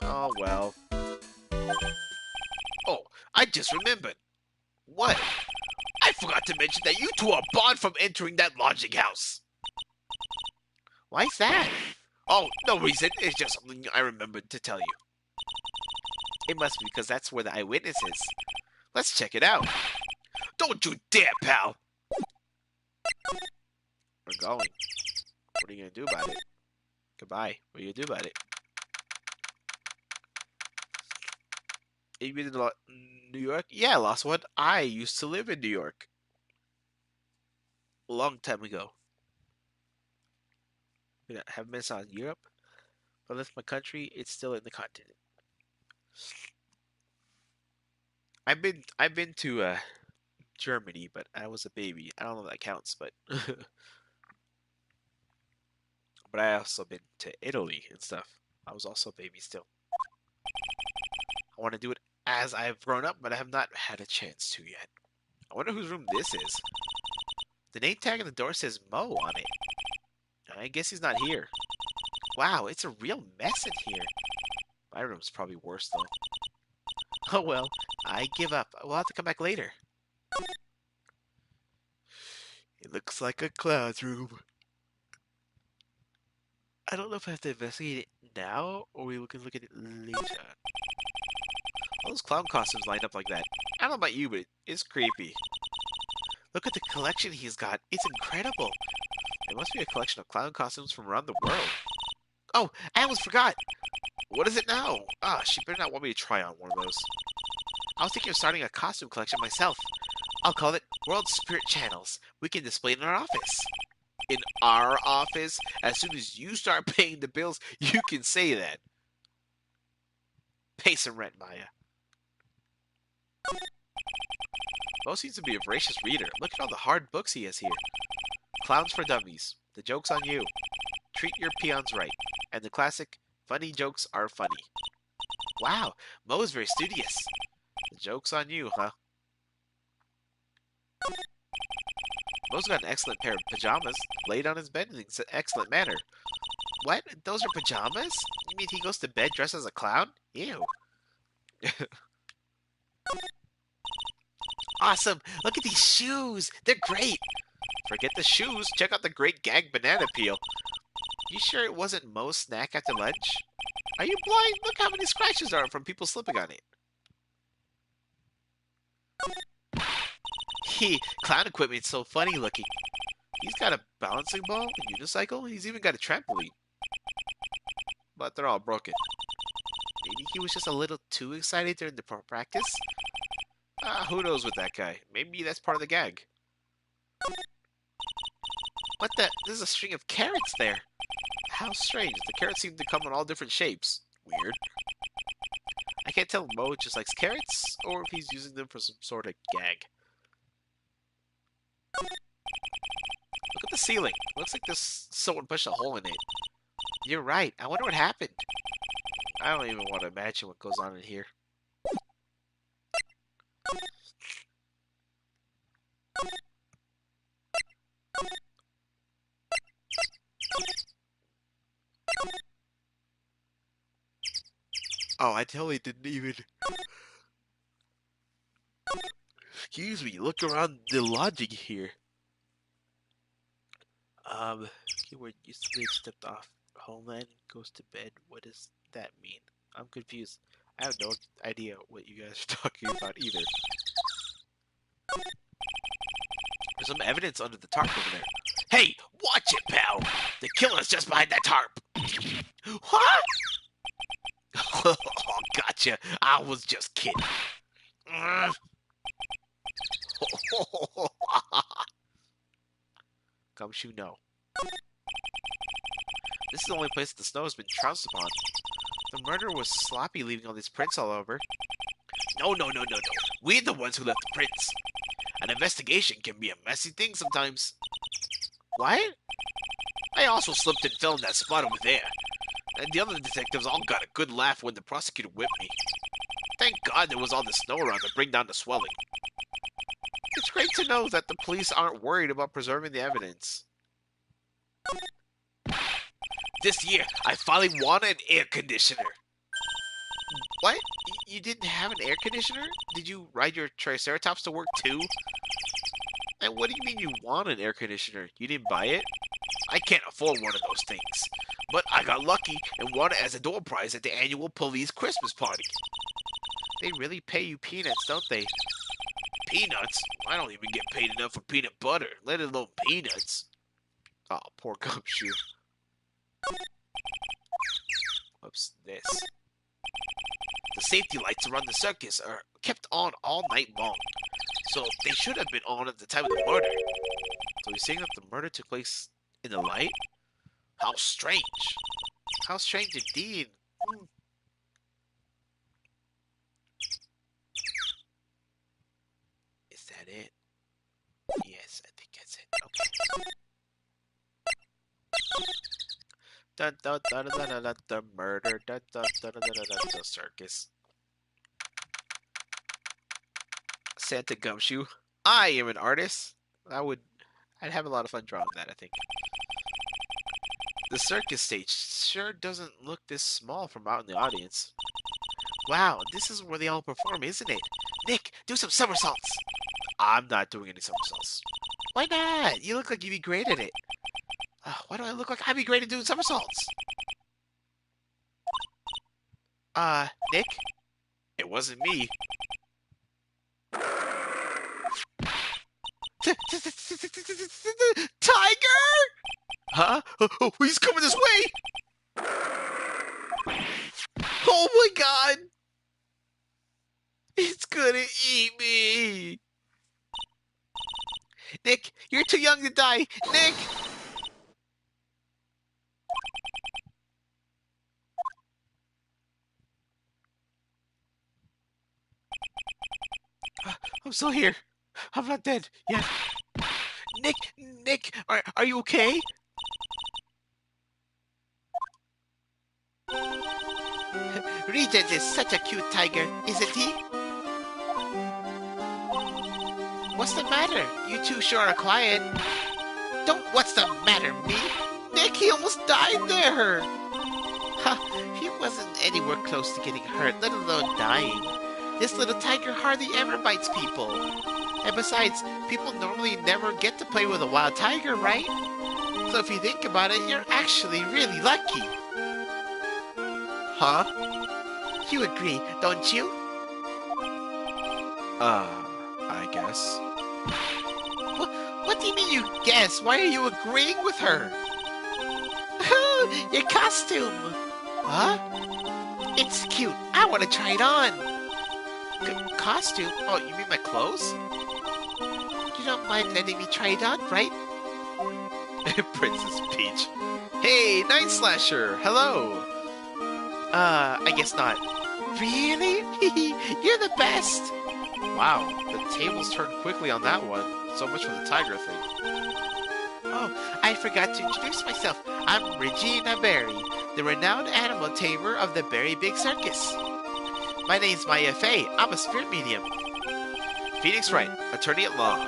Oh, well. Oh, I just remembered. What? I forgot to mention that you two are barred from entering that lodging house. Why's that? Oh, no reason. It's just something I remembered to tell you. It must be because that's where the eyewitness is. Let's check it out. Don't you dare, pal. We're going. What are you going to do about it? Goodbye. What are you going to do about it? You been to New York? Yeah, lost one. I used to live in New York. A long time ago. I haven't been outside Europe. But left my country, it's still in the continent. I've been to Germany, but I was a baby. I don't know if that counts, but but I also been to Italy and stuff. I was also a baby still. I want to do it as I've grown up, but I have not had a chance to yet. I wonder whose room this is. The name tag on the door says Mo on it. I guess he's not here. Wow, it's a real mess in here. My room's probably worse, though. Oh well, I give up. We'll have to come back later. It looks like a clown's room. I don't know if I have to investigate it now, or we can look at it later. All those clown costumes lined up like that. I don't know about you, but it's creepy. Look at the collection he's got. It's incredible. It must be a collection of clown costumes from around the world. Oh, I almost forgot. What is it now? Ah, she better not want me to try on one of those. I was thinking of starting a costume collection myself. I'll call it World Spirit Channels. We can display it in our office. In our office, as soon as you start paying the bills, you can say that. Pay some rent, Maya. Mo seems to be a voracious reader. Look at all the hard books he has here. Clowns for Dummies. The joke's on you. Treat your peons right. And the classic, funny jokes are funny. Wow, Mo is very studious. The joke's on you, huh? Mo's got an excellent pair of pajamas laid on his bed in an excellent manner. What? Those are pajamas? You mean he goes to bed dressed as a clown? Ew. Awesome! Look at these shoes! They're great! Forget the shoes. Check out the great gag banana peel. You sure it wasn't Mo's snack after lunch? Are you blind? Look how many scratches there are from people slipping on it. Clown equipment's so funny looking. He's got a balancing ball, a unicycle, he's even got a trampoline. But they're all broken. Maybe he was just a little too excited during the practice? Who knows with that guy? Maybe that's part of the gag. What the? There's a string of carrots there. How strange. The carrots seem to come in all different shapes. Weird. I can't tell if Mo just likes carrots, or if he's using them for some sort of gag. Look at the ceiling. Looks like someone pushed a hole in it. You're right. I wonder what happened. I don't even want to imagine what goes on in here. Oh, I totally didn't even... Excuse me, look around the lodging here. Keyword yesterday stepped off. Homeland goes to bed. What does that mean? I'm confused. I have no idea what you guys are talking about either. There's some evidence under the tarp over there. Hey, watch it, pal! The killer's just behind that tarp! What? Oh, gotcha. I was just kidding. Gumshoe, no. This is the only place the snow has been trounced upon. The murderer was sloppy leaving all these prints all over. No. We're the ones who left the prints. An investigation can be a messy thing sometimes. What? I also slipped and fell in that spot over there. And the other detectives all got a good laugh when the prosecutor whipped me. Thank God there was all the snow around to bring down the swelling. It's great to know that the police aren't worried about preserving the evidence. This year, I finally won an air conditioner. What? You didn't have an air conditioner? Did you ride your Triceratops to work too? And what do you mean you want an air conditioner? You didn't buy it? I can't afford one of those things. But I got lucky and won it as a door prize at the annual police Christmas party. They really pay you peanuts, don't they? Peanuts? I don't even get paid enough for peanut butter, let alone peanuts. Oh, poor Gumshoe. What's this? The safety lights around the circus are kept on all night long, so they should have been on at the time of the murder. So you're saying that the murder took place in the light? How strange. How strange indeed. Is that it? Yes, I think that's it. Okay. Dun dun dun dun dun dun, the murder. Dun dun dun dun dun dun, the circus. Santa Gumshoe. I am an artist. I'd have a lot of fun drawing that, I think. The circus stage sure doesn't look this small from out in the audience. Wow, this is where they all perform, isn't it? Nick, do some somersaults. I'm not doing any somersaults. Why not? You look like you'd be great at it. Why do I look like I'd be great at doing somersaults? Nick? It wasn't me. Tiger? Huh? Oh, he's coming this way! Oh my god! It's gonna eat me! Nick, you're too young to die! Nick! I'm still here. I'm not dead yet. Nick, are you okay? Regent is such a cute tiger, isn't he? What's the matter? You two sure are quiet. Don't what's the matter, me? Nick, he almost died there. Ha, he wasn't anywhere close to getting hurt, let alone dying. This little tiger hardly ever bites people. And besides, people normally never get to play with a wild tiger, right? So if you think about it, you're actually really lucky. Huh? You agree, don't you? I guess. What do you mean you guess? Why are you agreeing with her? Your costume! Huh? It's cute. I want to try it on. Costume? Oh, you mean my clothes? You don't mind letting me try it on, right? Princess Peach. Hey, Night Slasher! Hello! I guess not. Really? You're the best! Wow, the tables turned quickly on that one. So much for the tiger thing. Oh, I forgot to introduce myself. I'm Regina Berry, the renowned animal tamer of the Berry Big Circus. My name's Maya Fey. I'm a spirit medium. Phoenix Wright, attorney at law.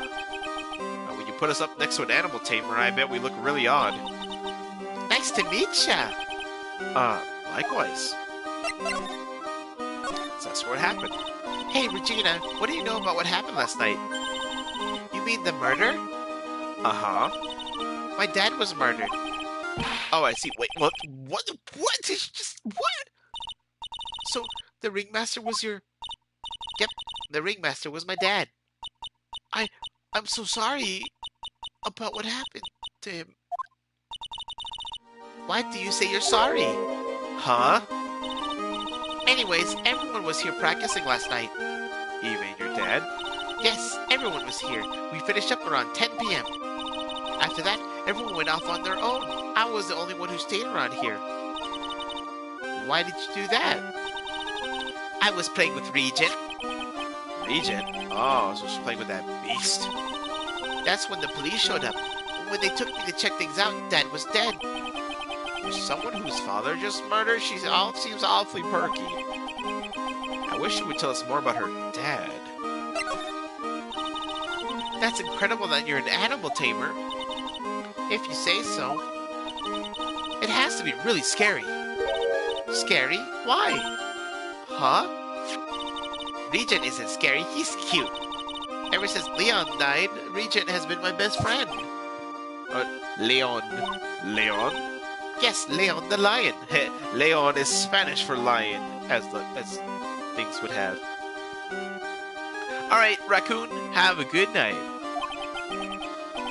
When you put us up next to an animal tamer, I bet we look really odd. Nice to meet ya. Likewise. So that's what happened. Hey, Regina, what do you know about what happened last night? You mean the murder? Uh-huh. My dad was murdered. Oh, I see. Wait, what? What? What? Did you just... What? So, the ringmaster was your... Yep, the ringmaster was my dad. I'm so sorry about what happened to him. Why do you say you're sorry? Huh? Anyways, everyone was here practicing last night. Even your dad? Yes, everyone was here. We finished up around 10 p.m. After that, everyone went off on their own. I was the only one who stayed around here. Why did you do that? I was playing with Regent. Regent? Oh, so she's playing with that beast. That's when the police showed up. When they took me to check things out, Dad was dead. There's someone whose father just murdered? She seems awfully perky. I wish she would tell us more about her dad. That's incredible that you're an animal tamer. If you say so. It has to be really scary. Scary? Why? Huh? Regent isn't scary, he's cute. Ever since Leon died, Regent has been my best friend. Leon. Leon? Yes, Leon the lion. Leon is Spanish for lion, as things would have. Alright, Raccoon, have a good night.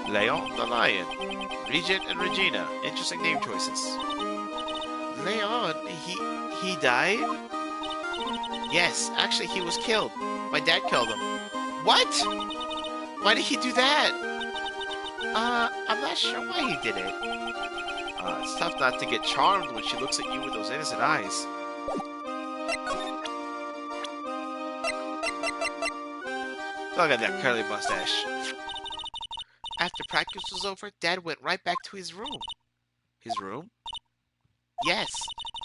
Leon the lion. Regent and Regina. Interesting name choices. Leon, he died? Yes, actually he was killed. My dad killed him. What? Why did he do that? I'm not sure why he did it. It's tough not to get charmed when she looks at you with those innocent eyes. Look at that curly mustache. After practice was over, Dad went right back to his room. His room? Yes,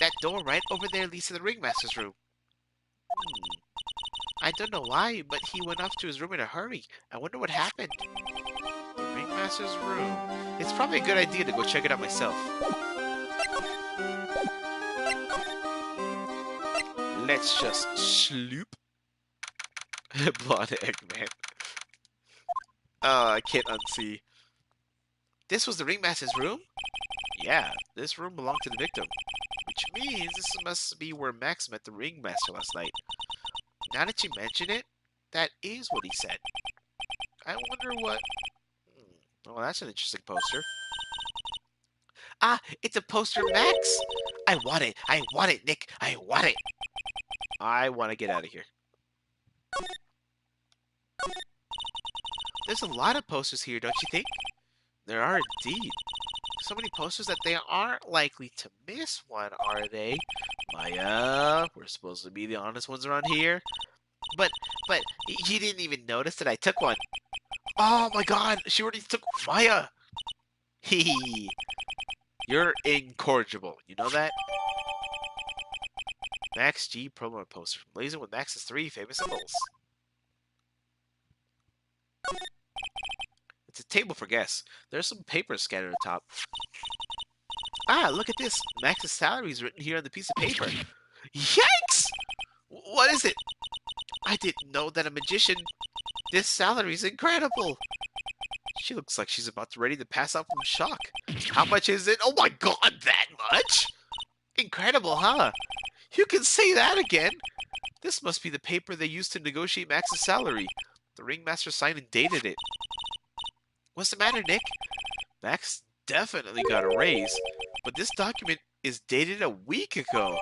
that door right over there leads to the ringmaster's room. I don't know why, but he went off to his room in a hurry. I wonder what happened. The ringmaster's room. It's probably a good idea to go check it out myself. Let's just sloop. Blonde Eggman. I can't unsee. This was the ringmaster's room? Yeah, this room belonged to the victim. Which means this must be where Max met the ringmaster last night. Now that you mention it, that is what he said. I wonder what... Oh, that's an interesting poster. Ah, it's a poster Max. I want it. I want it, Nick. I want it. I want to get out of here. There's a lot of posters here, don't you think? There are indeed. So many posters that they aren't likely to miss one, are they? Maya, we're supposed to be the honest ones around here. But you didn't even notice that I took one. Oh my god, she already took Maya. Hee. You're incorrigible. You know that? Max G promo poster. Laser with Max's 3 famous symbols. It's a table for guests. There's some paper scattered atop. Ah, look at this. Max's salary is written here on the piece of paper. Yikes! What is it? I didn't know that a magician. This salary is incredible. She looks like she's about ready to pass out from shock. How much is it? Oh my god, that much? Incredible, huh? You can say that again. This must be the paper they used to negotiate Max's salary. The ringmaster signed and dated it. What's the matter, Nick? Max definitely got a raise, but this document is dated a week ago.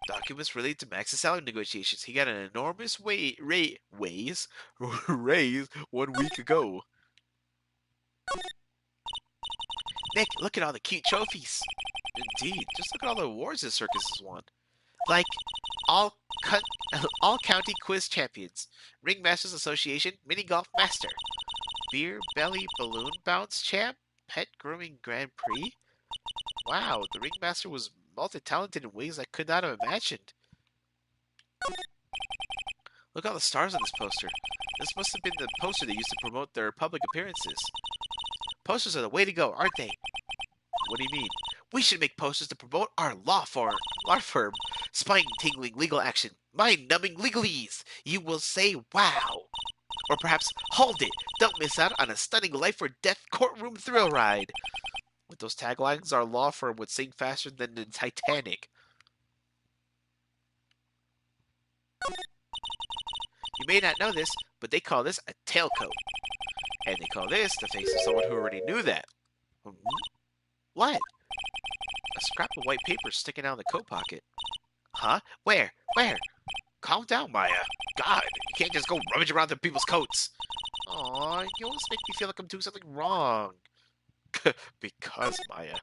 Documents related to Max's salary negotiations. He got an enormous raise 1 week ago. Nick, look at all the cute trophies. Indeed, just look at all the awards this circus has won. Like all county quiz champions, Ringmasters Association mini golf master, beer belly balloon bounce champ, pet grooming Grand Prix. Wow, the ringmaster was multi-talented in ways I could not have imagined. Look at all the stars on this poster. This must have been the poster they used to promote their public appearances. Posters are the way to go, aren't they? What do you mean? We should make posters to promote our law firm, spine-tingling legal action, mind-numbing legalese. You will say, wow. Or perhaps, hold it, don't miss out on a stunning life-or-death courtroom thrill ride. With those taglines, our law firm would sink faster than the Titanic. You may not know this, but they call this a tailcoat. And they call this the face of someone who already knew that. What? A scrap of white paper sticking out of the coat pocket. Huh? Where? Where? Calm down, Maya. God, you can't just go rummage around in people's coats. Aw, you always make me feel like I'm doing something wrong. Because, Maya.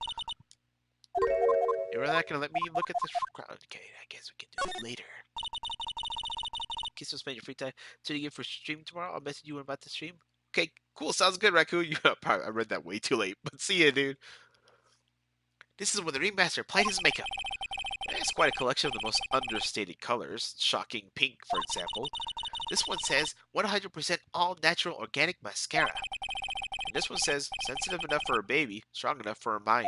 You're not gonna let me look at this crowd. Okay, I guess we can do it later. Kiss will spend your free time tuning in for stream tomorrow. I'll message you when I'm about to stream. Okay, cool. Sounds good, Raccoon. I read that way too late, but see ya, dude. This is where the ringmaster applied his makeup. It's quite a collection of the most understated colors. Shocking pink, for example. This one says 100% all natural organic mascara. And this one says sensitive enough for a baby, strong enough for a mind.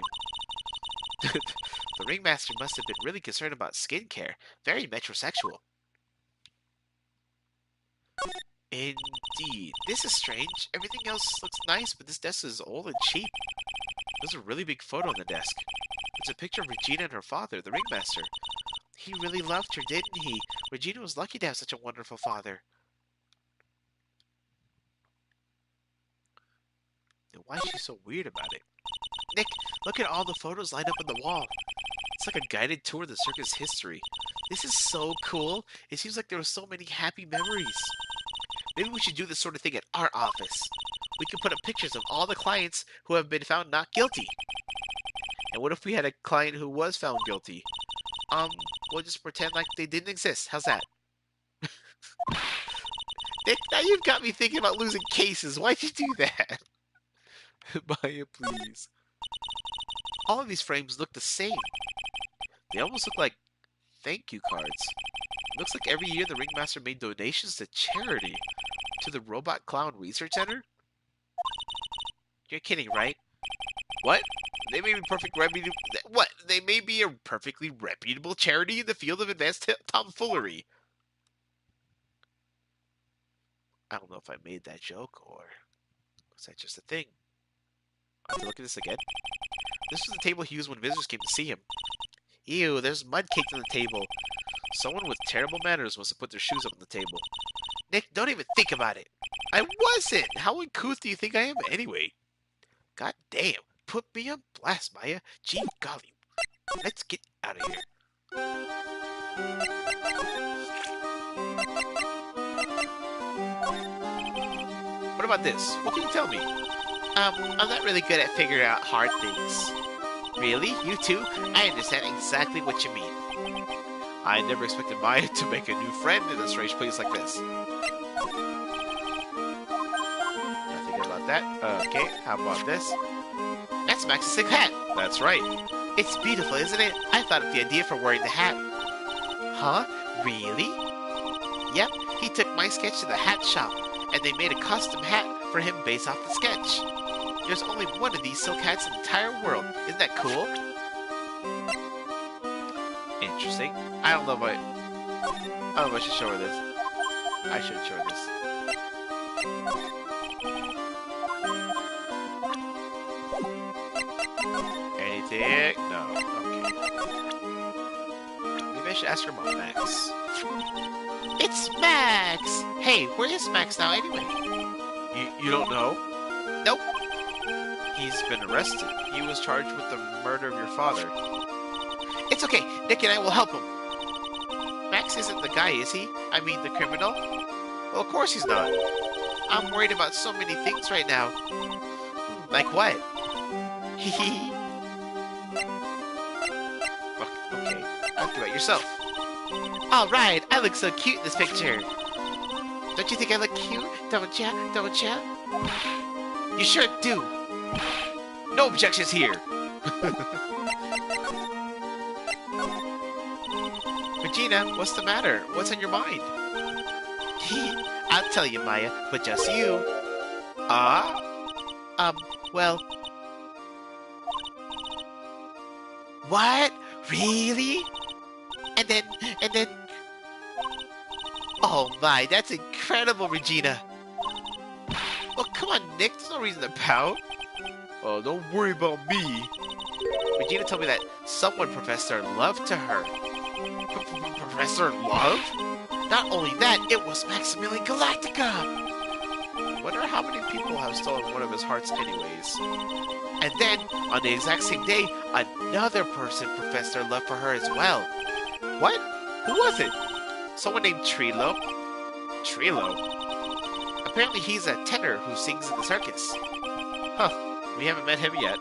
The ringmaster must have been really concerned about skincare. Very metrosexual. Indeed. This is strange. Everything else looks nice, but this desk is old and cheap. There's a really big photo on the desk. It's a picture of Regina and her father, the ringmaster. He really loved her, didn't he? Regina was lucky to have such a wonderful father. Then why is she so weird about it? Nick, look at all the photos lined up on the wall. It's like a guided tour of the circus history. This is so cool. It seems like there were so many happy memories. Maybe we should do this sort of thing at our office. We could put up pictures of all the clients who have been found not guilty. And what if we had a client who was found guilty? We'll just pretend like they didn't exist. How's that? Nick, now you've got me thinking about losing cases. Why'd you do that? Maya, please. All of these frames look the same. They almost look like thank you cards. It looks like every year the ringmaster made donations to charity. To the Robot Clown Research Center? You're kidding, right? What? They may be They may be a perfectly reputable charity in the field of advanced tomfoolery. I don't know if I made that joke or was that just a thing. I have to look at this again. This was the table he used when visitors came to see him. Ew, there's mud caked on the table. Someone with terrible manners must have put their shoes up on the table. Nick, don't even think about it. I wasn't! How uncouth do you think I am anyway? God damn. Put me on blast, Maya. Gee golly. Let's get out of here. What about this? What can you tell me? I'm not really good at figuring out hard things. Really? You too? I understand exactly what you mean. I never expected Maya to make a new friend in a strange place like this. Not thinking about that. Okay, how about this? That's Max's sick hat. That's right. It's beautiful, isn't it? I thought of the idea for wearing the hat. Huh? Really? Yep, he took my sketch to the hat shop, and they made a custom hat for him based off the sketch. There's only one of these silk hats in the entire world. Isn't that cool? Interesting. I don't know if I should show her this. I should show her this. Anything? No. Okay. Maybe I should ask her about Max. It's Max! Hey, where is Max now anyway? You don't know? Nope. He's been arrested. He was charged with the murder of your father. It's okay. Nick and I will help him. Max isn't the guy, is he? I mean, the criminal? Well, of course he's not. I'm worried about so many things right now. Like what? Hehe. Okay, talk about yourself. Alright, I look so cute in this picture. Don't you think I look cute? Don't ya? Don't ya? You sure do. No objections here. Regina, what's the matter? What's on your mind? I'll tell you, Maya, but just you. Well... What? Really? And then... Oh my, that's incredible, Regina. Well, come on, Nick, there's no reason to pout. Oh, don't worry about me. Regina told me that someone professed their love to her. Professor Love? Not only that, it was Maximilian Galactica! Wonder how many people have stolen one of his hearts anyways. And then, on the exact same day, another person professed their love for her as well. What? Who was it? Someone named Trilo. Trilo? Apparently he's a tenor who sings in the circus. Huh. We haven't met him yet.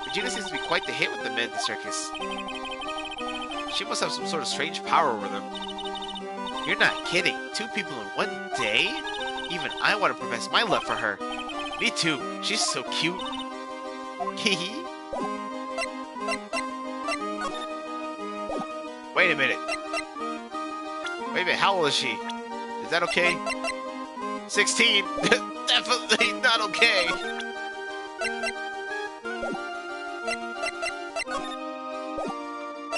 Regina seems to be quite the hit with the men in the circus. She must have some sort of strange power over them. You're not kidding. 2 people in one day? Even I want to profess my love for her. Me too. She's so cute. Hehe. Wait a minute. Wait a minute. How old is she? Is that okay? 16. Definitely not okay.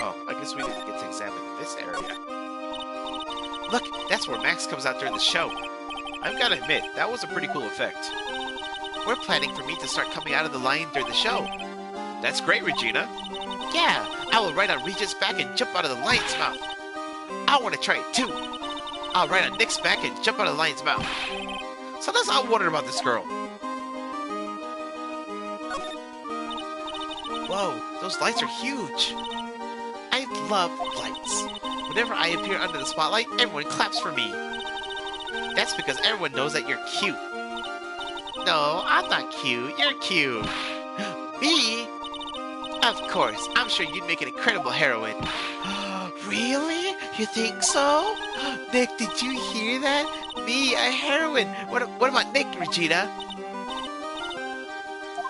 Oh, I guess we didn't get to examine this area. Look, that's where Max comes out during the show. I've got to admit, that was a pretty cool effect. We're planning for me to start coming out of the lion during the show. That's great, Regina. Yeah, I will ride on Regent's back and jump out of the lion's mouth. I want to try it too. I'll ride on Nick's back and jump out of the lion's mouth. So that's all I wondered about this girl. Whoa, those lights are huge. I love lights. Whenever I appear under the spotlight, everyone claps for me. That's because everyone knows that you're cute. No, I'm not cute. You're cute. Me? Of course. I'm sure you'd make an incredible heroine. Really? You think so? Nick, did you hear that? Me, a heroine. What about Nick, Regina?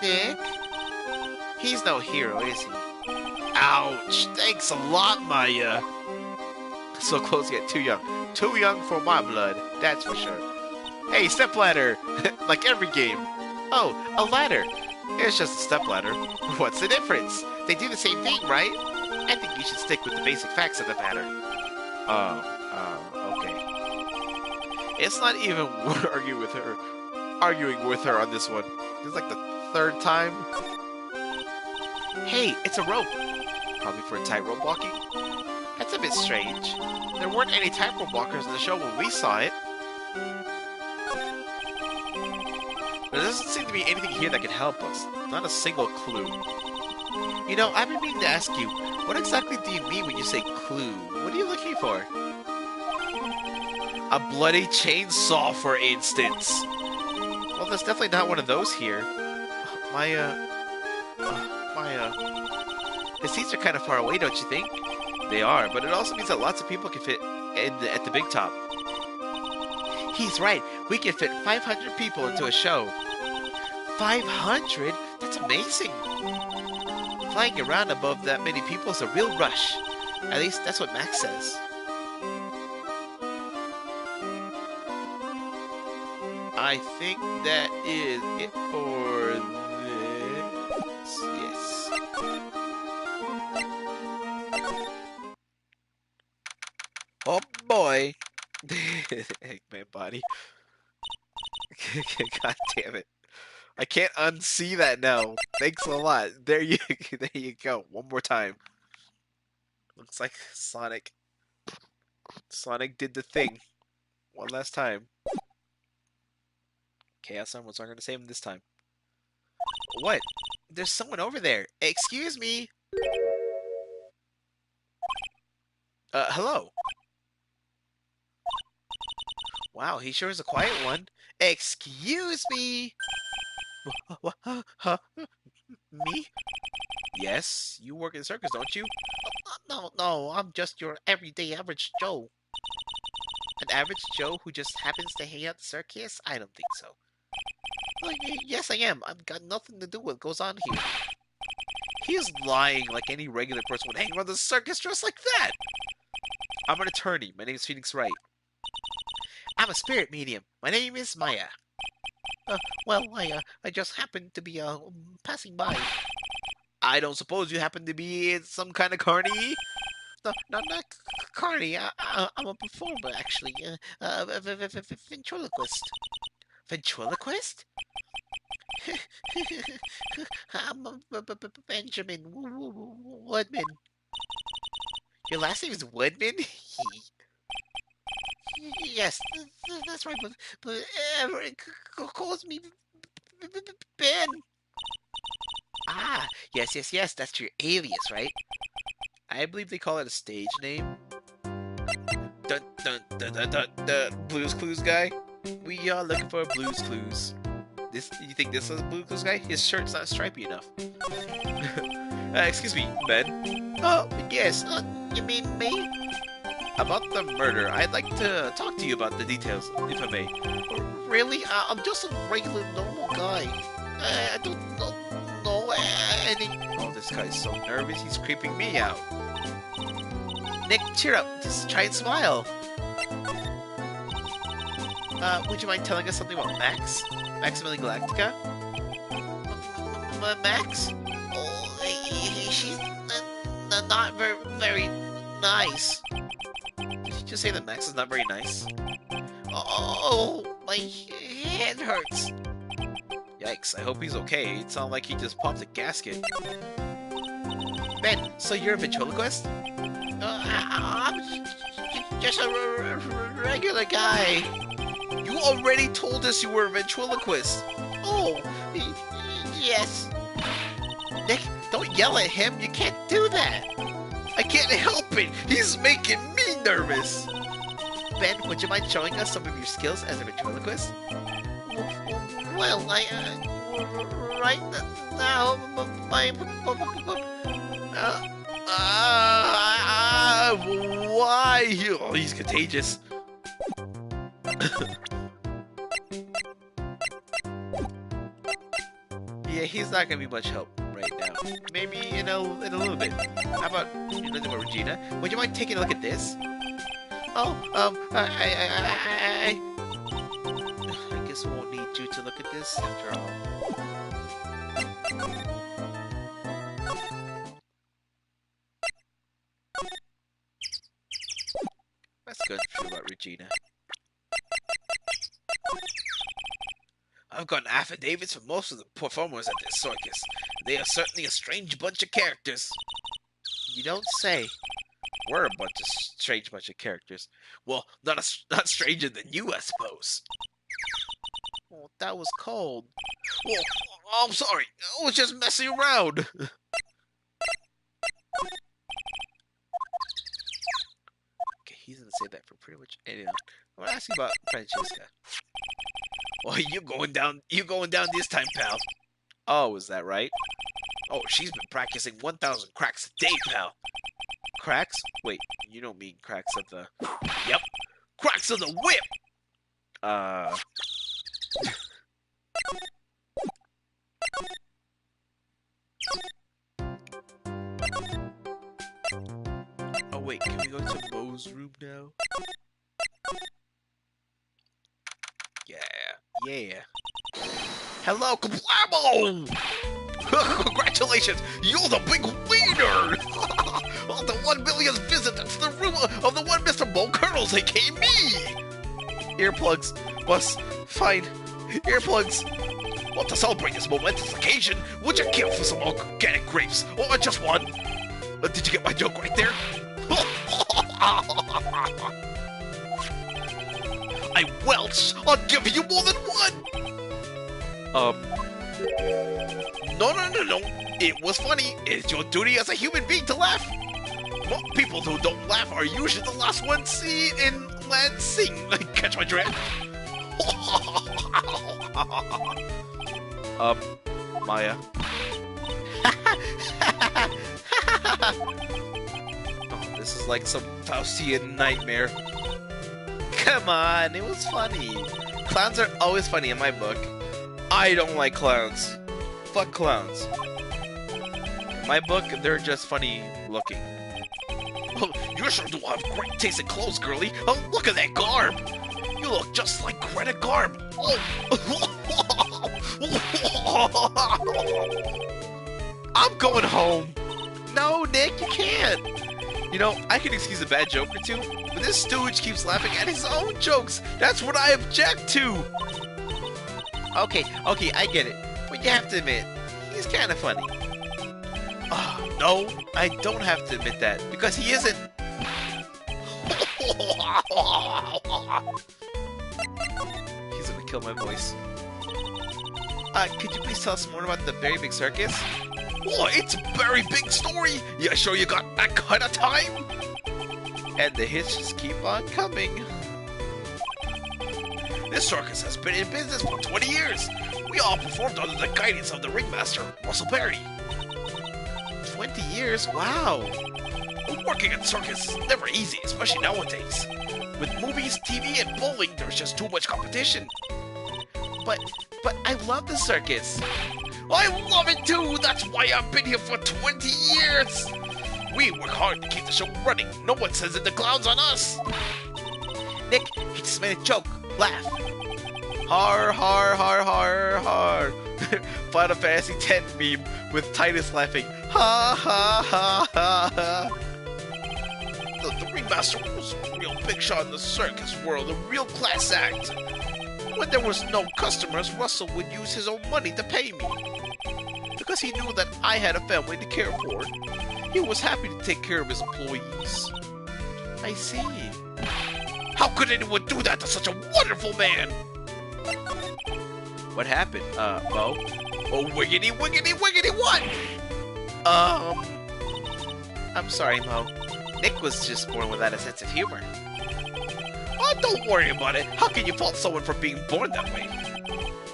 Nick? He's no hero, is he? Ouch! Thanks a lot, Maya. So close yet too young. Too young for my blood, that's for sure. Hey, stepladder! Like every game. Oh, a ladder. It's just a stepladder. What's the difference? They do the same thing, right? I think you should stick with the basic facts of the matter. Okay. It's not even worth arguing with her on this one. This is like the 3rd time. Hey, it's a rope. Probably for tightrope walking. That's a bit strange. There weren't any tightrope walkers in the show when we saw it. There doesn't seem to be anything here that can help us. Not a single clue. You know, I've been meaning to ask you, what exactly do you mean when you say clue? What are you looking for? A bloody chainsaw, for instance. Well, there's definitely not one of those here. The seats are kind of far away, don't you think? They are, but it also means that lots of people can fit at the big top. He's right. We can fit 500 people into a show. 500? That's amazing. Flying around above that many people is a real rush. At least that's what Max says. I think that is it for this. Yes. Oh boy. Eggman body. God damn it. I can't unsee that now. Thanks a lot. There you go. One more time. Looks like Sonic did the thing. One last time. Chaos Son, what's I gonna save him this time? What? There's someone over there. Excuse me. Hello. Wow, he sure is a quiet one. Excuse me. Huh? Me? Yes, you work in the circus, don't you? No, I'm just your everyday average Joe. An average Joe who just happens to hang out at the circus? I don't think so. Well, yes, I am. I've got nothing to do with what goes on here. He is lying like any regular person would hang around the circus dressed like that. I'm an attorney. My name is Phoenix Wright. I'm a spirit medium. My name is Maya. I just happened to be passing by. I don't suppose you happen to be in some kind of carny? No, not carny. I'm a performer, actually. Ventriloquist. Ventriloquist? I'm Benjamin Woodman. Your last name is Woodman? Yes, that's right, but everyone calls me Ben. Ah, yes, that's your alias, right? I believe they call it a stage name. Dun dun dun dun dun dun. Blues Clues guy? We are looking for Blues Clues. You think this is a Blues Clues guy? His shirt's not stripy enough. Excuse me, Ben. Oh, yes, you mean me? About the murder, I'd like to talk to you about the details, if I may. Really? I'm just a regular, normal guy. I don't know any... Oh, this guy's so nervous, he's creeping me out. Nick, cheer up. Just try and smile. Would you mind telling us something about Max? Maximilian Galactica? Max? Oh, she's not very nice. Did you just say that Max is not very nice? Oh, my head hurts. Yikes, I hope he's okay. It sounded like he just popped a gasket. Ben, so you're a ventriloquist? I'm just a regular guy. You already told us you were a ventriloquist. Oh, yes. Nick, don't yell at him. You can't do that. I can't help it. He's making me nervous. Ben, would you mind showing us some of your skills as a ventriloquist? Well, right now, why? Oh, he's contagious. Yeah, he's not gonna be much help right now. Maybe in a little bit. How about Regina? Would you mind taking a look at this? Oh, I guess we won't need you to look at this after all. That's good for about Regina. I've gotten affidavits from most of the performers at this circus. They are certainly a strange bunch of characters. You don't say. We're a strange bunch of characters. Well, not stranger than you, I suppose. Oh, that was cold. Oh, I'm sorry. I was just messing around. Okay, he's gonna say that for pretty much anything. I'm gonna ask you about Francesca. Oh, you going down this time, pal. Oh, is that right? Oh, she's been practicing 1,000 cracks a day, pal. Cracks? Wait, you don't mean cracks of the... Yep, cracks of the whip! Oh wait, can we go to Mo's room now? Yeah. Hello, Kablamo! Congratulations, you're the big winner! Oh, the 1 millionth visit, that's the room of the one Mr. Mo Colonels, aka me! Earplugs, Bus, fine. Earplugs. Well, to celebrate this momentous occasion, would you care for some organic grapes? Or just one? Did you get my joke right there? I welch! I'll give you more than one! No. It was funny. It's your duty as a human being to laugh. Well, people who don't laugh are usually the last ones seen in land sing. Catch my drift? Maya. Oh, this is like some Faustian nightmare. Come on, it was funny. Clowns are always funny in my book. I don't like clowns. Fuck clowns. In my book, they're just funny looking. Oh, you sure do have great taste in clothes, girlie. Oh, look at that garb. You look just like Greta Garb. Oh. I'm going home. No, Nick, you can't. You know, I can excuse a bad joke or two, but this stooge keeps laughing at his own jokes. That's what I object to. Okay, I get it. But you have to admit, he's kind of funny. No, I don't have to admit that, because he isn't. He's gonna kill my voice. Could you please tell us more about the very big circus? Oh, it's a very big story! You sure you got that kind of time? And the hits just keep on coming. This circus has been in business for 20 years. We all performed under the guidance of the ringmaster, Russell Perry. 20 years? Wow. Working at the circus is never easy, especially nowadays. With movies, TV, and bowling, there's just too much competition. But I love the circus. I love it too! That's why I've been here for 20 years! We work hard to keep the show running. No one says that the clown's on us! Nick, he just made a joke. Laugh. Har, har, har, har, har. Final Fantasy X meme with Titus laughing. Ha, ha, ha, ha, ha. The ringmaster was a real big shot in the circus world, a real class act. When there was no customers, Russell would use his own money to pay me. Because he knew that I had a family to care for. He was happy to take care of his employees. I see. How could anyone do that to such a wonderful man? What happened, Mo? Oh, wiggity, wiggity, wiggity, what? I'm sorry, Mo. Nick was just born without a sense of humor. Oh, don't worry about it. How can you fault someone for being born that way?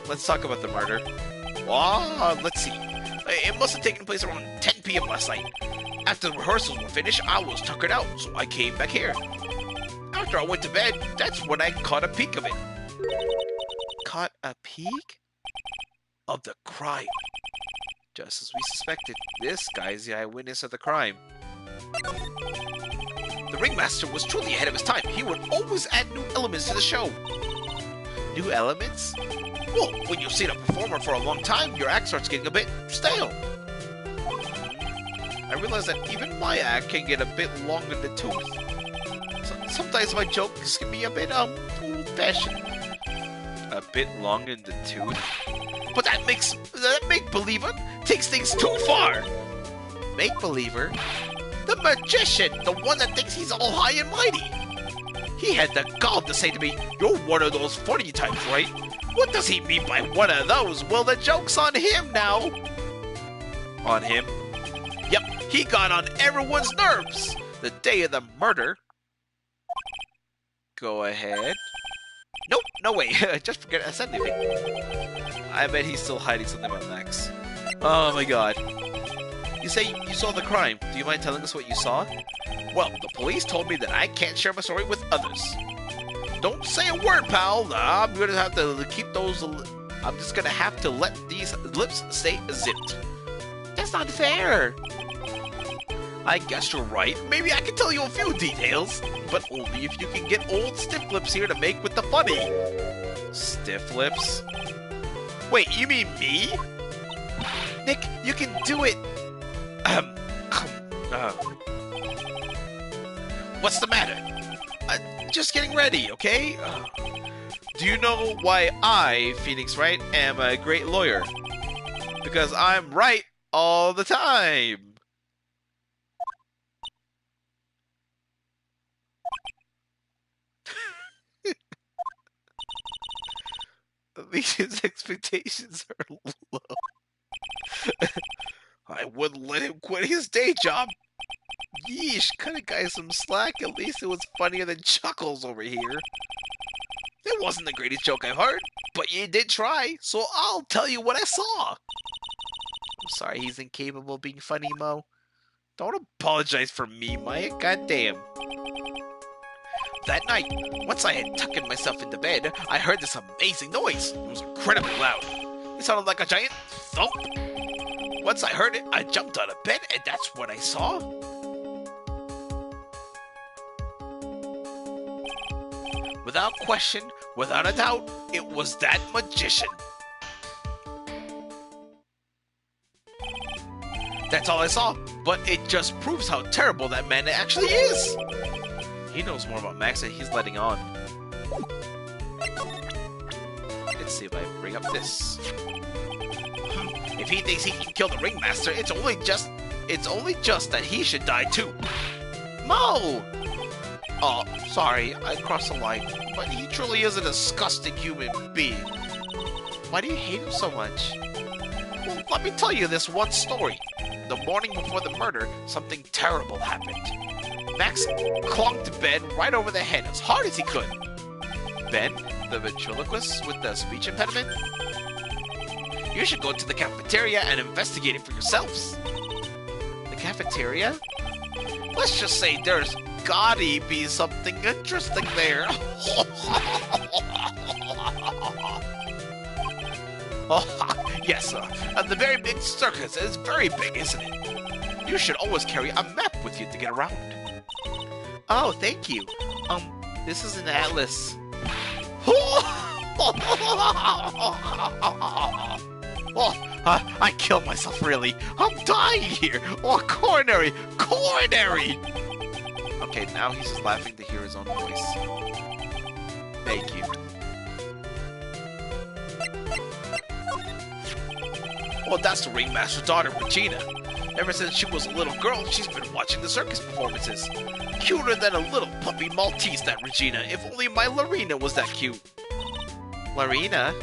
Let's talk about the murder. Let's see. It must have taken place around 10 p.m. last night. After the rehearsals were finished, I was tuckered out, so I came back here. After I went to bed, that's when I caught a peek of it. Caught a peek? Of the crime. Just as we suspected, this guy's the eyewitness of the crime. The ringmaster was truly ahead of his time. He would always add new elements to the show. New elements? Well, when you've seen a performer for a long time, your act starts getting a bit stale. I realize that even my act can get a bit long in the tooth. Sometimes my jokes can be a bit, old-fashioned. A bit long in the tooth? But that make-believer takes things too far! Make-believer? The magician! The one that thinks he's all high and mighty! He had the gall to say to me, "You're one of those funny types, right?" What does he mean by one of those? Well, the joke's on him now. On him? Yep, he got on everyone's nerves. The day of the murder. Go ahead. Nope, no way. Just forget I said anything. I bet he's still hiding something about Max. Oh my god. You say you saw the crime. Do you mind telling us what you saw? Well, the police told me that I can't share my story with others. Don't say a word, pal. I'm gonna have to keep those... I'm just gonna have to let these lips stay zipped. That's not fair. I guess you're right. Maybe I can tell you a few details, but only if you can get old Stiff Lips here to make with the funny. Stiff Lips? Wait, you mean me? Nick, you can do it. What's the matter? Just getting ready, okay? Do you know why I, Phoenix Wright, am a great lawyer? Because I'm right all the time. Legion's expectations are low. I wouldn't let him quit his day job. Yeesh, cut a guy some slack. At least it was funnier than Chuckles over here. It wasn't the greatest joke I've heard, but you did try, so I'll tell you what I saw. I'm sorry he's incapable of being funny, Mo. Don't apologize for me, Maya. Goddamn. That night, once I had tucked myself into bed, I heard this amazing noise. It was incredibly loud. It sounded like a giant thump. Once I heard it, I jumped out of bed, and that's what I saw. Without question, without a doubt, it was that magician. That's all I saw, but it just proves how terrible that man actually is. He knows more about Max than he's letting on. Let's see if I bring up this. If he thinks he can kill the ringmaster, it's only just that he should die too. Mo! Oh, sorry, I crossed the line, but he truly is a disgusting human being. Why do you hate him so much? Well, let me tell you this one story. The morning before the murder, something terrible happened. Max clunked Ben right over the head as hard as he could. Ben, the ventriloquist with the speech impediment? You should go to the cafeteria and investigate it for yourselves. The cafeteria? Let's just say there's gotta be something interesting there. Oh, yes, the very big circus is very big, isn't it? You should always carry a map with you to get around. Oh, thank you. This is an atlas. I killed myself, really. I'm dying here. Oh, coronary! Coronary! Okay, now he's just laughing to hear his own voice. Thank you. Well, that's the ringmaster's daughter, Regina. Ever since she was a little girl, she's been watching the circus performances. Cuter than a little puppy Maltese, that Regina. If only my Lorena was that cute. Lorena?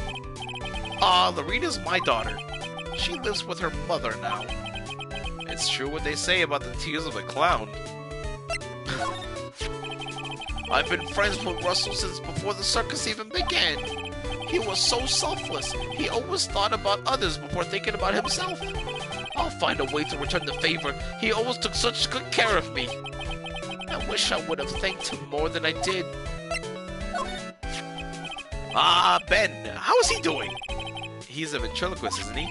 Lorena's my daughter. She lives with her mother now. It's true what they say about the tears of a clown. I've been friends with Russell since before the circus even began. He was so selfless. He always thought about others before thinking about himself. I'll find a way to return the favor. He always took such good care of me. I wish I would have thanked him more than I did. Ben, how is he doing? He's a ventriloquist, isn't he?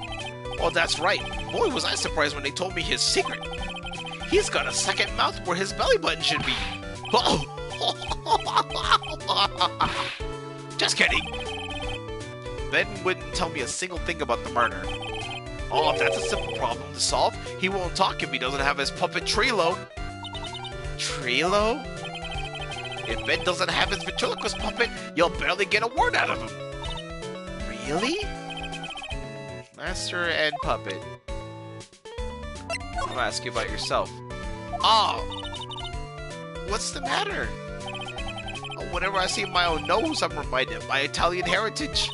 Oh, that's right. Boy, was I surprised when they told me his secret. He's got a second mouth where his belly button should be. Oh! Just kidding. Ben wouldn't tell me a single thing about the murder. Oh, if that's a simple problem to solve, he won't talk if he doesn't have his puppet Trilo. Trilo? If Ben doesn't have his ventriloquist puppet, you'll barely get a word out of him. Really? Master and puppet. I'm gonna ask you about yourself. Oh! What's the matter? Whenever I see my own nose, I'm reminded of my Italian heritage.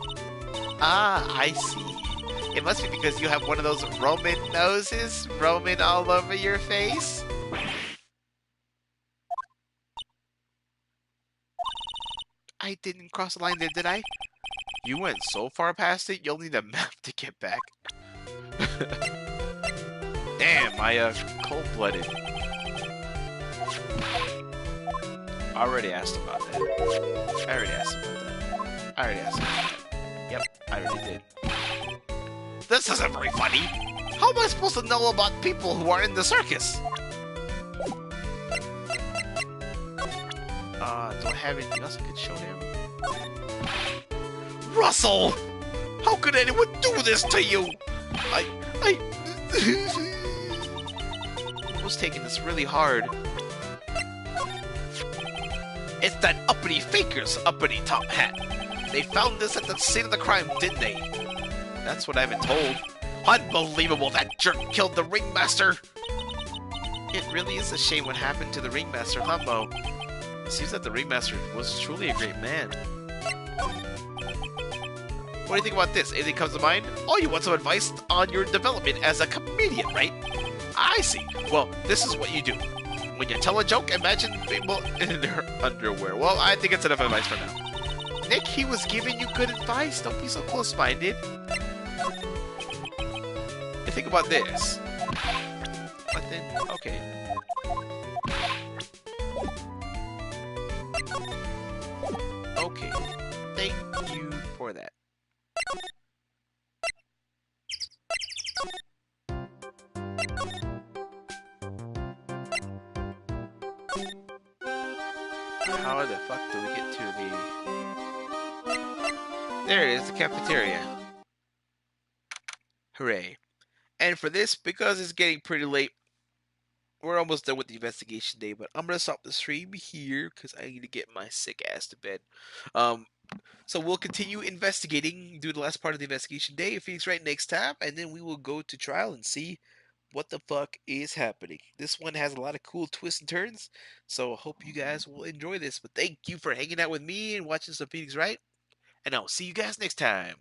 Ah, I see. It must be because you have one of those Roman noses, Roman all over your face. I didn't cross the line there, did I? You went so far past it, you'll need a map to get back. Damn, I cold-blooded. I already asked about that. Yep, I already did. This isn't very funny. How am I supposed to know about people who are in the circus? Do I have anything else I could show them? Russell! How could anyone do this to you? I was taking this really hard. It's that uppity faker's uppity top hat. They found this at the scene of the crime, didn't they? That's what I've been told. Unbelievable, that jerk killed the ringmaster. It really is a shame what happened to the ringmaster, huh, Mo? It seems that the ringmaster was truly a great man. What do you think about this? Anything comes to mind? Oh, you want some advice on your development as a comedian, right? I see. Well, this is what you do. When you tell a joke, imagine people in their underwear. Well, I think it's enough advice for now. Nick, he was giving you good advice. Don't be so close-minded. And think about this. Nothing? Okay. Okay. Thank you for that. How the fuck do we get to the... There it is, the cafeteria. Hooray. And for this, because it's getting pretty late, we're almost done with the investigation day, but I'm going to stop the stream here because I need to get my sick ass to bed. So we'll continue investigating, do the last part of the investigation day in Phoenix Wright next time, and then we will go to trial and see what the fuck is happening. This one has a lot of cool twists and turns, so I hope you guys will enjoy this. But thank you for hanging out with me and watching some Phoenix Wright, and I'll see you guys next time.